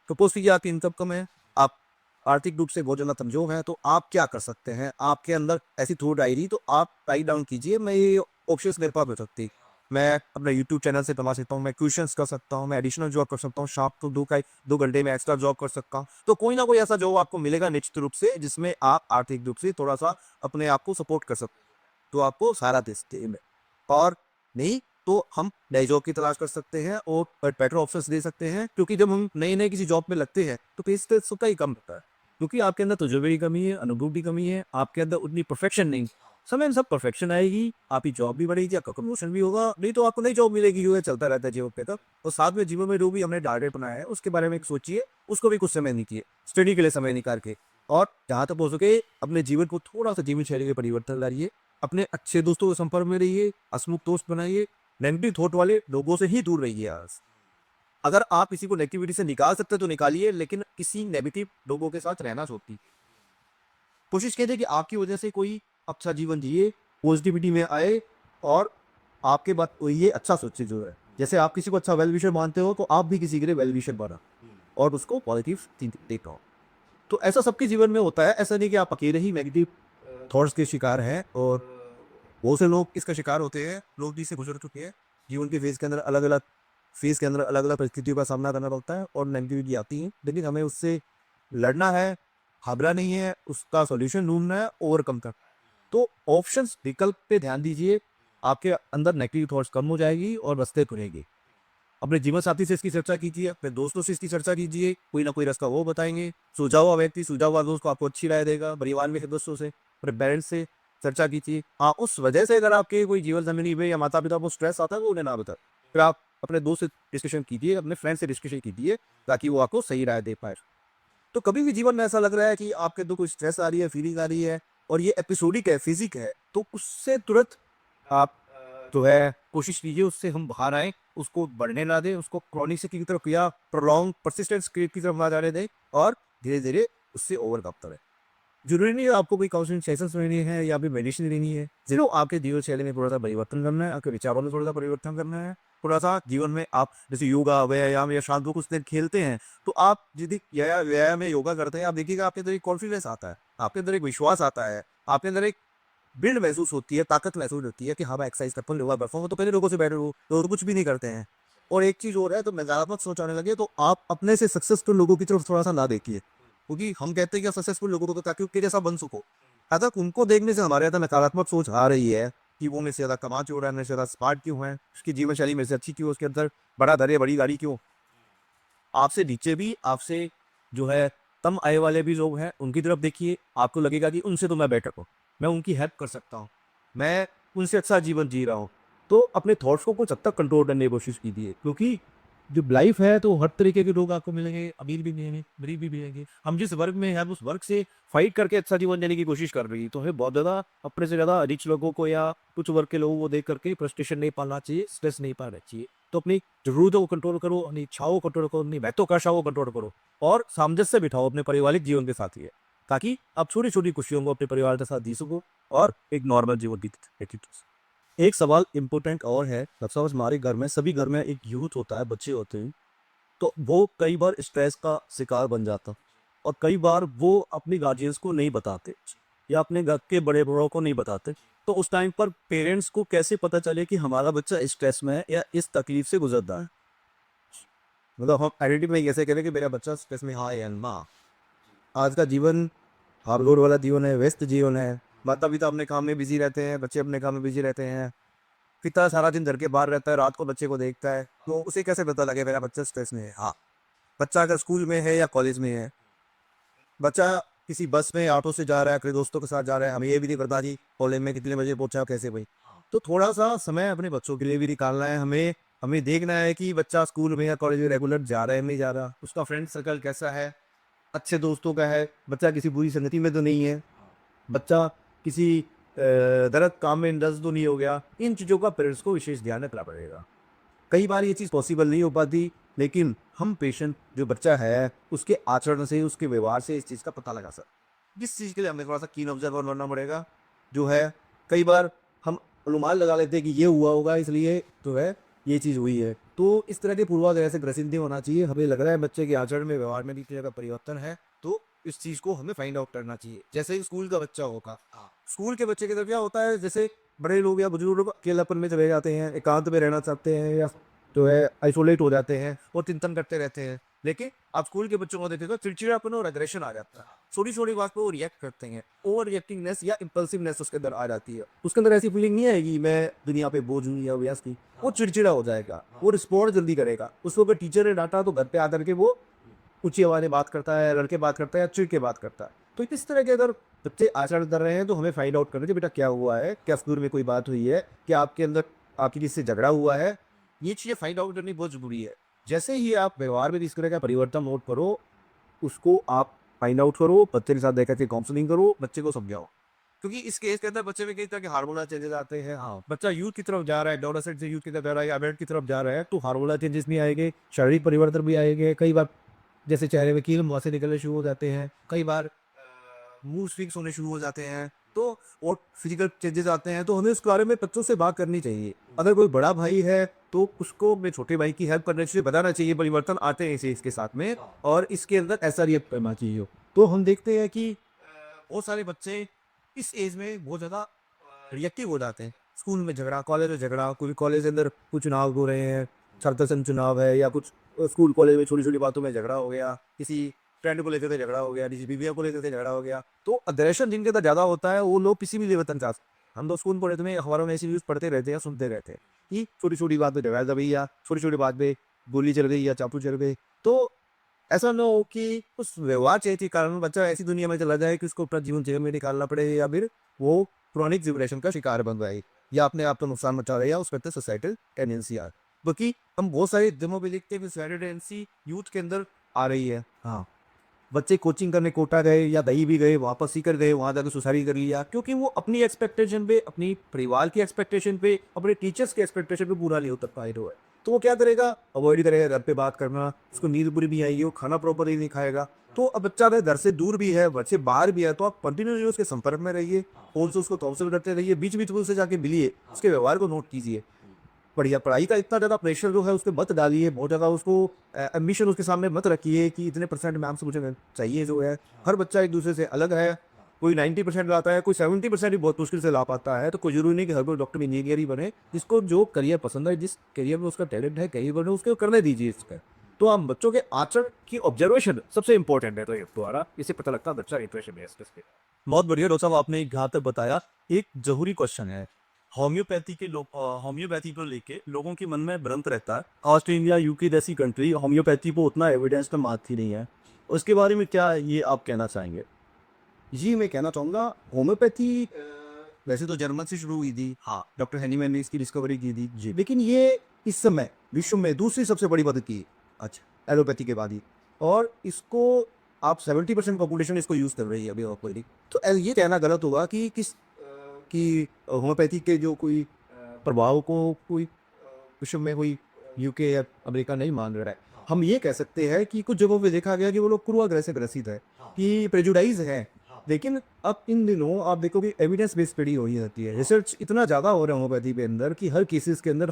सपोज कीजिए आपकी इनकम कम है, आप आर्थिक रूप से बहुत ज़्यादा कमज़ोर हैं, तो आप क्या कर सकते हैं? आपके अंदर ऐसी थोड़ी डायरी तो आप राइट डाउन कीजिए, मैं ये ऑप्शंस मेरे पास हो सकती। मैं अपने यूट्यूब चैनल से कमा सकता हूँ, मैं ट्यूशन्स कर सकता हूँ, मैं एडिशनल जॉब कर सकता हूँ, शाम को 2 घंटे में एक्स्ट्रा जॉब कर सकता हूँ। तो कोई ना कोई ऐसा जॉब आपको मिलेगा निश्चित रूप से, जिसमें आप आर्थिक रूप से थोड़ा-सा अपने आप को सपोर्ट कर सकते हैं। तो आपको सहारा दे सकते हैं। और नहीं तो हम नई जॉब की तलाश कर सकते हैं और बेटर ऑप्शंस दे सकते हैं, क्योंकि जब हम नए-नए किसी जॉब में लगते हैं तो पे स्केल सबका ही कम होता है, क्योंकि आपके अंदर तजुर्बे की कमी है, अनुभव की कमी है, आपके अंदर उतनी परफेक्शन नहीं। समय सब परफेक्शन आएगी, आपकी जॉब भी बढ़ेगी, आपका प्रमोशन भी होगा, नहीं तो आपको नई जॉब मिलेगी, ये चलता रहता है जीवन पे तक। और साथ में जीवन में जो भी हमने टारगेट बनाया है उसके बारे में सोचिए, उसको भी कुछ समय दीजिए, स्टडी के लिए समय निकाल के। और जहाँ तक हो सके अपने जीवन को थोड़ा-सा जीवन शैली में परिवर्तन लाइए, अपने अच्छे दोस्तों के संपर्क में रहिए, हँसमुख दोस्त बनाइए, नेगेटिव थॉट वाले लोगों से ही दूर रहिए आज। अगर आप किसी को नेगेटिविटी से निकाल सकते हैं तो निकालिए, लेकिन किसी नेगेटिव लोगों के साथ रहना छोड़िए। कोशिश कीजिए कि आपकी वजह से कोई अच्छा जीवन जिए, पॉजिटिविटी में आए और आपके बाद कोई ये अच्छा सोचे जो है। जैसे आप किसी को अच्छा वेल विशर मानते हो, तो आप भी किसी के लिए वेल विशर बना और उसको पॉजिटिव थिंकिंग देता हो। तो ऐसा सबके जीवन में होता है, ऐसा नहीं कि आप अकेले ही नेगेटिव थॉट्स के शिकार हैं। और बहुत से लोग इसका शिकार होते हैं, लोग भी इससे गुजर चुके हैं। जीवन के फेज़ के अंदर अलग-अलग परिस्थितियों का सामना करना पड़ता है और नेगेटिविटी आती है, लेकिन हमें उससे लड़ना है, घबरा नहीं है, उसका सॉल्यूशन ढूँढना है, ओवरकम करना है। तो ऑप्शंस विकल्प पे ध्यान दीजिए, आपके अंदर नेगेटिव थॉट्स कम हो जाएगी और रास्ते खुलेंगे। अपने जीवन साथी से इसकी चर्चा कीजिए, अपने दोस्तों से इसकी चर्चा कीजिए, कोई ना कोई रास्ता वो बताएँगे। सुलझा हुआ व्यक्ति, सुलझा हुआ दोस्त को आपको अच्छी राय देगा। परिवार में सदस्यों से, अपने पेरेंट्स से चर्चा कीजिए। हाँ, उस वजह से अगर आपके कोई जीवन ज़िंदगी में या माता-पिता को स्ट्रेस आता है, वो उन्हें ना बताएँ। फिर आप अपने दोस्त से डिस्कशन कीजिए, अपने फ्रेंड से डिस्कशन कीजिए, ताकि वो आपको सही राय दे पाए। तो कभी भी जीवन में ऐसा लग रहा है कि आपके अंदर कोई स्ट्रेस आ रही है, फीलिंग आ रही है और ये एपिसोडिक है, फिज़िक है, तो उससे तुरंत आप जो है कोशिश कीजिए उससे हम बाहर आएँ, उसको बढ़ने ना दें, उसको क्रॉनिक से की तरफ या प्रोलॉन्ग परसिस्टेंट की तरफ ना जाने दें और धीरे-धीरे उससे ओवरकम करें। ज़रूरी नहीं है आपको कोई काउंसलिंग सेशंस लेनी है या फिर मेडिसिन लेनी है। सिर्फ़ आपके जीवन शैली में थोड़ा-सा परिवर्तन करना है, आपके विचारों में थोड़ा-सा परिवर्तन करना है। थोड़ा-सा जीवन में आप जैसे योगा, व्यायाम या शाम को कुछ देर खेलते हैं, तो आप यदि व्यायाम या योगा करते हैं, आप देखिएगा आपके अंदर एक कॉन्फिडेंस आता है, आपके अंदर एक विश्वास आता है, आपके अंदर एक बिल्ड महसूस होती है, ताकत महसूस होती है कि हाँ, मैं एक्सरसाइज करता हूँ, योगा करता हूँ, तो पहले लोगों से बेटर हूँ, लोग कुछ भी नहीं करते हैं। और एक चीज़ और है, तो नकारात्मक सोच आने लगे, तो आप अपने से सक्सेसफुल लोगों की तरफ थोड़ा-सा ना देखिए। क्योंकि हम कहते हैं कि सक्सेसफुल लोगों को ताकि उनके जैसा बन सको। अगर उनको देखने से हमारे अंदर नकारात्मक सोच आ रही है कि वो मेरे से ज़्यादा कमा क्यों रहा है, मेरे से ज़्यादा स्मार्ट क्यों है, उसकी जीवन शैली मेरे से अच्छी क्यों है, उसके अंदर बड़ा घर है, बड़ी गाड़ी क्यों। आपसे नीचे भी, आपसे जो है कम आय वाले भी लोग हैं, उनकी तरफ देखिए, आपको लगेगा कि उनसे तो मैं बेटर हूँ, मैं उनकी हेल्प कर सकता हूँ, मैं उनसे अच्छा जीवन जी रहा हूँ। तो अपने थॉट्स को कुछ हद तक कंट्रोल करने की कोशिश कीजिए, क्योंकि जो लाइफ है तो हर तरीके के लोग आपको मिलेंगे, अमीर भी मिलेंगे, गरीब भी मिलेंगे। हम जिस वर्ग में हैं, उस वर्ग से फाइट करके अच्छा जीवन जीने की कोशिश कर रही है, तो हमें बहुत ज़्यादा अपने से ज़्यादा रिच लोगों को या कुछ वर्ग के लोगों को देख करके फ्रस्ट्रेशन नहीं पालना चाहिए, स्ट्रेस नहीं पालना चाहिए। तो अपनी ज़रूरतों को कंट्रोल करो, अपनी इच्छाओं को कंट्रोल करो, अपनी महत्वाकांक्षाओं को कंट्रोल करो और सामंजस्य बिठाओ अपने पारिवारिक जीवन के साथ ही, ताकि आप छोटी-छोटी खुशियों को अपने परिवार के साथ जी सको और एक नॉर्मल जीवन व्यतीत कर सको। एक सवाल इम्पोर्टेंट और है, सपोज़ हमारे घर में सभी घर में एक यूथ होता है, बच्चे होते हैं, तो वो कई बार स्ट्रेस का शिकार बन जाता और कई बार वो अपनी गार्जियंस को नहीं बताते या अपने घर के बड़े बड़ों को नहीं बताते। तो उस टाइम पर पेरेंट्स को कैसे पता चले कि हमारा बच्चा स्ट्रेस में है या इस तकलीफ से गुजर रहा है? मतलब हम आइडेंटिफाई कैसे करें कि मेरा बच्चा स्ट्रेस में हाँ या ना? आज का जीवन भागदौड़ वाला जीवन है, व्यस्त जीवन है। माता-पिता अपने काम में बिज़ी रहते हैं, बच्चे अपने काम में बिज़ी रहते हैं। पिता सारा दिन घर के बाहर रहता है, रात को बच्चे को देखता है, तो उसे कैसे पता लगे मेरा बच्चा स्ट्रेस में है? हाँ, बच्चा अगर स्कूल में है या कॉलेज में है, बच्चा किसी बस में ऑटो से जा रहा है, अपने दोस्तों के साथ जा रहा है, हमें ये भी नहीं पता जी कॉलेज में कितने बजे पहुंचा कैसे भाई। तो थोड़ा सा समय अपने बच्चों के लिए भी निकालना है हमें। हमें देखना है कि बच्चा स्कूल में या कॉलेज में रेगुलर जा रहा है नहीं जा रहा, उसका फ्रेंड सर्कल कैसा है, अच्छे दोस्तों का है, बच्चा किसी बुरी संगति में तो नहीं है, बच्चा किसी गलत काम में इंडल्ज तो नहीं हो गया। इन चीज़ों का पेरेंट्स को विशेष ध्यान रखना पड़ेगा। कई बार ये चीज़ पॉसिबल नहीं हो पाती, लेकिन हम पेशेंट जो बच्चा है उसके आचरण से, उसके व्यवहार से इस चीज़ का पता लगा सकते। जिस चीज़ के लिए हमें थोड़ा सा कीन ऑब्जर्वर बनना पड़ेगा। जो है कई बार हम अनुमान लगा लेते हैं कि ये हुआ होगा इसलिए जो है ये चीज़ हुई है, तो इस तरह के पूर्वाग्रह से ग्रसित नहीं होना चाहिए। हमें लग रहा है बच्चे के आचरण में, व्यवहार में भी तरह का परिवर्तन है, तो इस चीज़ को हमें फाइंड आउट करना चाहिए। जैसे ही स्कूल का बच्चा होगा, स्कूल के बच्चे के तरफ क्या होता है, जैसे बड़े लोग या बुजुर्ग लोग अकेलापन में चले जाते हैं, एकांत में रहना चाहते हैं या जो है आइसोलेट हो जाते हैं और चिंतन करते रहते हैं। लेकिन आप स्कूल के बच्चों को देखते हो चिड़चिड़ापन और एग्रेशन आ जाता है, छोटी छोटी बात पे वो रिएक्ट करते हैं, ओवर रिएक्टिंगनेस या इम्पल्सिवनेस उसके अंदर आ जाती है। उसके अंदर ऐसी फीलिंग नहीं आएगी मैं दुनिया पे बोझ हूँ या व्यस्त की, वो चिड़चिड़ा हो जाएगा, वो रिस्पॉन्ड जल्दी करेगा। उसको अगर टीचर ने डांटा तो घर पे आकर के वो ऊंची आवाज़ में बात करता है, लड़के बात करता है या चिड़ के बात करता है। तो इस तरह के अगर बच्चे आचरण कर रहे हैं तो हमें फाइंड आउट करना चाहिए, बेटा क्या हुआ है, क्या स्कूल में कोई बात हुई है, क्या आपके अंदर आपकी किसी से झगड़ा हुआ है। ये चीज़ें फाइंड आउट करनी बहुत ज़रूरी है। जैसे ही आप व्यवहार में इस तरह का परिवर्तन नोट करो, उसको आप फाइंड आउट करो, बच्चे के साथ देकर के काउंसलिंग करो, बच्चे को समझाओ। क्योंकि इस केस के अंदर बच्चे में कई तरह के हार्मोनल चेंजेस आते हैं। हाँ, बच्चा यूथ की तरफ जा रहा है, एडोलेसेंट से यूथ की तरफ जा रहा है या एडल्ट की तरफ जा रहा है, तो हार्मोनल चेंजेस भी आएंगे, शारीरिक परिवर्तन भी आएंगे। कई बार जैसे चेहरे में कील मुहासे निकलने शुरू हो जाते हैं, कई बार मूड स्विंग्स होने शुरू हो जाते हैं, तो और फिजिकल चेंजेस आते हैं। तो हमें उस बारे में बच्चों से बात करनी चाहिए। अगर कोई बड़ा भाई है तो उसको अपने छोटे भाई की हेल्प करने से बताना चाहिए परिवर्तन आते हैं इसे इसके साथ में, और इसके अंदर ऐसा रिएक्ट करना चाहिए। तो हम देखते हैं कि बहुत सारे बच्चे इस एज में बहुत ज़्यादा रिएक्टिव हो जाते हैं। स्कूल में झगड़ा, कॉलेज में झगड़ा, कोई कॉलेज के अंदर कुछ चुनाव हो रहे हैं, छात्र संघ चुनाव है या कुछ स्कूल कॉलेज में छोटी छोटी बातों में झगड़ा हो गया, किसी फ्रेंड को लेकर के झगड़ा हो गया, किसी बीवियों को लेकर के झगड़ा हो गया, तो अग्रेशन जिनके अंदर ज़्यादा होता है वो लोग किसी भी लेवल तक जा सकते हैं। हम तो स्कूल पढ़े में अखबारों में ऐसी न्यूज़ पढ़ते रहते हैं, सुनते रहते हैं कि छोटी छोटी बात पे झगड़ा दबी या छोटी छोटी बात पे गोली चल गई या चाकू चल गई। तो ऐसा ना हो कि उस व्यवहार चेंज के कारण बच्चा ऐसी दुनिया में चला जाए कि उसको अपना जीवन जेल में निकालना पड़े, या फिर वो क्रॉनिक डिप्रेशन का शिकार बन जाए या अपने आप को नुकसान मचा रहे या उस पर सोसाइटल टेंडेंसी आ। बाकी हम बहुत सारे दिनों में देखते हैं सोसाइटल टेंडेंसी यूथ के अंदर आ रही है। हाँ, बच्चे कोचिंग करने कोटा गए या दही भी गए, वापस सीकर गए, वहाँ जाकर सुसाइड कर लिया, क्योंकि वो अपनी एक्सपेक्टेशन पे, अपनी परिवार की एक्सपेक्टेशन पे, अपने टीचर्स के एक्सपेक्टेशन पे पूरा नहीं उतर पाए हुए। तो वो क्या करेगा, अवॉइड करेगा घर पे बात करना, उसको नींद पूरी भी आएगी, वो खाना प्रॉपर ही नहीं खाएगा। तो अब बच्चा अगर घर से दूर भी है, बच्चे बाहर भी है, तो आप कंटिन्यूसली उसके संपर्क में रहिए, फोन से उसको काउंसिल करते रहिए, बीच बीच में उससे जाके मिलिए, उसके व्यवहार को नोट कीजिए। बढ़िया पढ़ाई का इतना ज़्यादा प्रेशर जो है उस पर मत डालिए, बहुत ज़्यादा उसको एम्बिशन उसके सामने मत रखिए कि इतने परसेंट मैम से मुझे चाहिए। जो है हर बच्चा एक दूसरे से अलग है, कोई 90% लाता है, कोई 70% भी बहुत मुश्किल से ला पाता है। तो कोई जरूरी नहीं कि हर कोई डॉक्टर इंजीनियर ही बने। जिसको जो करियर पसंद है, जिस करियर में उसका टैलेंट है, करियर बने उसको करने दीजिए इसका। तो हम बच्चों के आचरण की ऑब्जर्वेशन सबसे इंपॉर्टेंट है, तो ये द्वारा इससे पता लगता है बच्चा इंप्रेशन है। बहुत बढ़िया डॉक्टर साहब, आपने यहाँ तक बताया। एक जरूरी क्वेश्चन है, होम्योपैथी के लोग, होम्योपैथी को लेके लोगों के मन में भ्रम रहता है। ऑस्ट्रेलिया, यूके जैसी कंट्री होम्योपैथी को उतना एविडेंस पे मानती नहीं है, उसके बारे में क्या ये आप कहना चाहेंगे? जी, मैं कहना चाहूँगा होम्योपैथी वैसे तो जर्मन से शुरू हुई थी। हाँ डॉक्टर हैनीमैन ने इसकी डिस्कवरी की थी जी। लेकिन ये इस समय विश्व में दूसरी सबसे बड़ी मदद की अच्छा, एलोपैथी के बाद ही। और इसको आप 70% पॉपुलेशन इसको यूज़ कर रही है अभी होम्योपैथी। तो ये कहना गलत होगा कि कि होम्योपैथी के जो कोई प्रभाव को कोई विश्व में कोई यूके या अमेरिका नहीं मान रहा है। हम ये कह सकते हैं कि कुछ जगहों पे देखा गया कि वो लोग पूर्वाग्रह से ग्रसित है, कि प्रेजुडाइज है। लेकिन अब इन दिनों आप देखोगे एविडेंस बेस्ड स्टडी हो ही जाती है, रिसर्च इतना ज़्यादा हो रहा है होम्योपैथी के अंदर कि हर केसेस के अंदर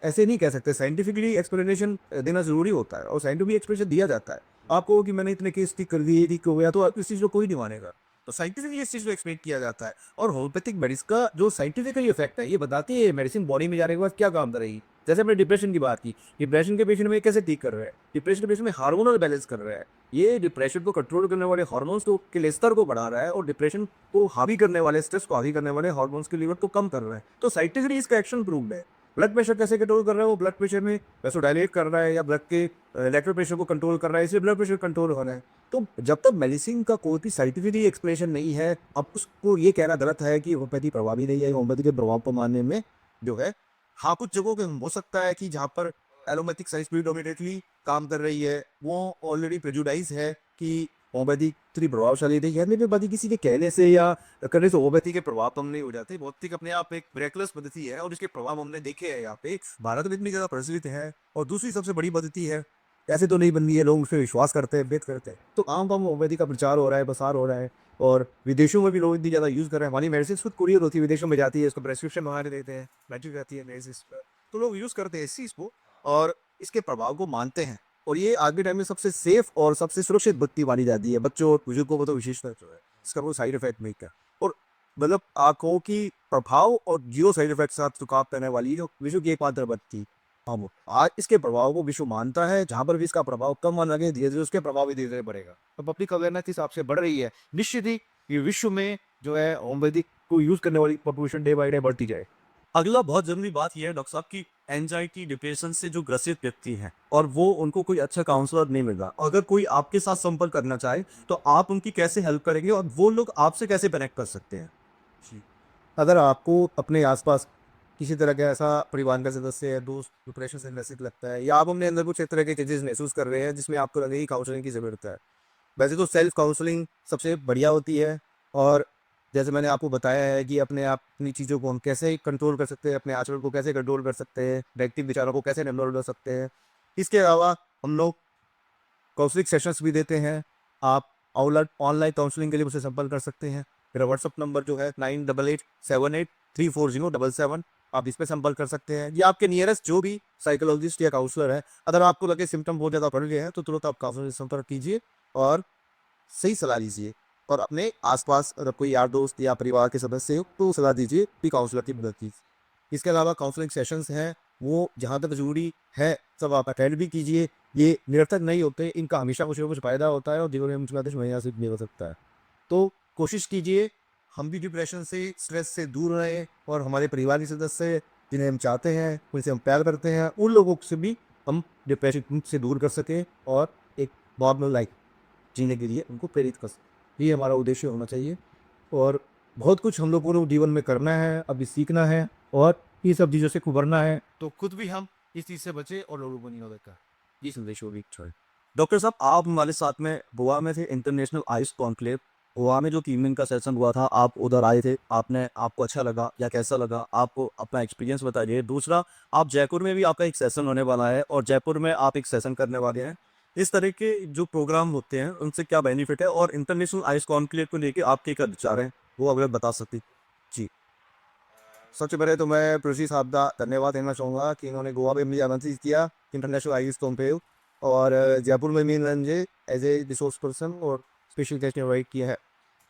ऐसे नहीं कह सकते। साइंटिफिकली एक्सप्लेनेशन देना जरूरी होता है और साइंटिफिक एक्सप्लेनेशन दिया जाता है। आपको कि मैंने इतने केस ठीक कर दिए, ठीक हो गया, तो इस चीज़ को कोई नहीं मानेगा। तो साइंटिफिकली इस चीज़ को एक्सप्लेन किया जाता है। और होम्योपैथिक मेडिसिन का जो साइंटिफिकली इफेक्ट है, ये बताती है मेडिसिन बॉडी में जाने के बाद क्या काम करेगी। जैसे हमने डिप्रेशन की बात की, डिप्रेशन के पेशेंट में कैसे ठीक कर रहे हैं, डिप्रेशन के पेशेंट में हार्मोनल बैलेंस कर रहा है, ये डिप्रेशन को कंट्रोल करने वाले हार्मोन्स के स्तर को बढ़ा रहा है और डिप्रेशन को हावी करने वाले, स्ट्रेस को हावी करने वाले हार्मोन्स के लेवल को कम कर रहा है। तो साइंटिफिकली इसका एक्शन प्रूव्ड है। ब्लड प्रेशर कैसे कंट्रोल कर रहा है, वो ब्लड प्रेशर में वैसोडाइलेट कर रहा है या ब्लड के लेटरल प्रेशर को कंट्रोल कर रहा है, इसलिए ब्लड प्रेशर कंट्रोल हो रहा है। तो जब तक मेडिसिन का कोई भी साइंटिफिकली एक्सप्लेनेशन नहीं है, अब उसको ये कहना गलत है कि होम्योपैथी प्रभावी नहीं है, होम्योपैथी के प्रभाव को मानने में जो है, हाँ, कुछ जगहों पे हो सकता है कि जहाँ पर एलोपैथिक साइंस प्रीडोमिनेटली काम कर रही है, वो ऑलरेडी प्रेजुडाइज है कि होम्योपैथी इतनी प्रभावशाली नहीं है। होम्योपैथी किसी के कहने से या करने से होम्योपैथी के प्रभाव कम नहीं हो जाते। भौतिक अपने आप एक मिरेकलस पद्धति है और इसके प्रभाव हमने देखे हैं यहाँ पे, भारत में इतनी ज़्यादा प्रचलित है। और दूसरी सबसे बड़ी पद्धति है, ऐसे तो नहीं बननी है, लोग उस पर विश्वास करते हैं, बेद करते हैं। तो आम आम होम्योपैथी का प्रचार हो रहा है, प्रसार हो रहा है और विदेशों में भी लोग इतनी ज़्यादा यूज़ कर रहे हैं। हमारी मेडिसिन खुद कुरियर होती है, विदेशों में जाती है, इसको प्रेस्क्रिप्शन मंगा के देते हैं, बैटरी जाती है मेडिसिन पर, तो लोग यूज़ करते हैं इस चीज़ को और इसके प्रभाव को मानते हैं। और ये आज के टाइम में सबसे सेफ और सबसे सुरक्षित पद्धति मानी जाती है। बच्चों और बुजुर्गों को तो विशेषकर जो है इसका कोई साइड इफेक्ट नहीं है। और मतलब आंखों की प्रभाव और जीरो साइड इफेक्ट के साथ रुकावट करने वाली जो विश्व की एकमात्र पद्धति, हाँ, वो आज इसके प्रभाव को विश्व मानता है। जहाँ पर भी इसका प्रभाव कम होने लगे, धीरे धीरे उसके प्रभाव भी धीरे धीरे बढ़ेगा। तो पब्लिक अवेयरनेस इस हिसाब से बढ़ रही है। निश्चित ही ये विश्व में जो है होम्योपैथी को यूज करने वाली पॉपुलेशन डे बाई डे बढ़ती जाए। अगला बहुत जरूरी बात यह है डॉक्टर साहब की एंजाइटी डिप्रेशन से जो ग्रसित व्यक्ति हैं और वो उनको कोई अच्छा काउंसलर नहीं मिल रहा, अगर कोई आपके साथ संपर्क करना चाहे तो आप उनकी कैसे हेल्प करेंगे और वो लोग आपसे कैसे कनेक्ट कर सकते हैं? अगर आपको अपने आसपास किसी तरह का ऐसा परिवार का सदस्य या दोस्त डिप्रेशन से ग्रसित लगता है या आप अपने अंदर कुछ इस तरह के चीज़ें महसूस कर रहे हैं जिसमें आपको लगे कि काउंसलिंग की ज़रूरत है, वैसे तो सेल्फ काउंसलिंग सबसे बढ़िया होती है। और जैसे मैंने आपको बताया है कि अपने आप अपनी चीज़ों को हम कैसे कंट्रोल कर सकते हैं, अपने आचरण को कैसे कंट्रोल कर सकते हैं, नेगेटिव विचारों को कैसे कंट्रोल कर सकते हैं। इसके अलावा हम लोग काउंसलिंग सेशंस भी देते हैं। आप ऑनलाइन काउंसलिंग के लिए मुझसे संपर्क कर सकते हैं। मेरा व्हाट्सअप नंबर जो है 9887834077, आप इस पर संपर्क कर सकते हैं या आपके नियरेस्ट जो भी साइकोलॉजिस्ट या काउंसलर है, अगर आपको लगे सिम्टम बहुत ज़्यादा बढ़ गए हैं तो तुरंत आप काउंसलर से संपर्क कीजिए और सही सलाह लीजिए। और अपने आसपास अगर कोई यार दोस्त या परिवार के सदस्य हो तो सलाह दीजिए कि काउंसलर की मदद कीजिए। इसके अलावा काउंसलिंग सेशंस हैं, वो जहाँ तक ज़रूरी है सब आप अटेंड भी कीजिए। ये निरर्थक नहीं होते, इनका हमेशा कुछ ना कुछ फ़ायदा होता है और जीवन में मुश्किल महीना से नहीं हो सकता है। तो कोशिश कीजिए हम भी डिप्रेशन से, स्ट्रेस से दूर रहें और हमारे परिवार के सदस्य जिन्हें हम चाहते हैं, उनसे हम प्यार करते हैं, उन लोगों से भी हम डिप्रेशन से दूर कर सकें और एक नॉर्मल लाइफ जीने के लिए उनको प्रेरित कर सकें। ये हमारा उद्देश्य होना चाहिए। और बहुत कुछ हम लोगों को जीवन में करना है, अभी सीखना है और ये सब चीज़ों से उभरना है, तो खुद भी हम इस चीज़ से बचे और लोगों को नहीं होगा। ये संदेश होगी। डॉक्टर साहब आप हमारे साथ में गोवा में थे, इंटरनेशनल आइस कॉन्क्लेव गोवा में जो 3 दिन का सेशन हुआ था, आप उधर आए थे, आपने आपको अच्छा लगा या कैसा लगा, आपको अपना एक्सपीरियंस बताइए। दूसरा, आप जयपुर में भी आपका एक सेशन होने वाला है और जयपुर में आप एक सेशन करने वाले हैं। इस तरह के जो प्रोग्राम होते हैं उनसे क्या बेनिफिट है और इंटरनेशनल आइस कॉन्क्लेव को लेके आपके क्या विचार हैं, वो अगर बता सकती जी। सबसे पहले तो मैं प्रोसी साहब का धन्यवाद देना चाहूँगा कि इन्होंने गोवा में मुझे आमंत्रित किया इंटरनेशनल आइस कॉन्क्लेव और जयपुर में भी इन्होंने मुझे एज ए रिसोर्स पर्सन और स्पेशल गेस्ट इनवाइट किया है।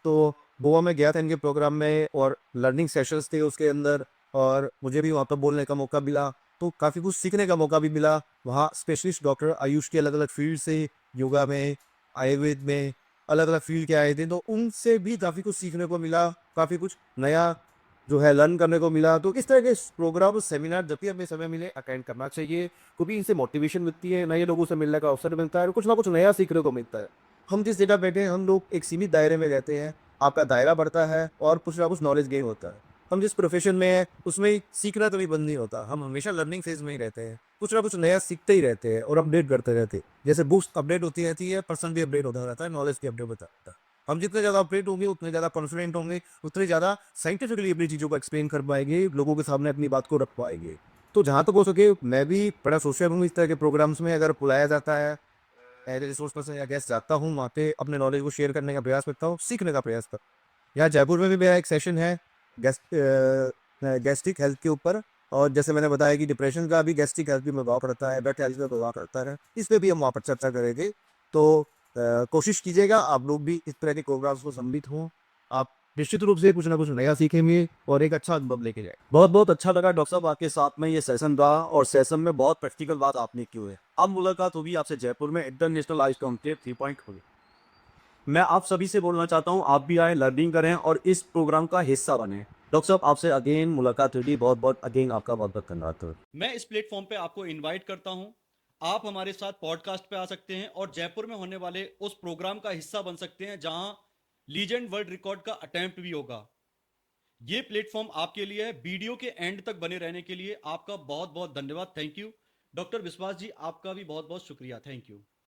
तो गोवा में गया था इनके प्रोग्राम में और लर्निंग सेशंस थे उसके अंदर और मुझे भी वहाँ पर बोलने का मौका मिला, तो काफ़ी कुछ सीखने का मौका भी मिला। वहाँ स्पेशलिस्ट डॉक्टर आयुष के अलग अलग फील्ड से, योगा में, आयुर्वेद में, अलग अलग फील्ड के आए थे, तो उनसे भी काफ़ी कुछ सीखने को मिला, काफ़ी कुछ नया जो है लर्न करने को मिला। तो इस तरह के प्रोग्राम, सेमिनार जब भी हमें समय मिले अटेंड करना चाहिए, क्योंकि इनसे मोटिवेशन मिलती है, नए लोगों से मिलने का अवसर मिलता है और कुछ ना कुछ नया सीखने को मिलता है। हम जिस जगह बैठे हैं हम लोग एक सीमित दायरे में रहते हैं, आपका दायरा बढ़ता है और कुछ ना कुछ नॉलेज गेन होता है। हम जिस प्रोफेशन में हैं उसमें सीखना कभी बंद नहीं होता, हम हमेशा लर्निंग फेज में ही रहते हैं, कुछ ना कुछ नया सीखते ही रहते हैं और अपडेट करते रहते हैं। जैसे बुक्स अपडेट होती रहती है, पर्सन भी अपडेट होता रहता है, नॉलेज भी अपडेट होता रहता है। हम जितने ज़्यादा अपडेट होंगे उतने ज़्यादा कॉन्फिडेंट होंगे, उतने ज़्यादा साइंटिफिकली अपनी चीज़ों को एक्सप्लेन कर पाएंगे, लोगों के सामने अपनी बात को रख पाएंगे। तो जहाँ तक हो सके मैं भी बड़ा सोशल हूँ इस तरह के प्रोग्राम्स में, अगर बुलाया जाता है एज ए रिसोर्स पर्सन या गेस्ट जाता हूँ, वहाँ पे अपने नॉलेज को शेयर करने का प्रयास करता हूँ, सीखने का प्रयास करता हूँ। यहाँ जयपुर में भी मेरा एक सेशन है गैस्ट्रिक हेल्थ के ऊपर, और जैसे मैंने बताया कि डिप्रेशन का भी गैस्ट्रिक हेल्थ भी प्रभाव पड़ता है, ब्लड हेल्थ में प्रभाव पड़ता है, इस पर भी हम वहाँ पर चर्चा करेंगे। तो कोशिश कीजिएगा आप लोग भी इस तरह के प्रोग्राम्स को सम्मिलित हों, आप निश्चित रूप से कुछ ना कुछ नया सीखेंगे और एक अच्छा अनुभव लेके जाए। बहुत बहुत अच्छा लगा डॉक्टर साहब आपके साथ में ये सेशन रहा और सेशन में बहुत प्रैक्टिकल बात आपने की है। अब मुलाकात होगी आपसे जयपुर में इंटरनेशनल आइस कॉन्क्लेव 3.0। मैं आप सभी से बोलना चाहता हूँ आप भी आए, लर्निंग करें और इस प्रोग्राम का हिस्सा बने। डॉक्टर साहब आपसे अगेन मुलाकात होगी। बहुत बहुत अगेन आपका बहुत बहुत धन्यवाद। मैं इस प्लेटफॉर्म पे आपको इनवाइट करता हूं। आप हमारे साथ पॉडकास्ट पे आ सकते हैं और जयपुर में होने वाले उस प्रोग्राम का हिस्सा बन सकते हैं जहां लीजेंड वर्ल्ड रिकॉर्ड का अटेम्प्ट भी होगा। ये प्लेटफॉर्म आपके लिए है। वीडियो के एंड तक बने रहने के लिए आपका बहुत बहुत धन्यवाद। Thank you. डॉक्टर विश्वास जी, आपका भी बहुत बहुत शुक्रिया। Thank you.